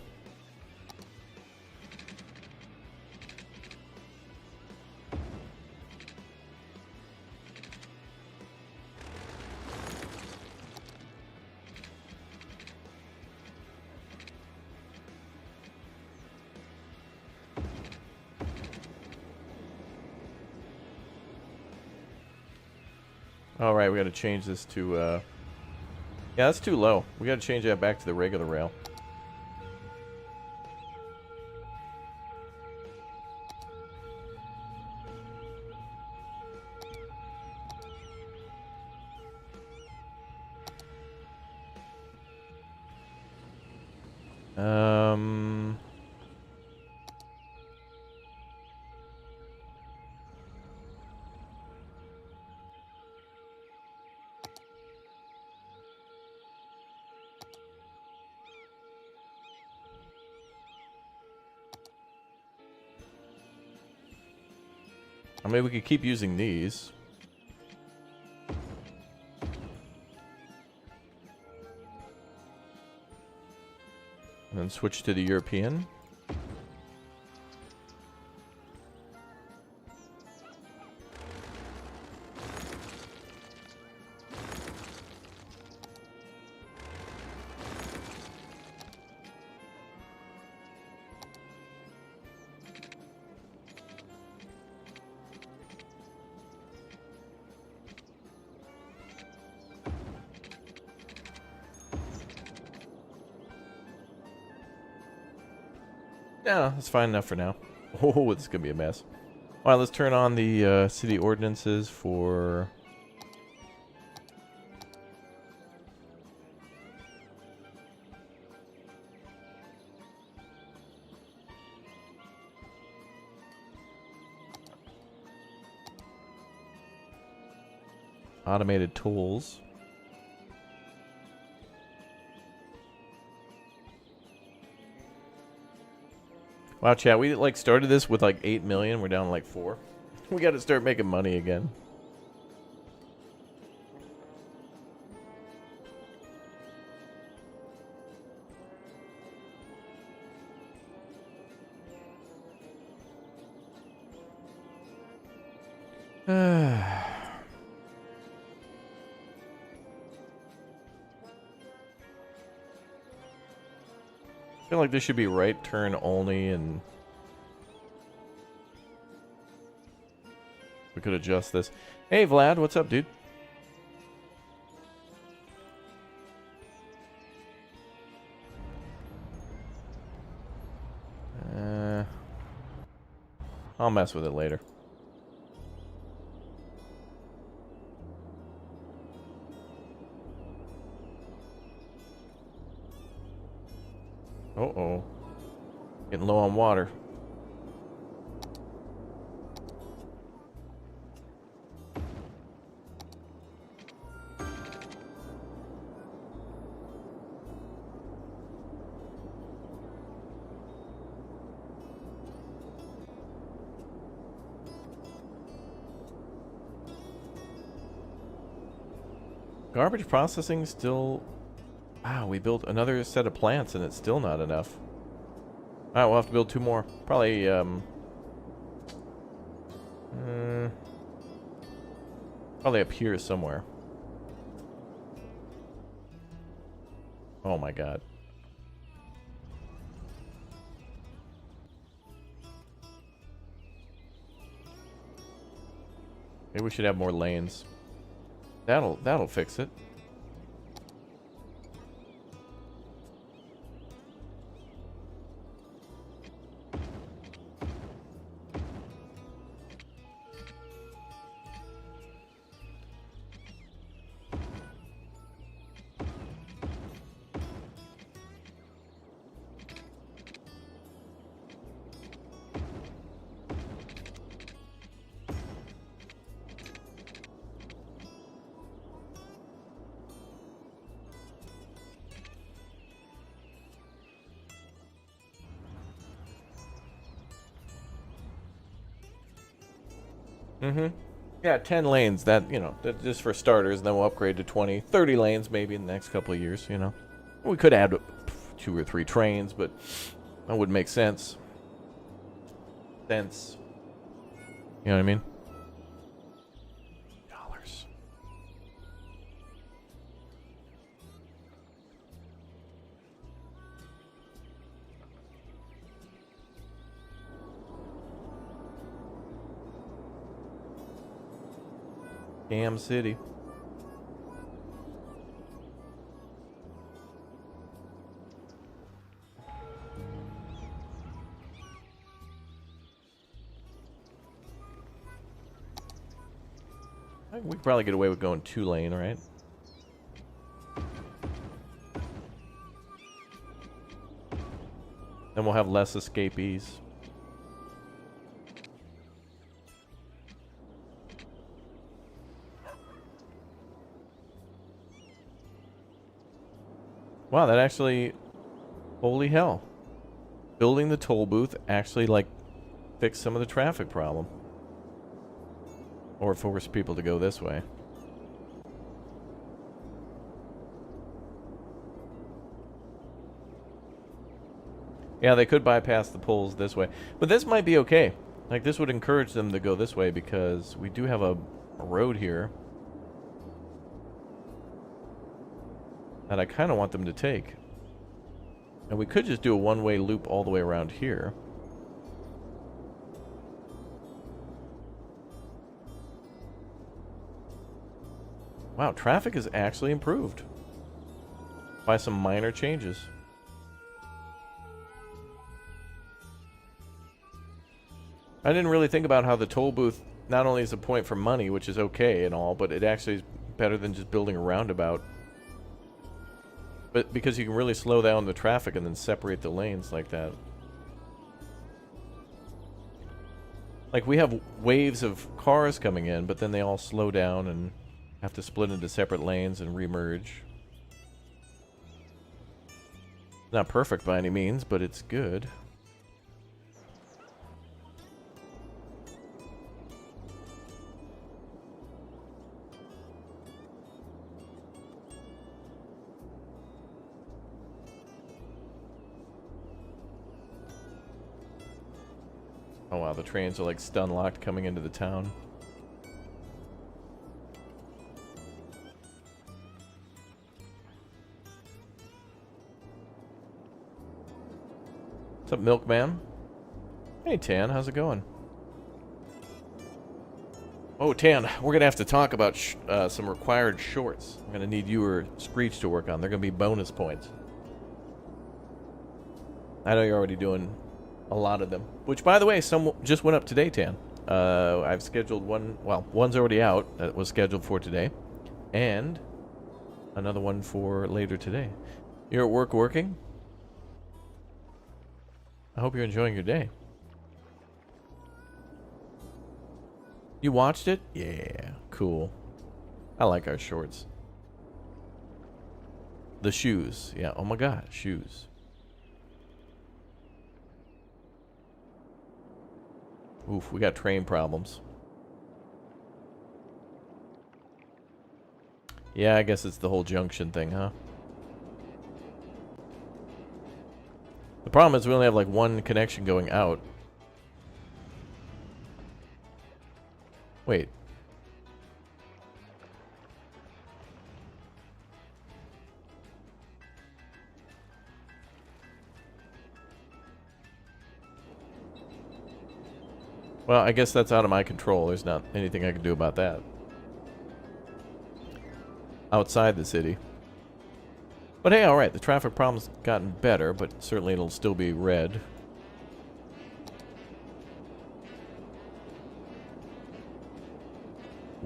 All right, we got to change this to yeah, that's too low. We got to change that back to the regular rail. I mean, we could keep using these. And then switch to the European. Yeah, that's fine enough for now. Oh, it's gonna be a mess. All right, let's turn on the city ordinances for. Automated tools. Wow, chat, we like started this with like 8 million. We're down to like 4. We got to start making money again. I feel like this should be right turn only, and we could adjust this. Hey Vlad, what's up, dude? I'll mess with it later. Uh-oh. Getting low on water. Garbage processing still... Wow, we built another set of plants and it's still not enough. Alright, we'll have to build 2 more. Probably, probably up here somewhere. Oh my god. Maybe we should have more lanes. That'll fix it. Mm-hmm. Yeah, 10 lanes, that, you know, just for starters, and then we'll upgrade to 20, 30 lanes maybe in the next couple of years, you know. We could add 2 or 3 trains, but that would make sense. You know what I mean? Dollars. Damn city. We could probably get away with going 2 lane, right? Then we'll have less escapees. Wow, that actually... Holy hell. Building the toll booth actually, like, fixed some of the traffic problem. Or force people to go this way. Yeah, they could bypass the poles this way. But this might be okay. Like, this would encourage them to go this way because we do have a road here that I kind of want them to take. And we could just do a one-way loop all the way around here. Wow, traffic is actually improved by some minor changes. I didn't really think about how the toll booth not only is a point for money, which is okay and all, but it actually is better than just building a roundabout. But because you can really slow down the traffic and then separate the lanes like that. Like, we have waves of cars coming in, but then they all slow down and have to split into separate lanes and remerge. Not perfect by any means, but it's good. Oh wow, the trains are like stun locked coming into the town. What's up, Milkman? Hey, Tan, how's it going? Oh, Tan, we're going to have to talk about some required shorts. I'm going to need you or Screech to work on. They're going to be bonus points. I know you're already doing a lot of them. Which, by the way, some just went up today, Tan. I've scheduled one. Well, one's already out. That was scheduled for today. And another one for later today. You're at work working? I hope you're enjoying your day. You watched it? Yeah, cool. I like our shorts. The shoes. Yeah, oh my god, shoes. Oof, we got train problems. Yeah, I guess it's the whole junction thing, huh? The problem is we only have like one connection going out. Wait. Well, I guess that's out of my control. There's not anything I can do about that. Outside the city. But hey, alright, the traffic problem's gotten better, but certainly it'll still be red.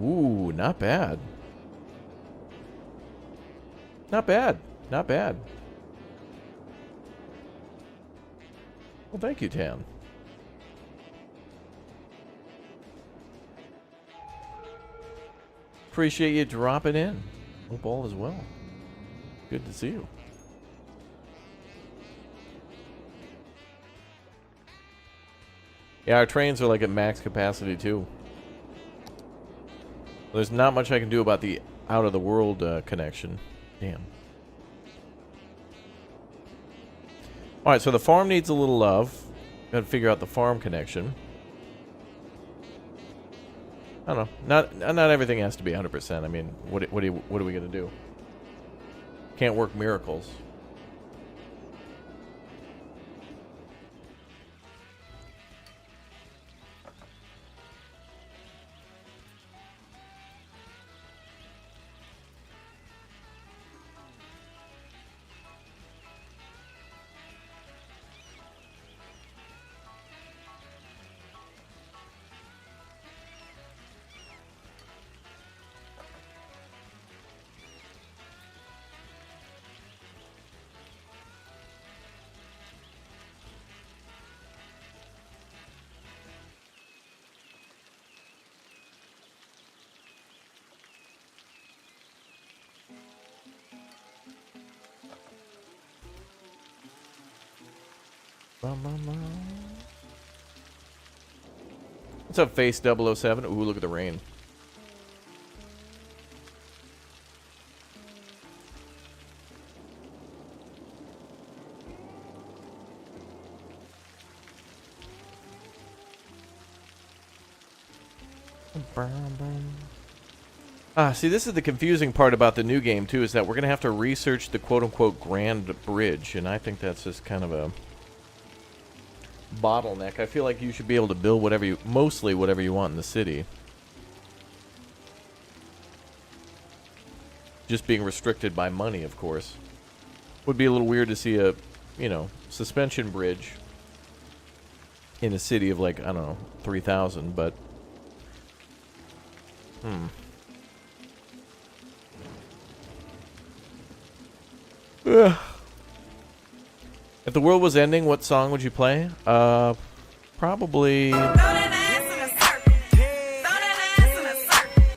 Ooh, not bad. Not bad. Not bad. Well, thank you, Tan. Appreciate you dropping in. Hope all is well. Good to see you. Yeah, our trains are like at max capacity too. There's not much I can do about the out-of-the-world connection. Damn. Alright, so the farm needs a little love. Gotta figure out the farm connection. I don't know. Not everything has to be 100%. I mean, what are we gonna do? Can't work miracles. What's up, Face 007? Ooh, look at the rain. See, this is the confusing part about the new game, too, is that we're going to have to research the quote-unquote Grand Bridge, and I think that's just kind of a bottleneck. I feel like you should be able to build mostly whatever you want in the city. Just being restricted by money, of course. Would be a little weird to see a, suspension bridge in a city of, like, I don't know, 3,000, but... Ugh. If the world was ending, what song would you play? Probably...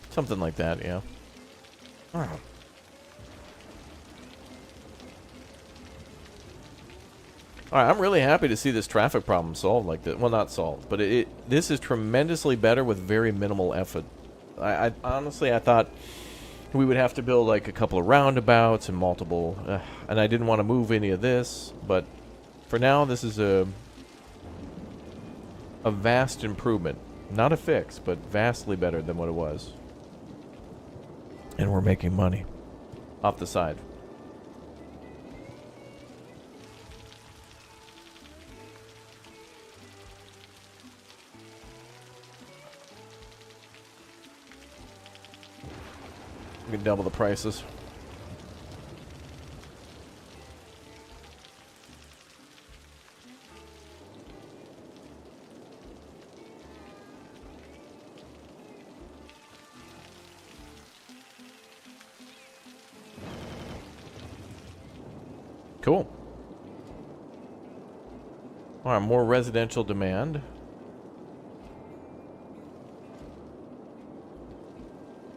something like that, yeah. Oh. Alright, I'm really happy to see this traffic problem solved like this. Well, not solved, but this is tremendously better with very minimal effort. I honestly, I thought we would have to build like a couple of roundabouts and multiple... and I didn't want to move any of this, but for now, this is a vast improvement. Not a fix, but vastly better than what it was. And we're making money off the side. We can double the prices. Cool. All right, more residential demand.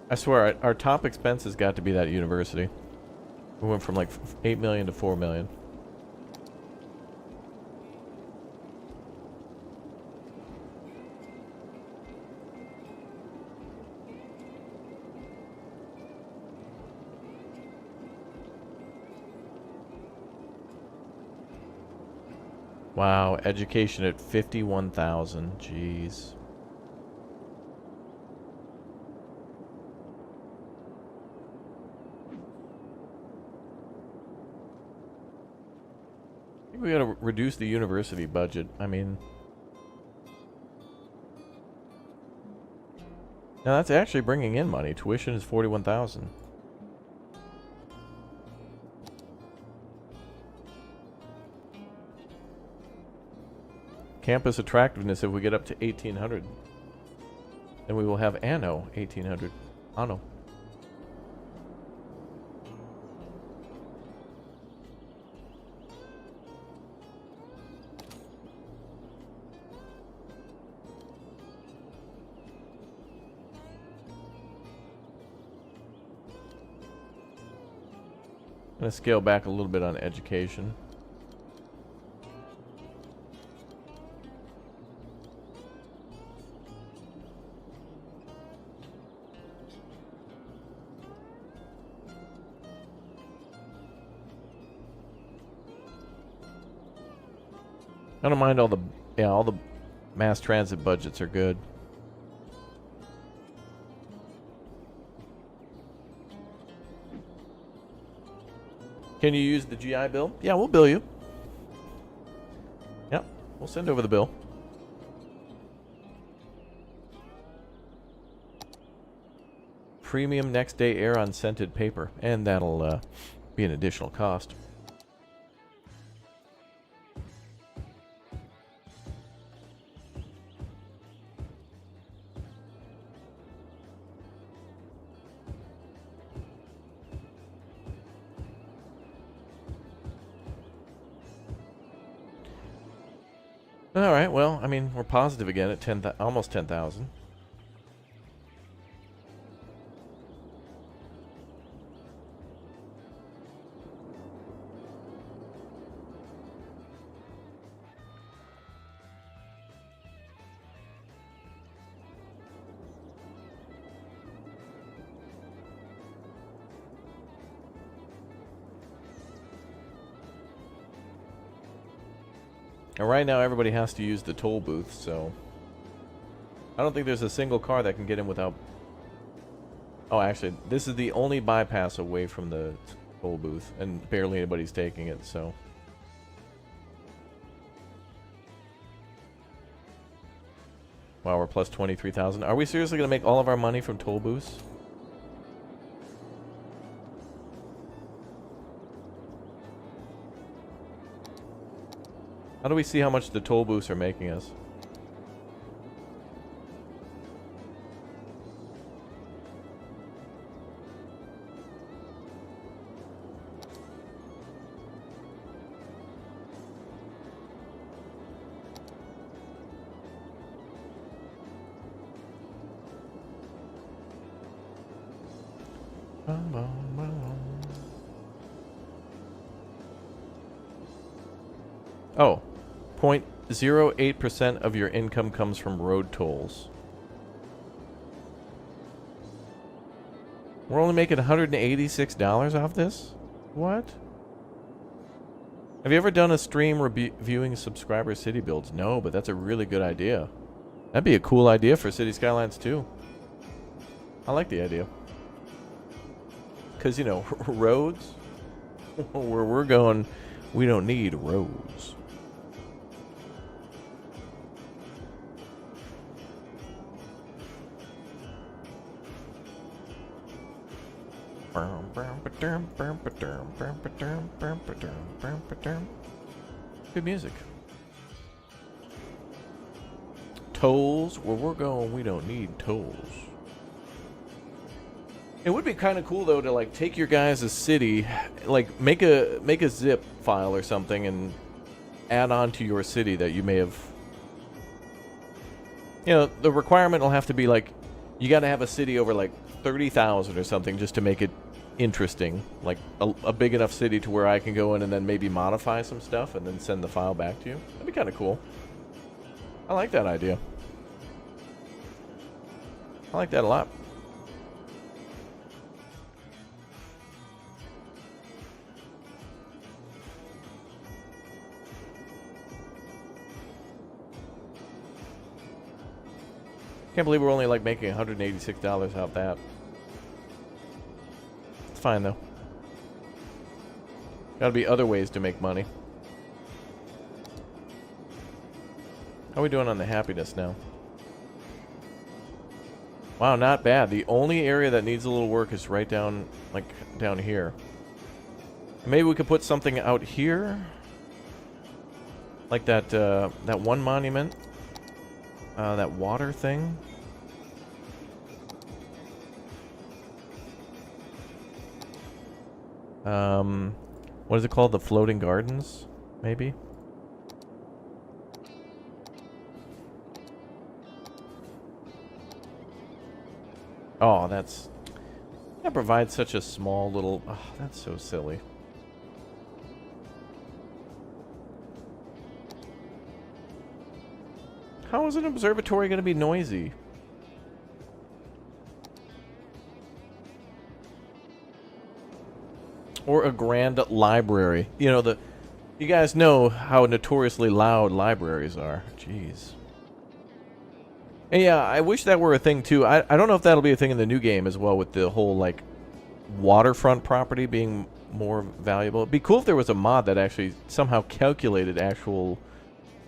I swear, our top expense has got to be that university. We went from like 8 million to 4 million. Wow, education at 51,000. Jeez. I think we gotta reduce the university budget. I mean... now that's actually bringing in money. Tuition is 41,000. Campus attractiveness, if we get up to 1,800, then we will have Anno 1,800. Anno. I'm going to scale back a little bit on education. I don't mind all the, yeah, all the mass transit budgets are good. Can you use the GI bill? Yeah, we'll bill you. Yep, we'll send over the bill. Premium next day air on scented paper, and that'll be an additional cost. All right, well, I mean, we're positive again at almost 10,000. And right now, everybody has to use the toll booth, so I don't think there's a single car that can get in without... Oh, actually, this is the only bypass away from the toll booth, and barely anybody's taking it, so... Wow, we're plus 23,000. Are we seriously going to make all of our money from toll booths? How do we see how much the toll booths are making us? Oh, 0.08% of your income comes from road tolls. We're only making $186 off this? What? Have you ever done a stream reviewing subscriber city builds? No, but that's a really good idea. That'd be a cool idea for City Skylines too. I like the idea. Because, you know, roads, where we're going, we don't need roads. Good music. Tolls, where we're going, we don't need tolls. It would be kind of cool though to like take your guys' city, like make a zip file or something and add on to your city that you may have. You know, the requirement will have to be like you got to have a city over like 30,000 or something just to make it interesting, like a big enough city to where I can go in and then maybe modify some stuff and then send the file back to you. That'd be kind of cool. I like that idea. I like that a lot. Can't believe we're only like making $186 off that. It's fine though. Gotta be other ways to make money. How are we doing on the happiness now? Wow, not bad. The only area that needs a little work is right down, like, down here. Maybe we could put something out here? Like that, that one monument? That water thing? What is it called? The floating gardens? Maybe? Oh, that provides such a small little... Oh, that's so silly. How is an observatory going to be noisy? Or a grand library. You know, You guys know how notoriously loud libraries are. Jeez. And yeah, I wish that were a thing too. I don't know if that'll be a thing in the new game as well, with the whole like waterfront property being more valuable. It'd be cool if there was a mod that actually somehow calculated actual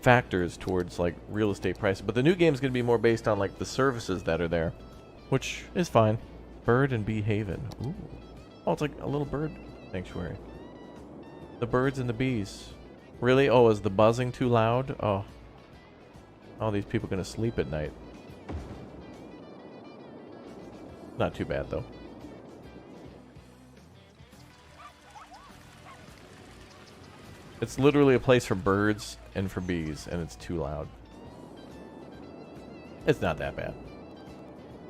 factors towards like real estate prices. But the new game's going to be more based on like the services that are there, which is fine. Bird and Bee Haven. Ooh. Oh, it's like a little bird sanctuary. The birds and the bees. Really? Oh, is the buzzing too loud? Oh. All these people going to sleep at night. Not too bad, though. It's literally a place for birds and for bees, and it's too loud. It's not that bad.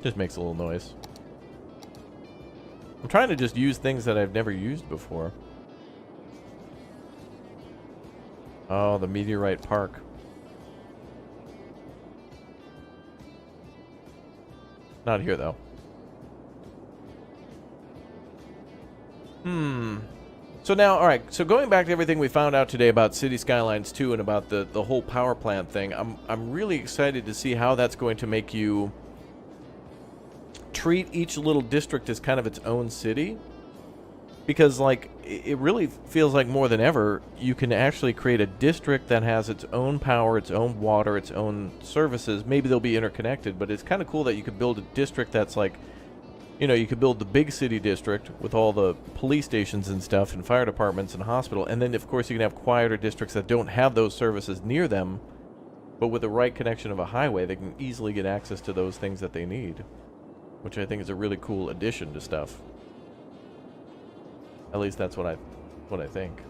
Just makes a little noise. I'm trying to just use things that I've never used before. Oh, the Meteorite Park. Not here, though. So now, alright, so going back to everything we found out today about City Skylines 2 and about the whole power plant thing, I'm really excited to see how that's going to make you treat each little district as kind of its own city. Because, like, it really feels like more than ever, you can actually create a district that has its own power, its own water, its own services. Maybe they'll be interconnected, but it's kind of cool that you could build a district that's like, you know, you could build the big city district with all the police stations and stuff and fire departments and hospital. And then, of course, you can have quieter districts that don't have those services near them. But with the right connection of a highway, they can easily get access to those things that they need. Which I think is a really cool addition to stuff. At least that's what I think.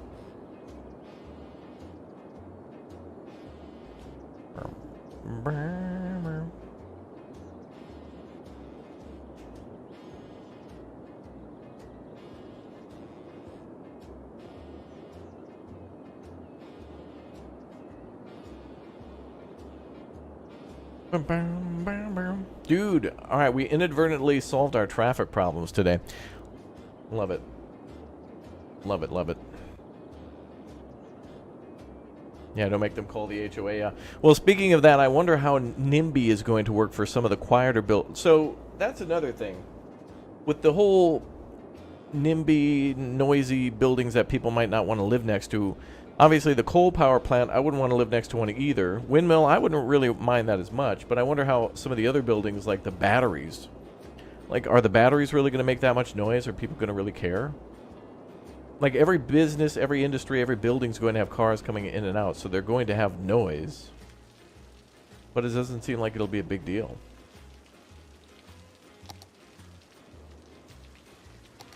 Dude, alright, we inadvertently solved our traffic problems today. Love it. Love it, love it. Yeah, don't make them call the HOA, yeah. Well, speaking of that, I wonder how NIMBY is going to work for some of the quieter build. So, that's another thing. With the whole NIMBY, noisy buildings that people might not want to live next to, obviously the coal power plant, I wouldn't want to live next to one either. Windmill, I wouldn't really mind that as much, but I wonder how some of the other buildings, like the batteries, like, are the batteries really going to make that much noise? Are people going to really care? Like, every business, every industry, every building's going to have cars coming in and out, so they're going to have noise. But it doesn't seem like it'll be a big deal.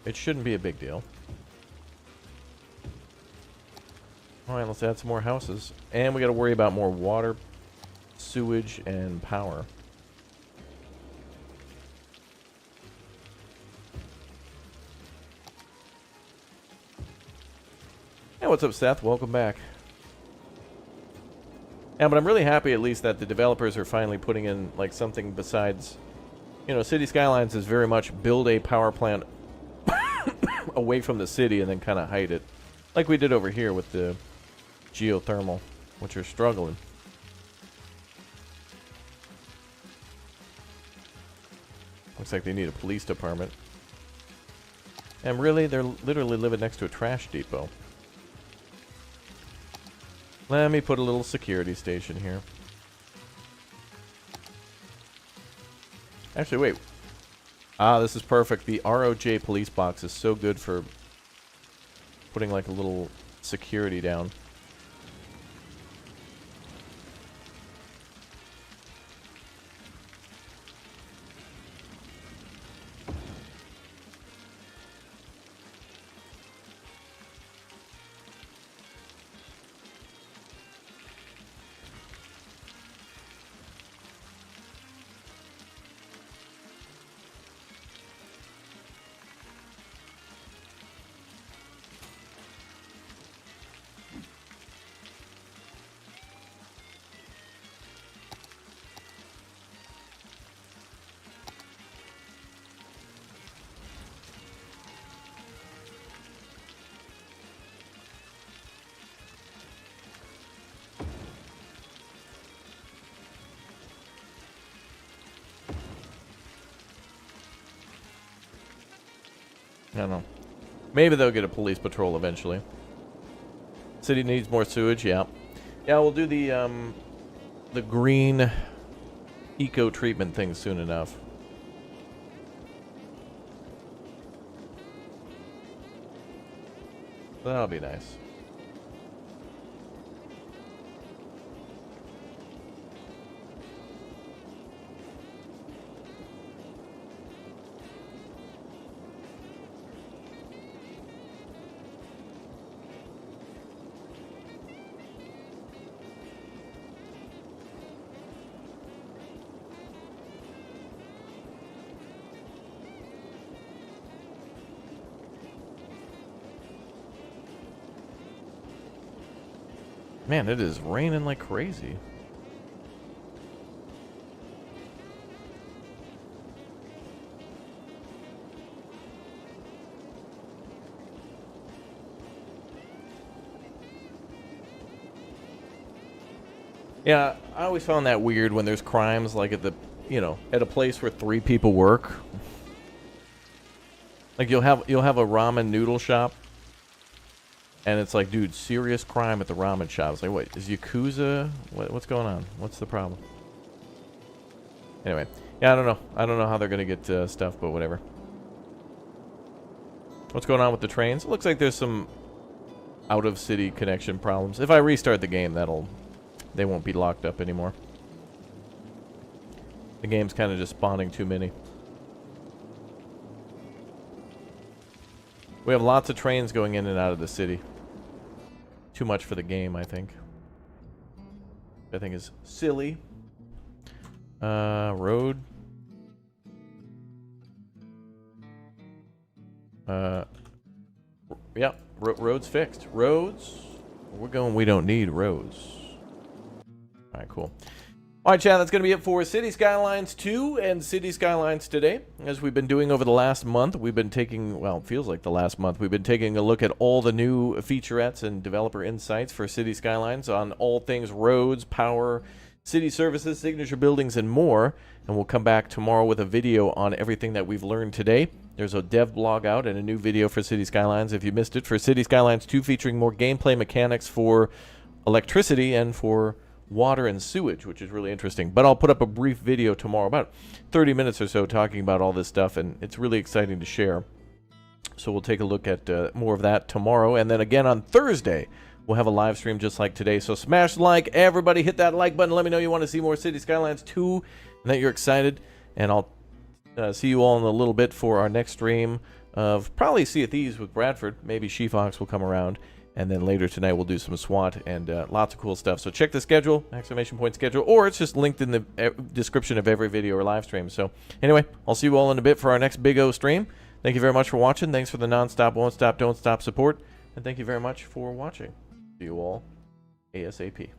It shouldn't be a big deal. Alright, let's add some more houses. And we gotta worry about more water, sewage, and power. Hey, what's up, Seth? Welcome back. Yeah, but I'm really happy at least that the developers are finally putting in, like, something besides... You know, City Skylines is very much build a power plant away from the city and then kind of hide it. Like we did over here with the geothermal, which are struggling. Looks like they need a police department. And really, they're literally living next to a trash depot. Let me put a little security station here. Actually, wait. Ah, this is perfect. The ROJ police box is so good for putting like a little security down. I don't know. Maybe they'll get a police patrol eventually. City needs more sewage, yeah. Yeah, we'll do the green eco treatment thing soon enough. That'll be nice. Man, it is raining like crazy. Yeah, I always found that weird when there's crimes like at the, at a place where 3 people work. Like you'll have a ramen noodle shop. And it's like, dude, serious crime at the ramen shop. It's like, wait, is Yakuza? What's going on? What's the problem? Anyway, yeah, I don't know. I don't know how they're going to get stuff, but whatever. What's going on with the trains? It looks like there's some out-of-city connection problems. If I restart the game, they won't be locked up anymore. The game's kind of just spawning too many. We have lots of trains going in and out of the city. Too much for the game, I think. I think is silly. Road. Yeah, roads fixed. Roads. We're going. We don't need roads. All right, cool. All right, chat, that's going to be it for City Skylines 2 and City Skylines Today. As we've been doing over the last month, we've been taking, well, it feels like the last month, we've been taking a look at all the new featurettes and developer insights for City Skylines on all things roads, power, city services, signature buildings, and more. And we'll come back tomorrow with a video on everything that we've learned today. There's a dev blog out and a new video for City Skylines, if you missed it, for City Skylines 2, featuring more gameplay mechanics for electricity and for water and sewage, which is really interesting. But I'll put up a brief video tomorrow, about 30 minutes or so, talking about all this stuff, and it's really exciting to share. So we'll take a look at more of that tomorrow, and then again on Thursday we'll have a live stream just like today. So smash like, everybody hit that like button. Let me know you want to see more City Skylines 2 and that you're excited, and I'll see you all in a little bit for our next stream of probably Sea of Thieves with Bradford. Maybe She-Fox will come around. And then later tonight we'll do some SWAT and lots of cool stuff. So check the schedule, exclamation point schedule, or it's just linked in the description of every video or live stream. So anyway, I'll see you all in a bit for our next Big O stream. Thank you very much for watching. Thanks for the non-stop, won't stop, don't stop support. And thank you very much for watching. See you all ASAP.